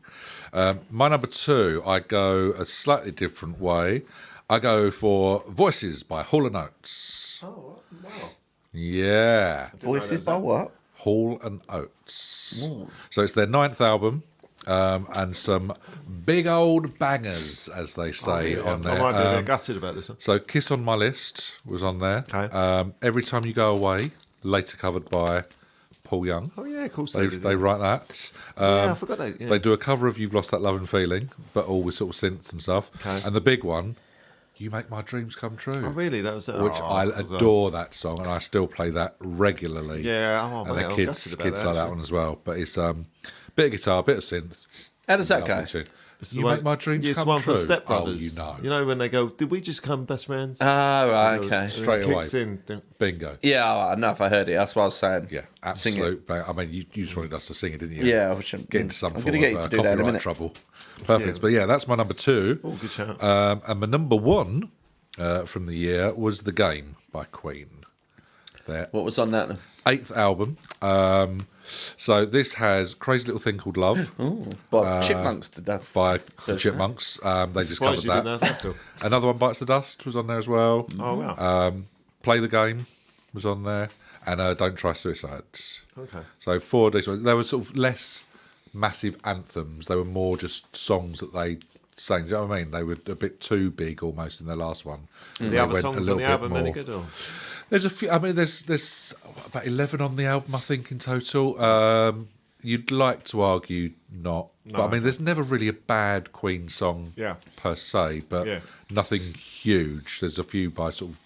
My number 2, I go a slightly different way. I go for Voices by Hall & Oates. Oh, wow. Yeah. Voices by what? Hall & Oates. Ooh. So it's their 9th album, and some big old bangers, as they say, on there. I might be a bit gutted about this one. So Kiss on My List was on there. Okay. Every Time You Go Away, later covered by Paul Young. Oh, yeah, of course they write that. I forgot that. Yeah. They do a cover of You've Lost That Love and Feeling, but all with sort of synths and stuff. Okay. And the big one, You Make My Dreams Come True. Oh, really? That was Which I adore that song, and I still play that regularly. Yeah, and the kids like that one as well. But it's bit of guitar, bit of synth. How does that go? You Make My Dreams It's Come one True. for Step Brothers. You know when they go, did we just come best friends? Ah, right, okay. Straight away. In. Bingo. Yeah, I know if I heard it. That's what I was saying. Yeah, absolute. I mean, you just wanted us to sing it, didn't you? Yeah, get into some form get you of to do that in a copyright minute. trouble. Perfect. Yeah. But yeah, that's my number 2. Oh, good shout. And my number 1 from the year was The Game by Queen. Their What was on that then? 8th album. So this has Crazy Little Thing Called Love But Chipmunks did that. by the Chipmunks. They just covered Surprised you didn't that. have that, Phil. Another one, Bites the Dust, was on there as well. Oh, wow. Play the Game was on there. And Don't Try Suicides. Okay. So 4 days. They were sort of less massive anthems. They were more just songs that they sang. Do you know what I mean? They were a bit too big almost in their last one. The other songs on the album any good? Or? There's a few. I mean, there's about 11 on the album, I think, in total. You'd like to argue not, but I mean, there's never really a bad Queen song per se, but nothing huge. There's a few by sort of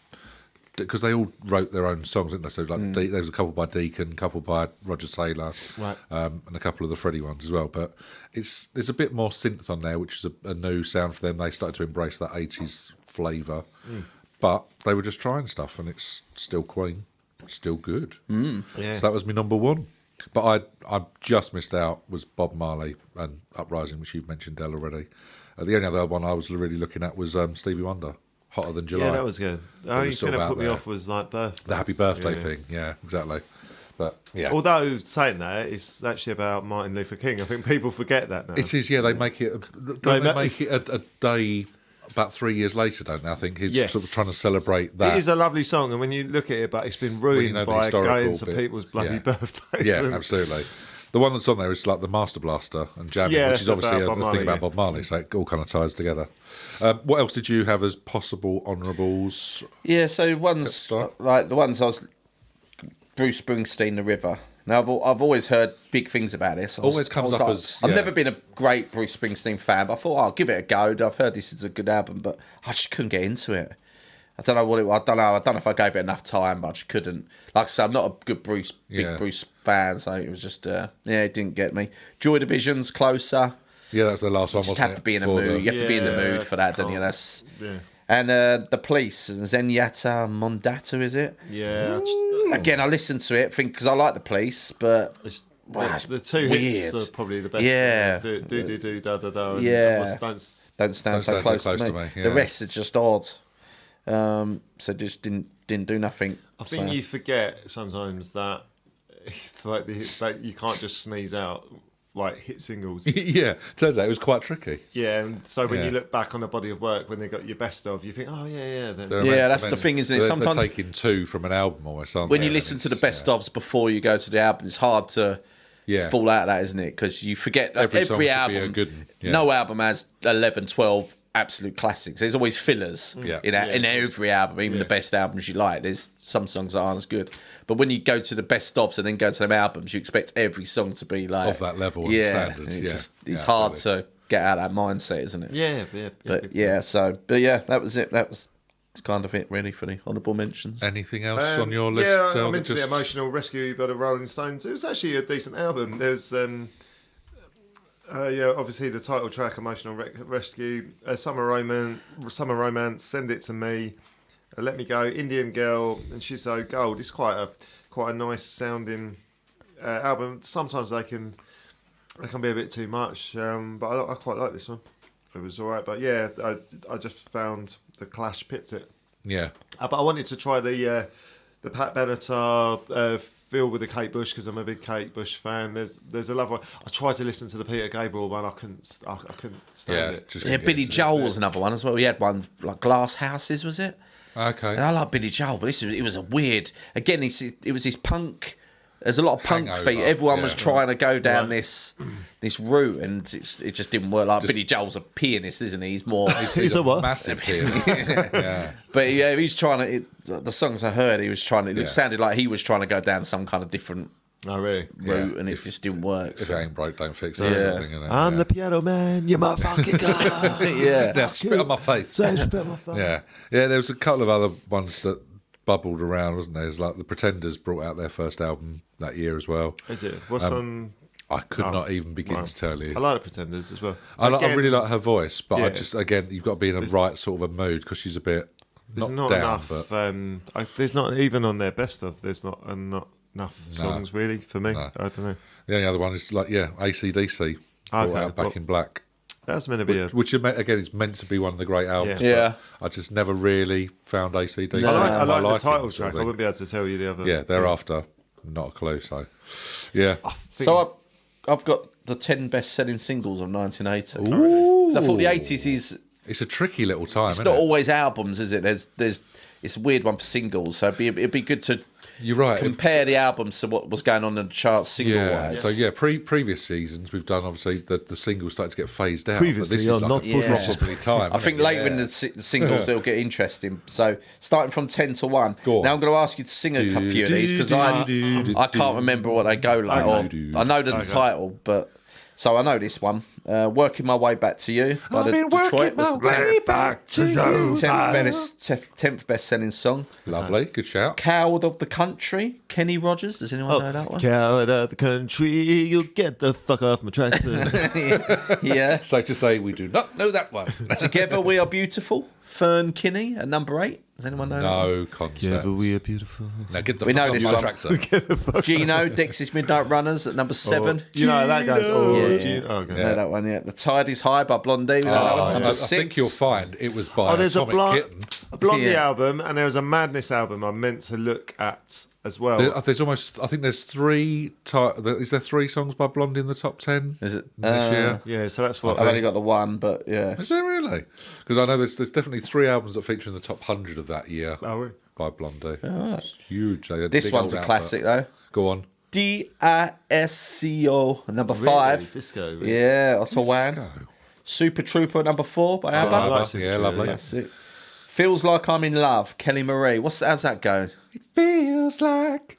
because they all wrote their own songs, didn't they? So like, there was a couple by Deacon, a couple by Roger Taylor, and a couple of the Freddie ones as well. But there's a bit more synth on there, which is a new sound for them. They started to embrace that 80s flavour. But they were just trying stuff, and it's still Queen, still good. Yeah. So that was my number 1. But I just missed out was Bob Marley and Uprising, which you've mentioned, Del, already. The only other one I was really looking at was Stevie Wonder, Hotter Than July. Yeah, that was good. The only was thing sort of that out put me there. off was like birthday. The Happy Birthday thing, yeah, exactly. But yeah, Although saying that, it's actually about Martin Luther King. I think people forget that now. it is. Yeah, they make it. Don't they make it a day about 3 years later, don't they? I think he's Yes. sort of trying to celebrate that. It is a lovely song, and when you look at it, but it's been ruined know the by historical going to bit. people's bloody Yeah. birthdays. Yeah, And- absolutely. The one that's on there is like the Master Blaster and Jamming, Yeah, which is that's obviously about a Bob thing Marley, about yeah. Bob Marley, so it all kind of ties together. What else did you have as possible honourables? Yeah, so ones start. like the ones I was Bruce Springsteen, The River. Now I've always heard big things about this. Always comes up as- I've yeah. never been a great Bruce Springsteen fan, but I thought I'll give it a go. I've heard this is a good album, but I just couldn't get into it. I don't know what it was. I don't know if I gave it enough time, but I just couldn't. Like I said, I'm not a good big Bruce fan, so it was just it didn't get me. Joy Division's Closer. Yeah, that's the last one, Just wasn't have it? to be in the For mood. You have to be in the Yeah, mood for that, don't you? can't- That's Yeah. and the Police, Zenyatta Mondata, is it? Yeah. Again, I listened to it, think because I like the Police, but wow, it's The two hits weird. are probably the best. Yeah. Do, da, da, da. and Yeah. that was- Don't stand so close to me. yeah. The rest is just odd. So just didn't do nothing. I think so. you forget sometimes that that you can't just sneeze out like hit singles. Yeah, turns out it was quite tricky. Yeah, and so when Yeah. you look back on the body of work when they got your best of, you think, oh yeah. Then. They're Yeah, immense, that's the immense. thing, isn't it? They're Sometimes- taking 2 from an album almost, aren't When they? you listen to the best ofs before you go to the album, it's hard to Yeah. fall out of that, isn't it? Because you forget that Every song every should be album, a good one, yeah. no album has 11, 12 absolute classics. There's always fillers Yeah. in every album, even the best albums you like. There's some songs that aren't as good. But when you go to the best ofs and then go to them albums, you expect every song to be like... Of that level and yeah, standards, and yeah. it's Yeah, hard absolutely. to get out of that mindset, isn't it? Yeah. But good yeah, that was it. That was kind of it, really, for the honourable mentions. Anything else stuff. on your list? Yeah, Del, I'm that into the Emotional Rescue by the Rolling Stones. It was actually a decent album. There's obviously the title track, Emotional Rescue, Summer Romance, Send It to Me, Let Me Go, Indian Girl, and She's So Gold. It's quite a nice sounding album. Sometimes they can be a bit too much, but I quite like this one. It was all right, but yeah, I just found the Clash pipped it. Yeah. But I wanted to try the Pat Benatar feel with the Kate Bush because I'm a big Kate Bush fan. There's a love one. I tried to listen to the Peter Gabriel one. I couldn't stand it. just Yeah, couldn't get Billy into it. Joel was another one as well. He had one like Glass Houses, was it? Okay. And I like Billy Joel, but it was a weird. Again, it was his punk. There's a lot of punk Hangover, feet. Everyone was yeah. trying to go down Right. this route, and it just didn't work. Like Billy Joel's a pianist, isn't he? He's more. He's a what? Massive pianist. Yeah. But yeah, he's trying to. The songs I heard, he was trying to. Yeah. It sounded like he was trying to go down some kind of different Oh, really? route, and it just didn't work. If So. it ain't broke, don't fix it. Yeah. Sort of thing, isn't it? I'm the piano man. You're my fucking guy. Yeah. Now spit on my face. Say spit on my face. Yeah, there was a couple of other ones that bubbled around, wasn't there? It's like the Pretenders brought out their first album that year as well. Is it? What's on? I could not even begin to tell you. I like the Pretenders as well. I Again, really like her voice, but I yeah. just, again, you've got to be in a right sort of a mood because she's a bit There's not not down, enough. but There's not even on their best of. There's not enough songs really for me. I don't know. the only other one is like AC/DC brought Okay, out Back well, in Black, That's meant to be a. which again is meant to be one of the great albums. Yeah. but I just never really found AC/DC. I like the liking, title sort track. of I thing. wouldn't be able to tell you the other. Yeah, thereafter, not a clue. So, yeah. So I've got the 10 best-selling singles of 1980. Because I thought the 80s is It's a tricky little time, it's isn't not it? always albums, is it? There's it's a weird one for singles. So it'd be good to You're right. compare the albums to what was going on in the charts single-wise. So yeah, previous seasons we've done obviously the singles started to get phased out. Previously but this is on like Not Full probably time. I think later in the singles it'll get interesting. So starting from 10 to 1. Go on. Now I'm going to ask you to sing a couple of these because I can't remember what they go like. Or I know the title, but so I know this one. Working My Way Back to You by the Detroit was the 10th best-selling song. Lovely, good shout. Coward of the Country, Kenny Rogers. Does anyone know that one? Coward of the country, you get the fuck off my tractor. Yeah. Safe to say we do not know that one. Together We Are Beautiful, Fern Kinney at number 8. Does anyone know that? No concept. Together we are beautiful. Now get the We fuck know off this my one. tractor. Gino, Dexys Midnight Runners at number 7. You know that goes. Oh, Yeah. Gino. Oh, okay. Know that one, yeah. The Tide is High by Blondie. We know that one. Number I 6. think you'll find it was by There's a Atomic Kitten. Blondie Yeah. album, and there was a Madness album I meant to look at as well. There's almost, I think there's 3. Is there 3 songs by Blondie in the top 10? Is it? this year? Yeah, so that's what. I've only got the one, but yeah. Is there really? Because I know there's definitely 3 albums that feature in the top 100 of that year Oh, really? by Blondie. It's huge. They had a This big one's old a classic, output. though. Go on. DISCO, number 5. Disco. Really? Yeah, Oscar Wan. Go. Super Trooper, number 4 by ABBA. I like Super Yeah, Trooper, lovely. yeah. That's it. Feels Like I'm in Love, Kelly Marie. How's that go? It feels like.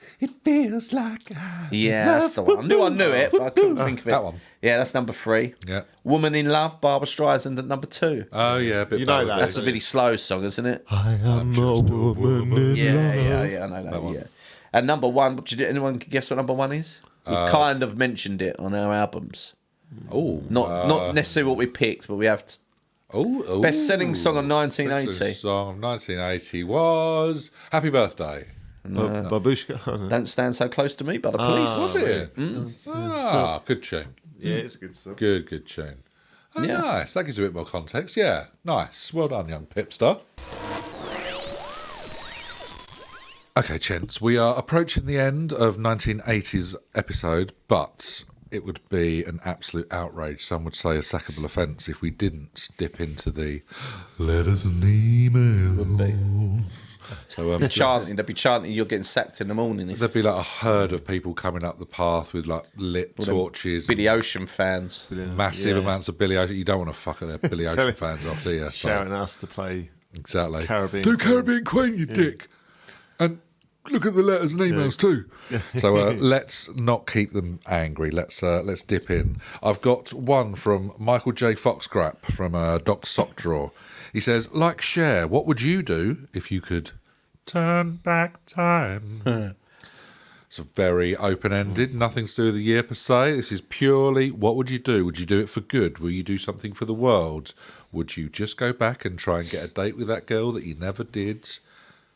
Yeah, that's the one. I knew it, but I couldn't think of it. That one. Yeah, that's number 3. Yeah. Woman in Love, Barbara Streisand at number 2. Oh yeah, a bit You know better. that. That's a really slow song, isn't it? I am a woman in Yeah, I know that. Yeah. And number 1, anyone can guess what number 1 is? We kind of mentioned it on our albums. Oh, Not necessarily what we picked, but we have best-selling song of 1980. Best-selling song of 1980 was "Happy Birthday." Babushka. Don't Stand So Close to Me by the Police. Was it? Good tune. Yeah, it's a good song. Good tune. Oh, Yeah. nice. That gives you a bit more context. Yeah, nice. Well done, young Pipster. Okay, gents, we are approaching the end of 1980s episode, but it would be an absolute outrage, some would say a sackable offence, if we didn't dip into the letters and emails. So, They'd be chanting, you're getting sacked in the morning. there'd be like a herd of people coming up the path with like lit torches, Billy Ocean fans. massive amounts of Billy Ocean. You don't want to fuck their Billy Ocean fans off, do you? So- Shouting us to play. Exactly. Caribbean Do Queen. Caribbean Queen, you dick. And look at the letters and emails too. So let's not keep them angry. Let's dip in. I've got one from Michael J. Foxcrap from Dr. Sock Drawer. He says, like Cher, what would you do if you could turn back time? It's a very open-ended, nothing to do with the year per se. This is purely, what would you do? Would you do it for good? Will you do something for the world? Would you just go back and try and get a date with that girl that you never did?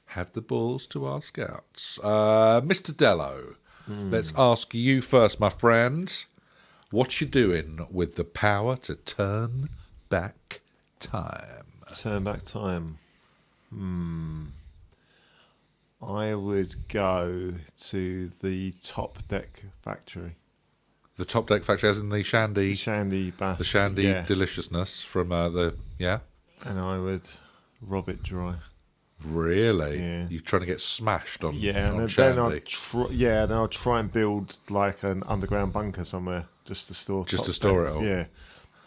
Have the balls to ask out. Mr. Dello, let's ask you first, my friend. What you doing with the power to turn back time? Turn back time. I would go to the Top Deck factory. The Top Deck factory, as in the Shandy, Shandy Bass. the Shandy yeah. deliciousness from yeah. And I would rob it dry. Really? Yeah. You're trying to get smashed on, Yeah, on and then Shandy. then I'll try and build like an underground bunker somewhere just to store. Just Top to store it Decks. all. Yeah,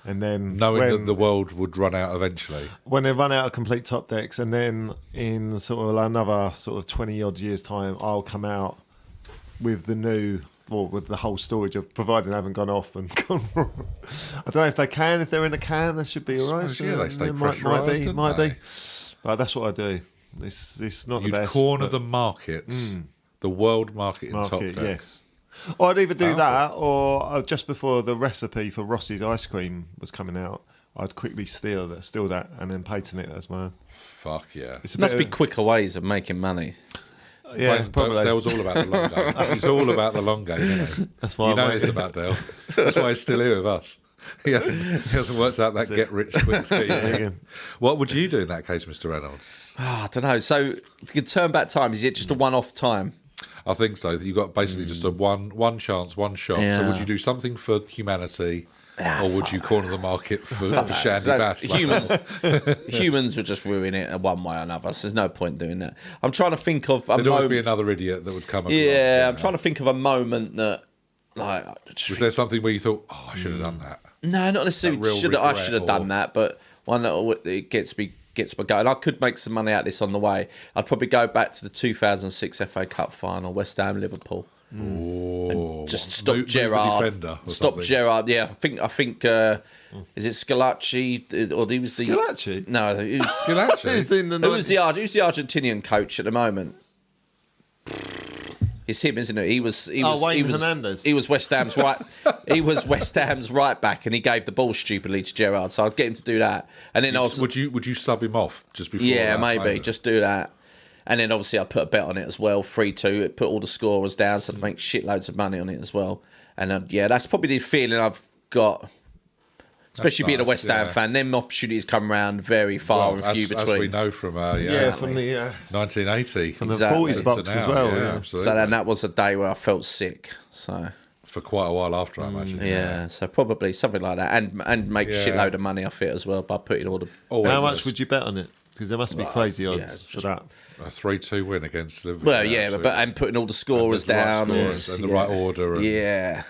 and then Knowing that the world would run out eventually. when they run out of complete Top Decks, and then in sort of another sort of 20 odd years time, I'll come out with the new with the whole storage of providing they haven't gone off and gone wrong. I don't know if they can. If they're in a can, they should be all right. Yeah, they stay pressurised. Might be. They? But that's what I do. It's not You'd the best. corner the markets, the world market in Top Deck. Yes. Or I'd either do that, or just before the recipe for Rossi's ice cream was coming out, I'd quickly steal that, and then patent it as my own. Fuck yeah! It's Must be quicker ways of making money. Yeah, probably. Dale's all about the long game. He's all about the long game. You know? That's why you know this about Dale. That's why he's still here with us. He hasn't worked out that get rich quick scheme. What would you do in that case, Mr. Reynolds? I don't know. So if you could turn back time, is it just a one-off time? I think so. You've got basically just a one chance, one shot. Yeah. So would you do something for humanity, or would you corner the market for Shandy So Bass? humans would just ruin it one way or another. So there's no point doing that. I'm trying to think of a There'd always be moment. another idiot that would come. Yeah, I'm trying to think of a moment that, like, Was there something where you thought, "Oh, I should have done that"? no, not necessarily. real I regret should have or- done that, but one that it gets me going. I could make some money out of this on the way. I'd probably go back to the 2006 FA Cup final, West Ham Liverpool. Oh, Just stop move the Gerrard. defender or Stop something. Gerrard. Yeah, I think. Is it Scalacci or he was the Scalacci? No, he was, Still actually. It's in the who's the Argentinian coach at the moment? It's him, isn't it? He was Wayne he was, Hernandez. He was West Ham's right. He was West Ham's right back, and he gave the ball stupidly to Gerrard. So I'd get him to do that, and then obviously, Would you sub him off just before? yeah, that maybe moment? just do that. And then obviously I put a bet on it as well, 3-2. Put all the scorers down, so I'd make shitloads of money on it as well. And yeah, that's probably the feeling I've got. Especially being a nice, West Ham yeah. fan, them opportunities come round very far and few as between. we know from from the 1980, from the Exactly. 40s box to as now, well. yeah, Yeah. absolutely. So then that was a day where I felt sick. So for quite a while after, I imagine. yeah, so probably something like that, and make Yeah. shitload of money off it as well by putting all the. Always How a- much would you bet on it? Because there must be crazy yeah, odds for that. a 3-2 win against Liverpool? Well, yeah, but and putting all the scorers the right down, scorers and the right order. And, yeah.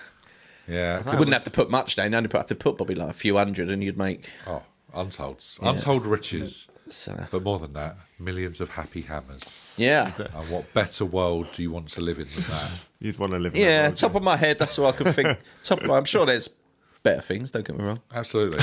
yeah. You wouldn't have to put much down. You only have to put probably like a few hundred, and you'd make. Oh, untold riches. So, But more than that, millions of happy hammers. yeah, And what better world do you want to live in than that? You'd want to live in yeah. that world, Top of my head, that's all I could think. I'm sure there's better things. Don't get me wrong. Absolutely.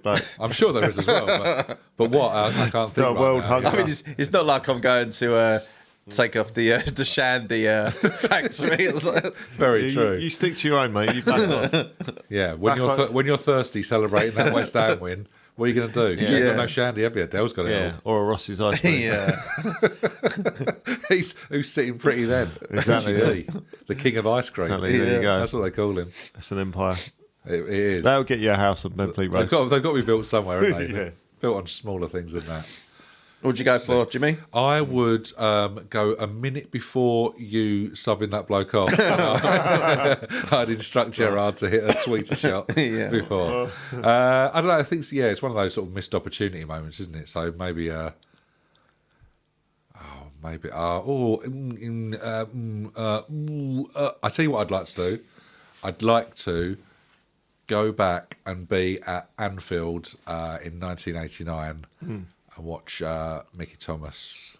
like, I'm sure there is as well. But what? I can't think the right world now. hunger. I mean, it's not like I'm going to take off the Shandy factory. It's like- Very you, true. you stick to your own, mate. You back off. Yeah, when you're thirsty celebrating that West Ham win, what are you going to do? You ain't got no shandy, have you? Dale's got it Yeah, all. or a Rossi's ice cream. yeah, Who's sitting pretty then? Exactly, HED, the king of ice cream. Exactly, there you go. That's what they call him. It's an empire. It is. That'll get you a house on Medfleet Road. They've got to be built somewhere, haven't they? Yeah. Built on smaller things than that. what'd you go for, Jimmy? I would go a minute before you subbing that bloke off. I'd instruct Gerrard to hit a sweeter shot before. I don't know. I think it's one of those sort of missed opportunity moments, isn't it? So maybe. I tell you what I'd like to do. I'd like to go back and be at Anfield in 1989 and watch Mickey Thomas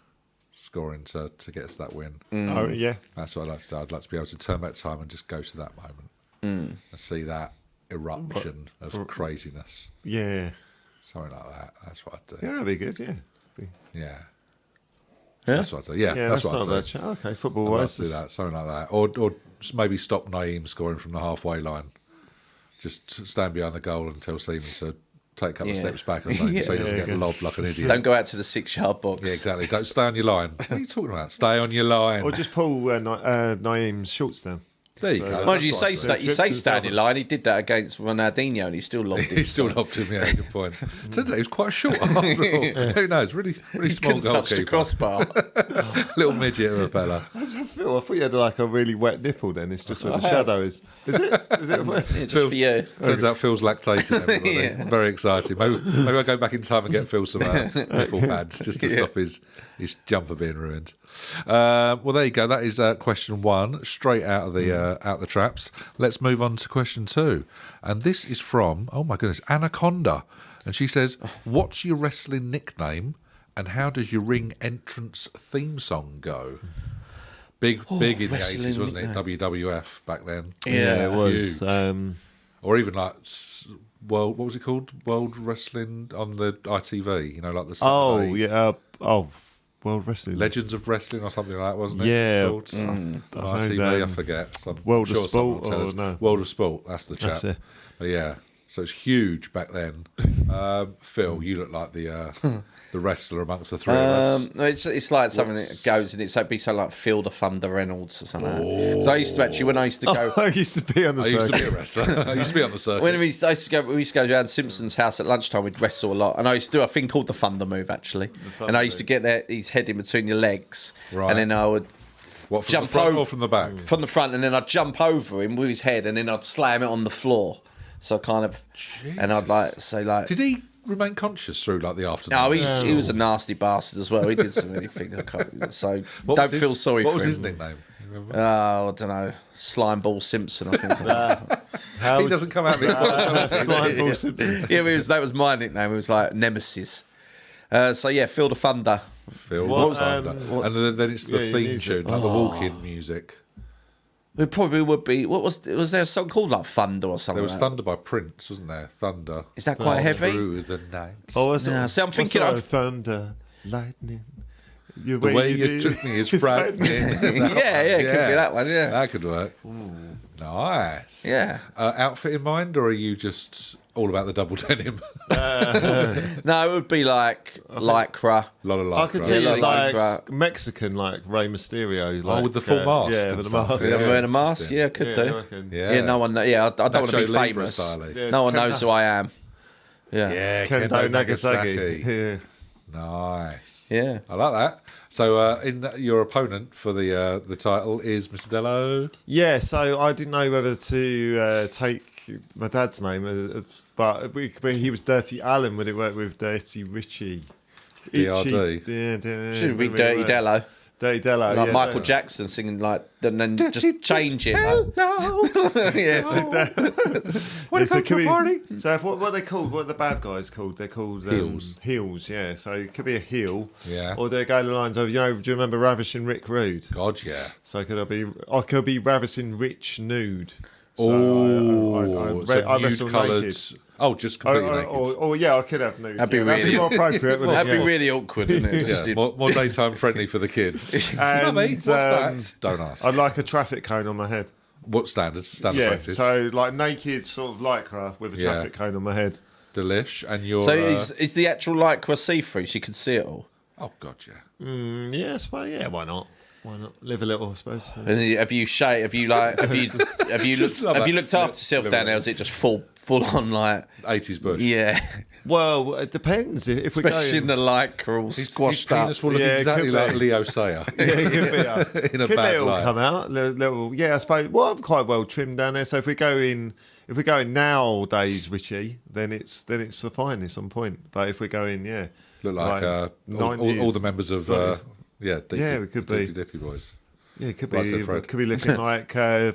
scoring to get us that win. Oh, yeah. That's what I'd like to do. I'd like to be able to turn back time and just go to that moment and see that eruption of craziness. Yeah. Something like that. That's what I'd do. Yeah, that'd be good, yeah. Yeah. That's what I'd do. Yeah, Yeah, that's that's what not I'd a do. bad chat. Okay, I'd football like wise. to do that, something like that. Or maybe stop Naeem scoring from the halfway line. Just stand behind the goal and tell Seaman to take a couple of steps back or something so he doesn't get lobbed like an idiot. Don't go out to the 6-yard box. Yeah, exactly. Don't stay on your line. What are you talking about? Stay on your line. Or just pull Naeem's shorts down. There you go. Mind you, That's what I'd do. you say standing line. He did that against Ronaldinho, and he still lobbed He it. still lobbed him, yeah, good point. Turns out he was quite short after all. Who knows? Really small Couldn't touch the goalkeeper. crossbar. Little midget of a fella. I thought you had like a really wet nipple then. It's just where the shadow is. Is it? Is it wet? Yeah, just for you. Turns out Phil's lactating, everybody. Yeah. Very exciting. Maybe I'll go back in time and get Phil some nipple pads just to stop his jumper being ruined. Well, there you go. That is question one, straight out of the traps. Let's move on to question two. And this is from, oh my goodness, Anaconda. And she says, what's your wrestling nickname and how does your ring entrance theme song go? Big in the wrestling, 80s, wasn't it? yeah. WWF back then. Yeah, it was. Huge. Or even like, what was it called? World Wrestling on the ITV, you know, like the Saturday World Wrestling. Legends of Wrestling or something like that, wasn't it? Yeah. It was called? On I ITV, know, I forget. World I'm of someone Sport will tell or us. no? World of Sport, that's the chap. That's it. But yeah, so it's huge back then. Phil, you look like the wrestler amongst the three of us. It's like something that goes in it. So it'd be something like Field of Thunder Reynolds or something. Like that. So I used to actually, when I used to go, I used to be on the I used to be circuit. a wrestler. I used to be on the circuit. when we used to go down Simpson's house at lunchtime, we'd wrestle a lot, and I used to do a thing called the Thunder move actually, and I used to get his head in between your legs, Right. and then I would What, from jump the front over or from the back? from the front, and then I'd jump over him with his head, and then I'd slam it on the floor. So kind of, and I'd like say like, Did he remain conscious through like the afternoon? no, he was a nasty bastard as well. He did some many things. So What don't was his- feel sorry What for was him. his nickname? You remember? Oh, I don't know. Slimeball Simpson, I think. He doesn't come out with Slime Ball Simpson. Yeah, that was my nickname. It was like Nemesis. So yeah, Field of Thunder. Phil. What, What's that? And then it's the yeah, theme music. tune, like the walk-in music. It probably would be. What was there a song called like Thunder or something? There was like that? Thunder by Prince, wasn't there? Thunder. Is that quite heavy? Through the night. Yeah, see, I'm thinking of of- thunder, lightning. The The way you took me is frightening. yeah, it could be that one. Yeah, That could work. Nice. yeah. Outfit in mind, or are you just all about the double denim? No, it would be like lycra. A lot of I could lycra. see Yeah, you like like Mexican, like Rey Mysterio. Like, with the full mask Yeah, and with the stuff. mask. Yeah, Yeah. wearing a mask. interesting. Yeah, I could I do. reckon. Yeah, no one. Yeah, I don't want to Nacho be Libre famous. style. Yeah. No one Kendo- knows who I am. Yeah. Yeah, Kendo Nagasaki. Yeah. Nice. Yeah. I like that. So, your opponent for the title is Mr. Dello. Yeah, so I didn't know whether to take my dad's name, but he was Dirty Alan. Would it work with Dirty Richie? DRD. Yeah, Should be Dirty Dello. Dirty Dello. Like yeah, Michael Jackson singing like, and then just change it. Hello. Yeah. Want to So come to a party? So what are they called? What are the bad guys called? They're called Heels. Heels, yeah. So it could be a heel. Yeah. Or they go the lines of, do you remember Ravishing Rick Rude? God, yeah. So I could be Ravishing Rich Nude. So Oh, I wrestle coloured. naked. Oh, just completely naked. Yeah, I could have nude. That'd be yeah, really- more appropriate. wouldn't it? That'd be Yeah. really awkward, wouldn't it? Just Yeah, more daytime friendly for the kids. And, Mummy, what's that? Don't ask. I'd like a traffic cone on my head. What standards? Standard Yeah, practice. so like naked sort of lycra with a Yeah. traffic cone on my head. Delish, and you're. So is the actual lycra see-through so you can see it all? Oh God, yeah. Yes, well, yeah, why not? Why not live a little, I suppose. And then have you shaved? Have you looked after yourself down there? Or is it just full on like 80s bush. yeah, Well, it depends if we're especially in going. the lycra all His squashed up. penis will look Yeah, it exactly could like be. Leo Sayer. Yeah, it could be. In a Could bad they all light. come out? Little, yeah, I suppose. Well, I'm quite well trimmed down there. So if we're going nowadays, Richie, then it's fine. It's on point. But if we're going, yeah, Look like all 90s, the members of Deepy, Yeah, we could be. Dippy Dippy Boys. yeah, it could Right, be. so Fred. Could be looking like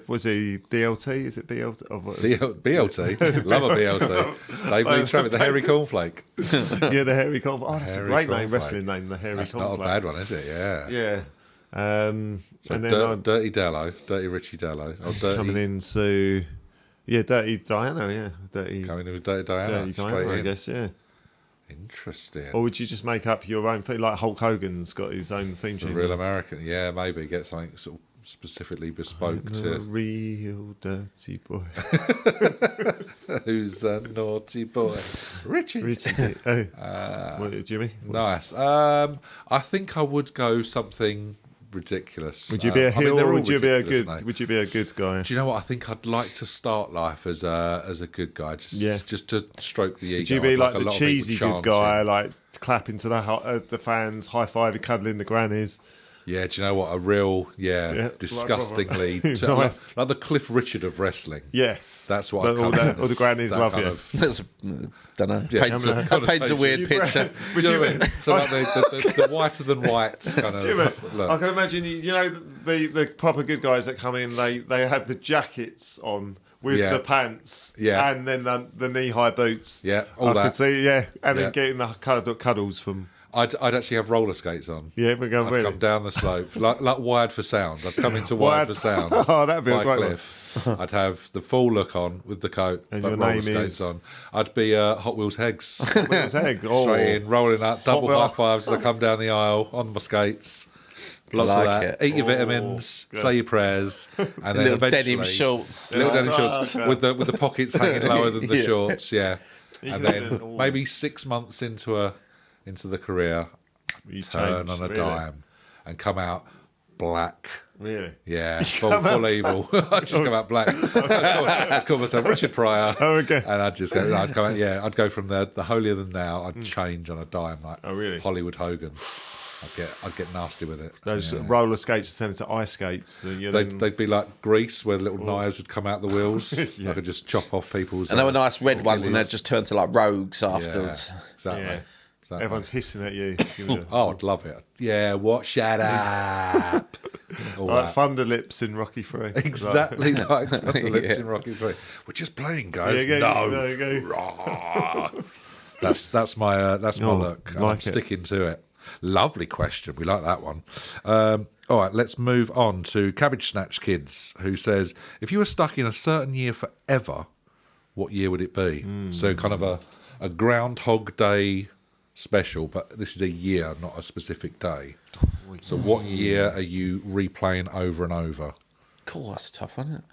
was he DLT? Is it BLT? Oh, what is it? BLT, love a BLT. Dave Lee Travis, the hairy cornflake. Yeah, the Hairy Cornflake. Oh, that's Hairy a great name, Cornflake. wrestling name, the Hairy That's Cornflake. not a bad one, is it? Yeah. Yeah. So And then Dirty Dello, Dirty Richie Dello, or Dirty coming into Dirty Diana, yeah, coming in with Dirty Diana, Dirty straight Diana, I in. guess, yeah. Interesting. Or would you just make up your own thing, like Hulk Hogan's got his own theme The tune? real American, yeah, maybe get something sort of specifically bespoke The to real dirty boy, who's a naughty boy, Richie. Richie. What, Jimmy? Nice. I think I would go something ridiculous. Would you be a I mean, heel, they're or all would you be a ridiculous, good? mate. Would you be a good guy? Do you know what? I think I'd like to start life as a good guy, just to stroke the ego. Would you be I'd like a the lot of people cheesy good guy, chanting. like clapping to the fans, high fiving, cuddling the grannies? Yeah, do you know what? A real, disgustingly, Nice. like the Cliff Richard of wrestling. Yes, That's what I'd all come in the as, grannies that love kind you. of- That's don't know. Yeah, paints, I'm a, gonna- paints a weird picture. Would Do you know you what I mean? So like the whiter than white kind of look. I can imagine, the proper good guys that come in, they have the jackets on with Yeah. the pants, Yeah. and then the knee high boots. Yeah, all I that. could see, and Yeah. then getting the cuddles from. I'd actually have roller skates on. Yeah, we're going I'd really. come down the slope, like Wired for Sound. I'd come into Wired for Sound. Oh, that'd be a by great one. Cliff. I'd have the full look on with the coat, And but your roller name skates is? on. I'd be Hot Wheels Hegs. Wheels egg. Oh. Straight in, rolling up, double Wheel. high fives as I come down the aisle on my skates. Lots of Like that. it. Eat your vitamins, good. say your prayers, and then Little eventually denim shorts. little denim Oh, shorts okay. with the pockets hanging lower than the shorts. Yeah, and can then then- maybe 6 months into the career, You turn changed, on a really? dime and come out black. Really? Yeah, full evil. I just come out black. I'd call myself Richard Pryor. Oh, okay. And I'd just go. I'd come out. Yeah, I'd go from the holier than thou. I'd change on a dime, like Oh, really? Hollywood Hogan. I'd get nasty with it. Those Yeah. roller skates turned into ice skates. They'd be like grease, where little knives would come out the wheels. Yeah. I could just chop off people's. And they were nice red ones, and they Achilles. just turned to like rogues Yeah, afterwards. exactly. Yeah. Exactly. Everyone's hissing at you. Oh, I'd love it. Yeah, what? Shut up. All Like that. Thunder Lips in Rocky 3. Exactly like the lips Yeah. in Rocky 3. We're just playing, guys. Yeah, no. there you go. Rah. That's my look. like I'm it. sticking to it. Lovely question. We like that one. All right, let's move on to Cabbage Snatch Kids, who says, if you were stuck in a certain year forever, what year would it be? So kind of a Groundhog Day special, but this is a year, not a specific day. So what year are you replaying over and over? Cool, that's a tough, wasn't it?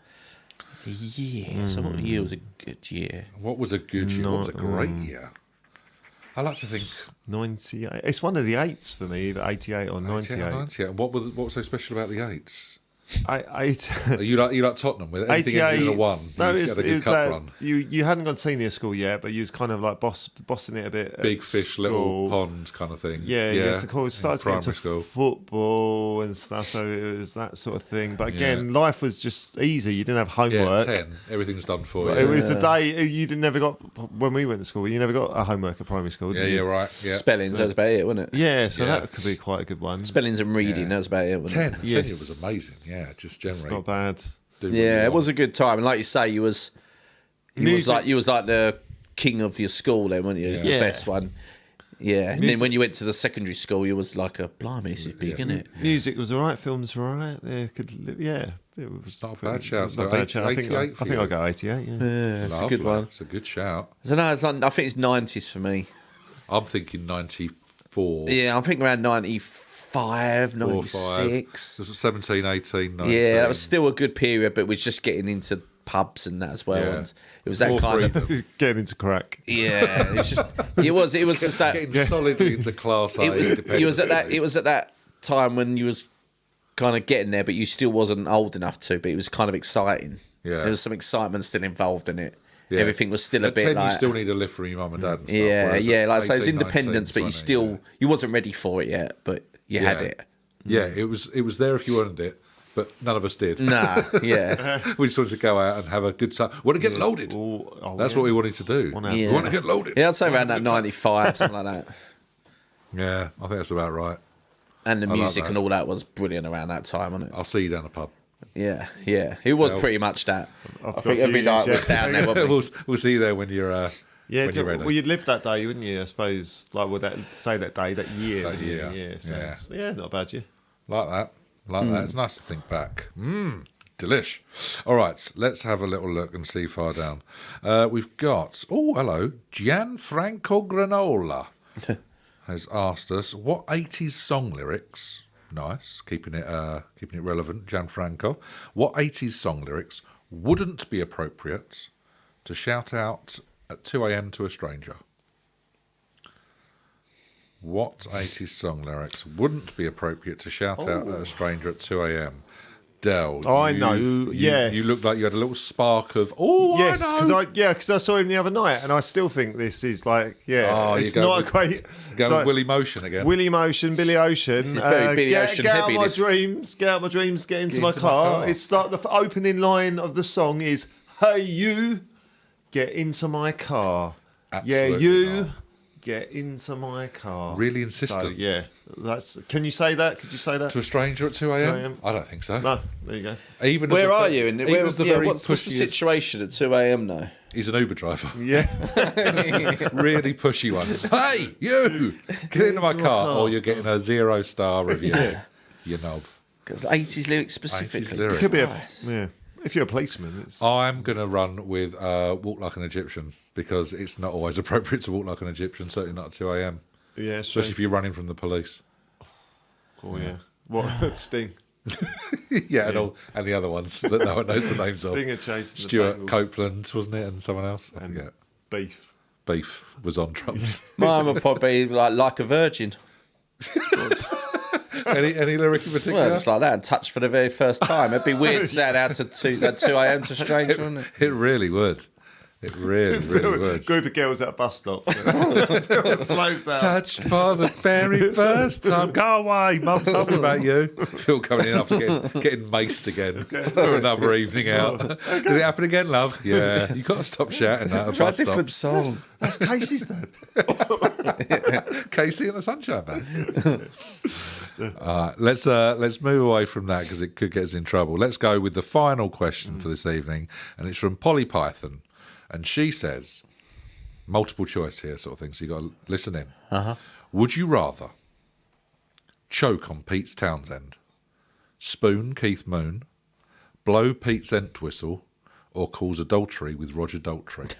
A year. So what year was a good year? What was a good year? What was a great year? I like to think 98. It's one of the eights for me, either 88 or 98. 98. What was so special about the eights? I Are you like Tottenham with anything 88. ending in a one? No, you it was, had a it good was cup that run. you hadn't gone senior school yet, but you was kind of like bossing it a bit. at Big fish, little school. pond kind of thing. Yeah, yeah. So cool. It started to get primary into school. football and stuff, so it was that sort of thing. But again, life was just easy. You didn't have Yeah, homework. 10. Everything's done for It you. was the day you never got when we went to school. You never got a homework at primary school. Yeah, Did you? yeah, right. Yeah. Spellings, that was about it, wasn't it? Yeah, so Yeah. that could be quite a good one. Spellings and reading, that was about it, wasn't 10. it? 10 Yes. was amazing. Yeah, just It's generally. not bad. do what Yeah, you it was want. a good time. And like you say, you was Music- like the king of your school then, weren't you? It was the Yeah. best one. Yeah. And then Music- when you went to the secondary school, you was like blimey, this is big, isn't it? Music was all right. Films were all right. They could, yeah, it was It's not a bad shout. It's not a So bad shout. I think 88 for I think you. I'll go 88. Yeah. Yeah, it's a Lovely. good one. It's a good shout. I don't know, I think it's 90s for me. I'm thinking 94. Yeah, I'm thinking around 95, 4 or 5. 96. This was 17, 18, 19. Yeah, that was still a good period, but we're just getting into pubs and that as well. Yeah. And it was that More kind freedom. of Getting into crack. yeah. It was just it was just that Getting solidly into class A. it was independently. it was at that time when you was kind of getting there, but you still wasn't old enough to. But it was kind of exciting. Yeah. There was some excitement still involved in it. Yeah. Everything was still a At bit 10, like you still need a lift from your mum and dad and stuff. yeah, whereas yeah. at Like I say, it was 18, independence, 19, but you 20, still you wasn't ready for it yet, but you had Yeah. it. Yeah, it was there if you wanted it, but none of us did. Nah, yeah. We just wanted to go out and have a good time. Want to get loaded. Oh, That's yeah. what we wanted to do. Wanna have- We Yeah. want to get loaded. Yeah, I'd say We around wanna that have a good time. 95, something like that. Yeah, I think that's about right. And the like music that. and all that was brilliant around that time, wasn't it? I'll see you down the pub. Yeah, yeah. It was Well, pretty much that. I got think a every few night years, was yeah. down there, wasn't we? we'll see you there when you're Yeah, when you're ready. well, you'd live that day, wouldn't you? I suppose, like, would that say that day, that year? That year, yeah. So yeah. it's- yeah, not a bad year. Like that. It's nice to think back. Delish. All right, let's have a little look and see far down. We've got, oh, hello, Gianfranco Granola has asked us, what 80s song lyrics, nice, keeping it relevant, Gianfranco, what 80s song lyrics wouldn't be appropriate to shout out at 2 a.m. to a stranger? What 80s song lyrics wouldn't be appropriate to shout out at a stranger at 2 a.m.? Del, I know, yes. You looked like you had a little spark of, oh, Yes, I know. because I saw him the other night, and I still think this is like, Oh, you it's go not with- a great. Go it's with Willie Motion again. Willie Motion, Billy Ocean. very Billy Ocean get out heavy, of my this. dreams, get out of my dreams, get into, Get my, into my car. car. It's start the opening line of the song is, "Hey you, get into my car." Absolutely yeah, you not. get into my car. Really insistent. So, yeah. Can you say that? Could you say that? To a stranger at 2 a.m.? I don't think so. No, there you go. Even Where as are you? What's the situation at 2 a.m. now? He's an Uber driver. Yeah. Really pushy one. Hey, you! Get into my car, or you're getting a 0-star review. You knob. Because 80s lyrics specifically. 80s lyrics. Could be if you're a policeman. It's... I'm going to run with Walk Like an Egyptian because it's not always appropriate to walk like an Egyptian, certainly not at 2 a.m. Yeah, especially if you're running from the police. Oh, yeah. What? Sting. And the other ones that no one knows the names Stinger of. chasing Stuart Copeland, wasn't it? And someone else? I forget. Beef was on drums. Mine would probably be like a virgin. Any lyric in particular? Well, just like that, and touched for the very first time. It'd be weird saying out to 2 a.m. to a stranger, wouldn't it? It really would. It really would. Group of girls at a bus stop. Slows down. Touched for the very first time. Go away, Mum told me about you. Phil coming in after getting maced again for another evening out. Did it happen again, love? Yeah. You've got to stop shouting that at a Try a bus stop. different song. That's Casey's dad. Casey and the Sunshine Band. Let's move away from that because it could get us in trouble. Let's go with the final question for this evening, and it's from Polly Python. And she says, multiple choice here sort of thing, so you've got to listen in. Uh-huh. Would you rather choke on Pete Townsend, spoon Keith Moon, blow Pete's Entwistle, or cause adultery with Roger Daltrey?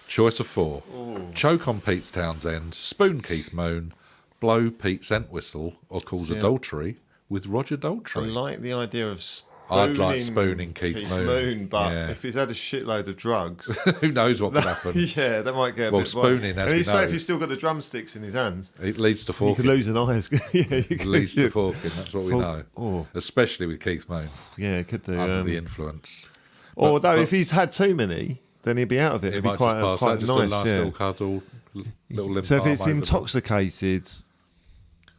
Choice of 4. Ooh. Choke on Pete Townsend, spoon Keith Moon, blow Pete's Entwistle, or cause adultery with Roger Daltrey. I like the idea of I'd like spooning Keith Moon. But if he's had a shitload of drugs... who knows what could happen? Yeah, that might get a bit... Well, spooning, as we know... say if he's still got the drumsticks in his hands... It leads to forking. You could lose an eye. It leads to forking, that's what we know. Oh. Especially with Keith Moon. Yeah, it could do. Under the influence. But if he's had too many, then he'd be out of it. It'd be quite nice. Just a nice little cuddle, little limp. So if it's intoxicated...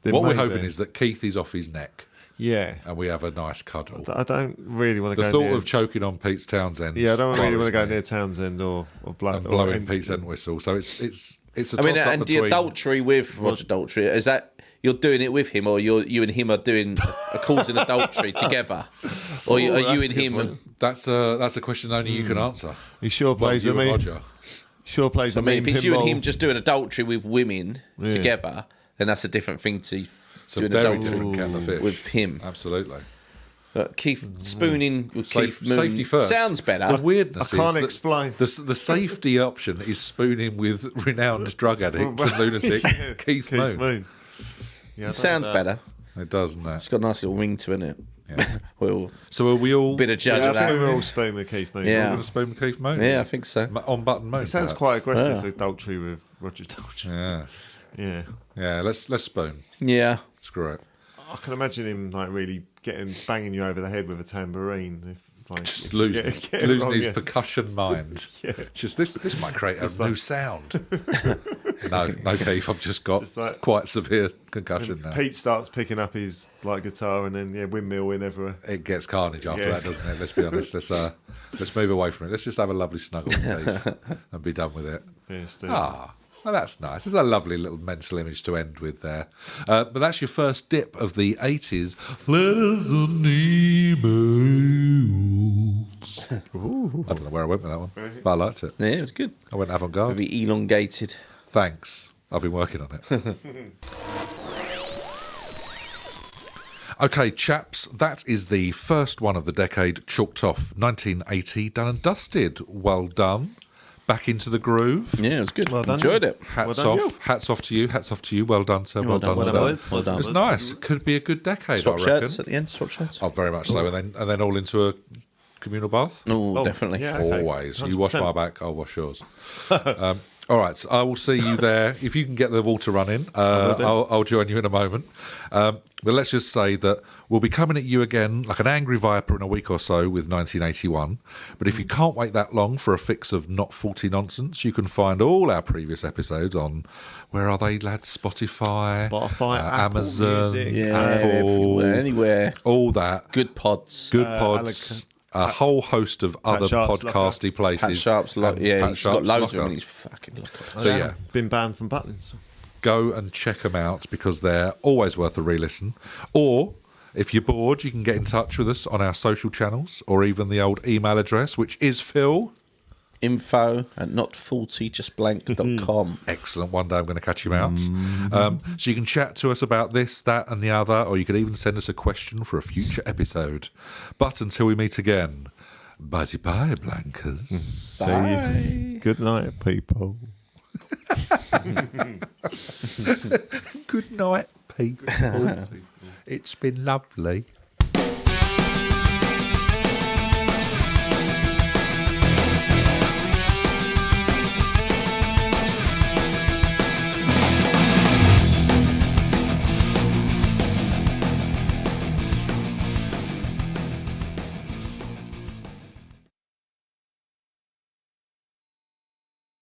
What we're hoping is that Keith is off his neck. Yeah. And we have a nice cuddle. I don't really want to go near... The thought of choking on Pete Townsend. Yeah, I don't really want to go near Townsend or blowing Pete's Entwistle. So it's a toss-up and between... the adultery with Roger Daltrey, is that you're doing it with him, or you and him are doing causing adultery together? Or are you and him... That's a question only you can answer. He sure plays with me. Roger. Sure plays with me. If it's you and him just doing adultery with women together, then that's a different thing to... It's a very different kettle of fish. With him. Absolutely. Keith spooning with Keith Moon safety first. Sounds better. The weirdness I can't explain. The safety option is spooning with renowned drug addict and lunatic Keith Moon. Yeah, it sounds better. It does, doesn't it? It's got a nice little ring to it. Yeah. So are we all... Bit of judge of that. I think we're all spoon with Keith Moon. Yeah. We're all going to spoon with Keith Moon? Yeah, I think so. On Button Moon. It sounds quite aggressive, adultery with Roger Daltrey. Yeah. Yeah, let's spoon. Yeah. Screw it. I can imagine him really banging you over the head with a tambourine. Just losing his percussion mind. Just this might create a new sound. No, Keith, I've just got quite severe concussion now. Pete starts picking up his guitar and then windmill in everywhere. It gets carnage after that, doesn't it? Let's be honest. Let's move away from it. Let's just have a lovely snuggle with Keith and be done with it. Yeah, well, that's nice. It's a lovely little mental image to end with there. But that's your first dip of the 80s letters and emails. I don't know where I went with that one, but I liked it. Yeah, it was good. I went avant-garde. Very elongated. Thanks. I've been working on it. Okay, chaps, that is the first one of the decade chalked off. 1980, done and dusted. Well done. Back into the groove. Yeah, it was good. Well done. Enjoyed it. Hats off to you. Hats off to you. Well done, sir. Well done, sir. Well done. It was nice. It could be a good decade, Swap I reckon. shirts at the end. Swap shirts. Oh, very much so. And then all into a communal bath. Oh, definitely. Yeah, okay. Always. 100%. You wash my back, I'll wash yours. All right, so I will see you there. If you can get the water running, I'll join you in a moment. But let's just say that we'll be coming at you again like an angry viper in a week or so with 1981. But if you can't wait that long for a fix of not faulty nonsense, you can find all our previous episodes on, where are they, lads? Spotify, Apple Amazon, Music, Apple, everywhere, anywhere. all that. Good pods. Good pods. a whole host of other Sharp's podcasty locker. places. Pat Sharp's locker. Yeah, Pat he's Sharp's got loads of locker. them in his fucking locker. So yeah, been banned from Butlins. go and check them out because they're always worth a re-listen. Or if you're bored, you can get in touch with us on our social channels or even the old email address, which is Phil. info@not40justblank.com. Excellent. One day I'm going to catch him out. So you can chat to us about this, that, and the other, or you could even send us a question for a future episode. But until we meet again, bye-bye, Blankers. Bye. Good night, people. Good night, people. It's been lovely.